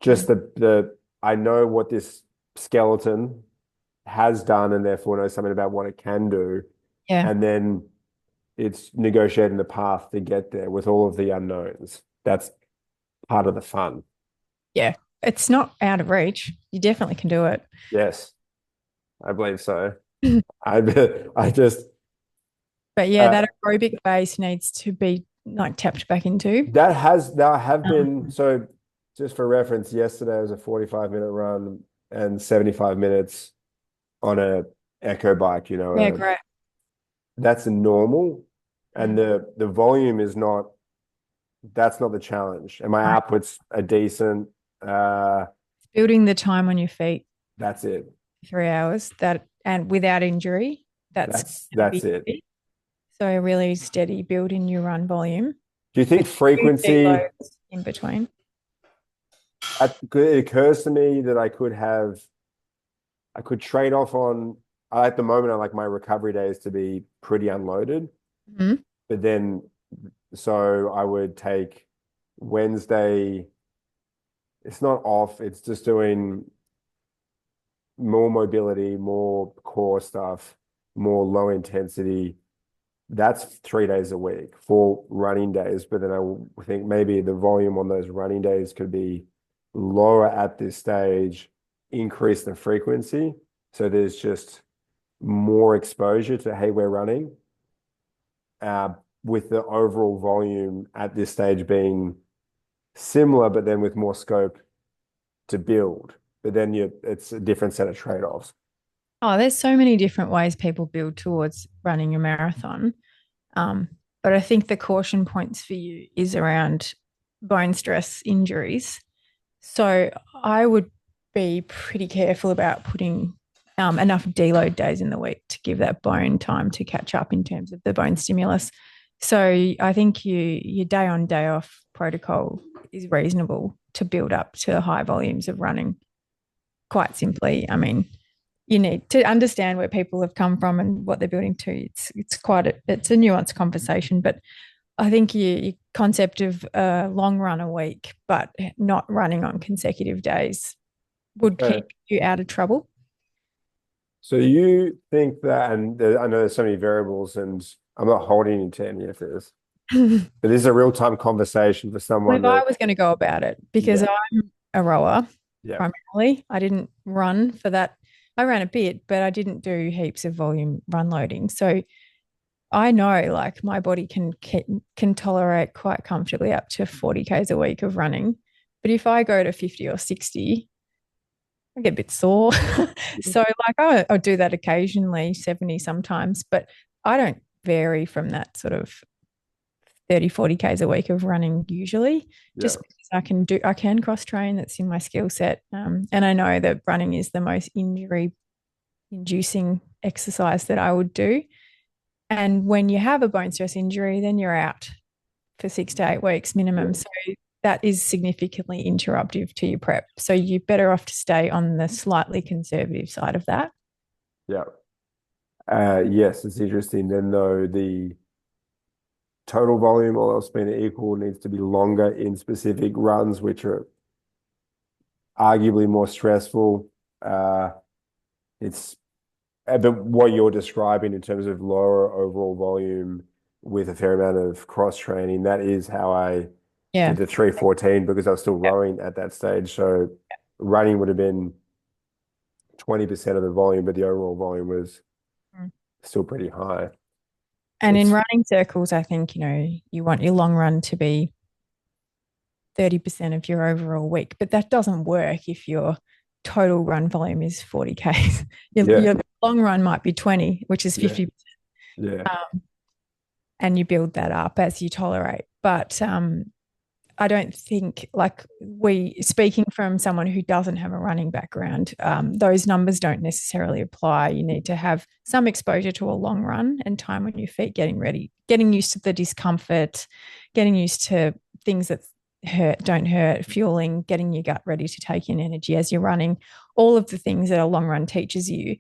Just mm. I know what this skeleton has done and therefore know something about what it can do. Yeah, And then it's negotiating the path to get there with all of the unknowns. That's part of the fun. yeah. It's not out of reach. You definitely can do it. Yes, I believe so. I just, But yeah, uh, that aerobic base needs to be like tapped back into. that have been, Um, so just for reference, yesterday was a 45-minute run and 75 minutes on a echo bike, yeah, great. that's a normal, and Mm. the volume is not, that's not the challenge. And my Right. outputs are decent. Uh, Building the time on your feet, that's it. 3 hours, that and without injury, that's going to That's be it. key. So a really steady build in your run volume Do you think with few frequency, deloads in between. it occurs to me that I could trade off on, at the moment, I like my recovery days to be pretty unloaded, Mhm. but then, so I would take Wednesday, it's not off, it's just doing more mobility, more core stuff, more low intensity. That's 3 days a week, 4 running days. But then I think maybe the volume on those running days could be lower at this stage, increase the frequency. So there's just more exposure to, hey, we're running, uh, with the overall volume at this stage being similar, but then with more scope to build. But then it's a different set of trade-offs. Oh, there's so many different ways people build towards running a marathon. Um, but I think the caution points for you is around bone stress injuries. So I would be pretty careful about putting enough deload days in the week to give that bone time to catch up in terms of the bone stimulus. So I think your day on day off protocol is reasonable to build up to high volumes of running. Quite simply, I mean, you need to understand where people have come from and what they're building to. It's quite it's a nuanced conversation, but I think your concept of a long run a week, but not running on consecutive days would Okay. keep you out of trouble. So you think that, and I know there's so many variables, and I'm not holding you to any of this, Well, but this is a real-time conversation for someone if I that, was going to go about it, because yeah, I'm a rower yeah, primarily, I didn't run for that I ran a bit, but I didn't do heaps of volume run loading. So I know like my body can tolerate quite comfortably up to 40 Ks a week of running. But if I go to 50 or 60, I get a bit sore. So like I'll do that occasionally, 70 sometimes, but I don't vary from that sort of 30, 40 Ks a week of running usually, Yeah. just because I can cross train. That's in my skill set. And I know that running is the most injury inducing exercise that I would do. And when you have a bone stress injury, then you're out for 6 to 8 weeks minimum. Yeah. So that is significantly interruptive to your prep. So you're better off to stay on the slightly conservative side of that. Yeah. Yes, it's interesting. Then though the total volume, all else being equal, needs to be longer in specific runs, which are arguably more stressful. It's but what you're describing in terms of lower overall volume with a fair amount of cross training, that is how I Yeah. did the 314 because I was still rowing at that stage. So running would have been 20% of the volume, but the overall volume was Mm. still pretty high. And in It's running circles, I think, you want your long run to be 30% of your overall week, but that doesn't work if your total run volume is 40 Ks. yeah, Your long run might be 20, which is yeah, 50, yeah, and you build that up as you tolerate. But I don't think, like, speaking from someone who doesn't have a running background, those numbers don't necessarily apply. You need to have some exposure to a long run and time on your feet, getting ready, getting used to the discomfort, getting used to things that don't hurt, fueling, getting your gut ready to take in energy as you're running, all of the things that a long run teaches you.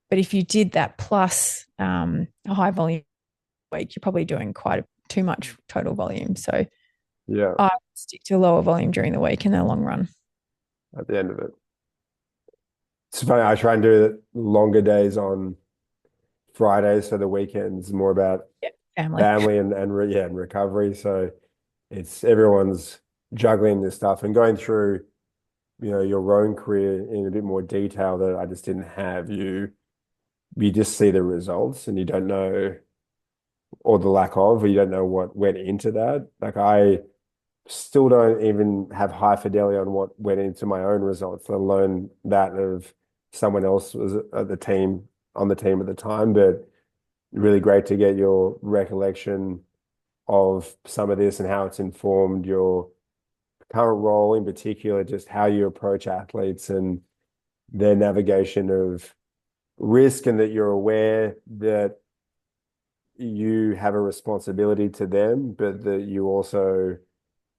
But if you did that plus a high volume week, you're probably doing too much total volume. So yeah. I stick to lower volume during the week in the long run. At the end of it, it's funny. I try and do longer days on Fridays, so the weekends more about Yeah, family. family and recovery. So it's everyone's juggling this stuff and going through, your own career in a bit more detail that I just didn't have. You just see the results and you don't know, or the lack of, or you don't know what went into that. Like I still don't even have high fidelity on what went into my own results, let alone that of someone else was at the team on the team at the time. But really great to get your recollection of some of this and how it's informed your current role, in particular, just how you approach athletes and their navigation of risk, and that you're aware that you have a responsibility to them, but that you also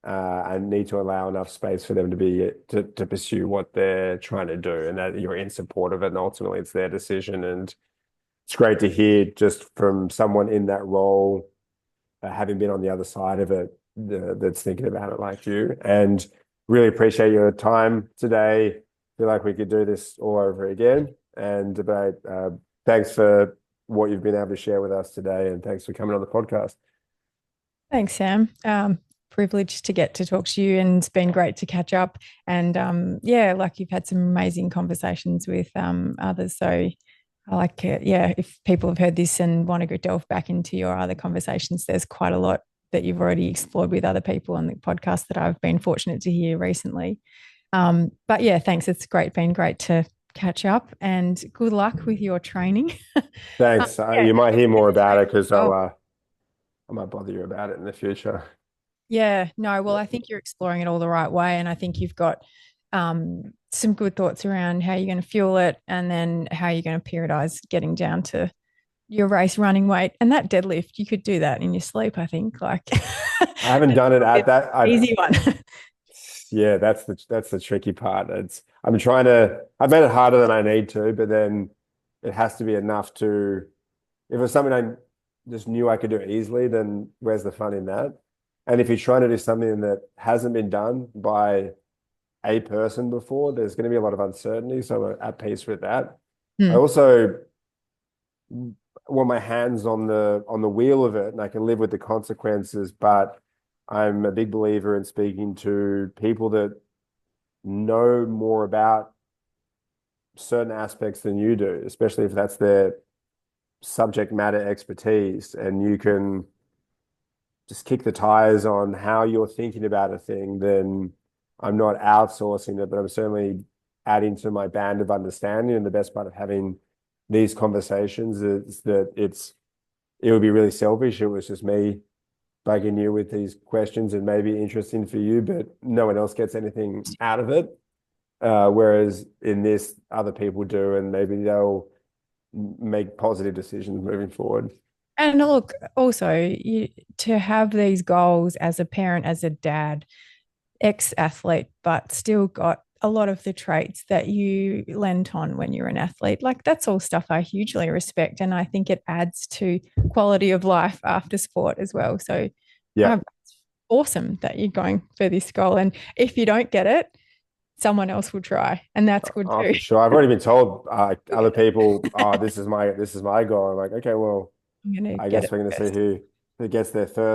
and need to allow enough space for them to pursue what they're trying to do, and that you're in support of it. And ultimately, it's their decision. And it's great to hear just from someone in that role, having been on the other side of it, that's thinking about it like you. And really appreciate your time today. Feel like we could do this all over again. And about thanks for what you've been able to share with us today, and thanks for coming on the podcast. Thanks, Sam. Privileged to get to talk to you, and it's been great to catch up. And yeah, like you've had some amazing conversations with others. So I like it. Yeah, if people have heard this and want to go delve back into your other conversations, there's quite a lot that you've already explored with other people on the podcast that I've been fortunate to hear recently. But yeah, thanks. It's been great to catch up, and good luck with your training. Thanks. Yeah, You might hear more about it because oh, I might bother you about it in the future. yeah, no, well, Yeah. I think you're exploring it all the right way. And I think you've got some good thoughts around how you're going to fuel it and then how you're going to periodize getting down to your race running weight. And that deadlift, you could do that in your sleep, I think. Like, I haven't done it at that. easy one. Yeah, that's the tricky part. I've made it harder than I need to, but then it has to be enough to, if it's something I just knew I could do easily, then where's the fun in that? And if you're trying to do something that hasn't been done by a person before, there's going to be a lot of uncertainty. So I'm at peace with that. I Hmm. also want my hands on the wheel of it, and I can live with the consequences, but I'm a big believer in speaking to people that know more about certain aspects than you do, especially if that's their subject matter expertise, and you can just kick the tires on how you're thinking about a thing, then I'm not outsourcing it, but I'm certainly adding to my band of understanding. And the best part of having these conversations is that it would be really selfish. It was just me bugging you with these questions and maybe interesting for you, but no one else gets anything out of it. Whereas in this, other people do, and maybe they'll make positive decisions moving forward. And look, also to have these goals as a parent, as a dad, ex-athlete, but still got a lot of the traits that you lent on when you're an athlete. Like that's all stuff I hugely respect. And I think it adds to quality of life after sport as well. So Yeah. it's awesome that you're going for this goal. And if you don't get it, someone else will try. And that's good Oh, too. for sure. I've already been told other people, this is my goal. I'm like, okay, well, I'm going to I get guess it we're going to see first. who gets there first.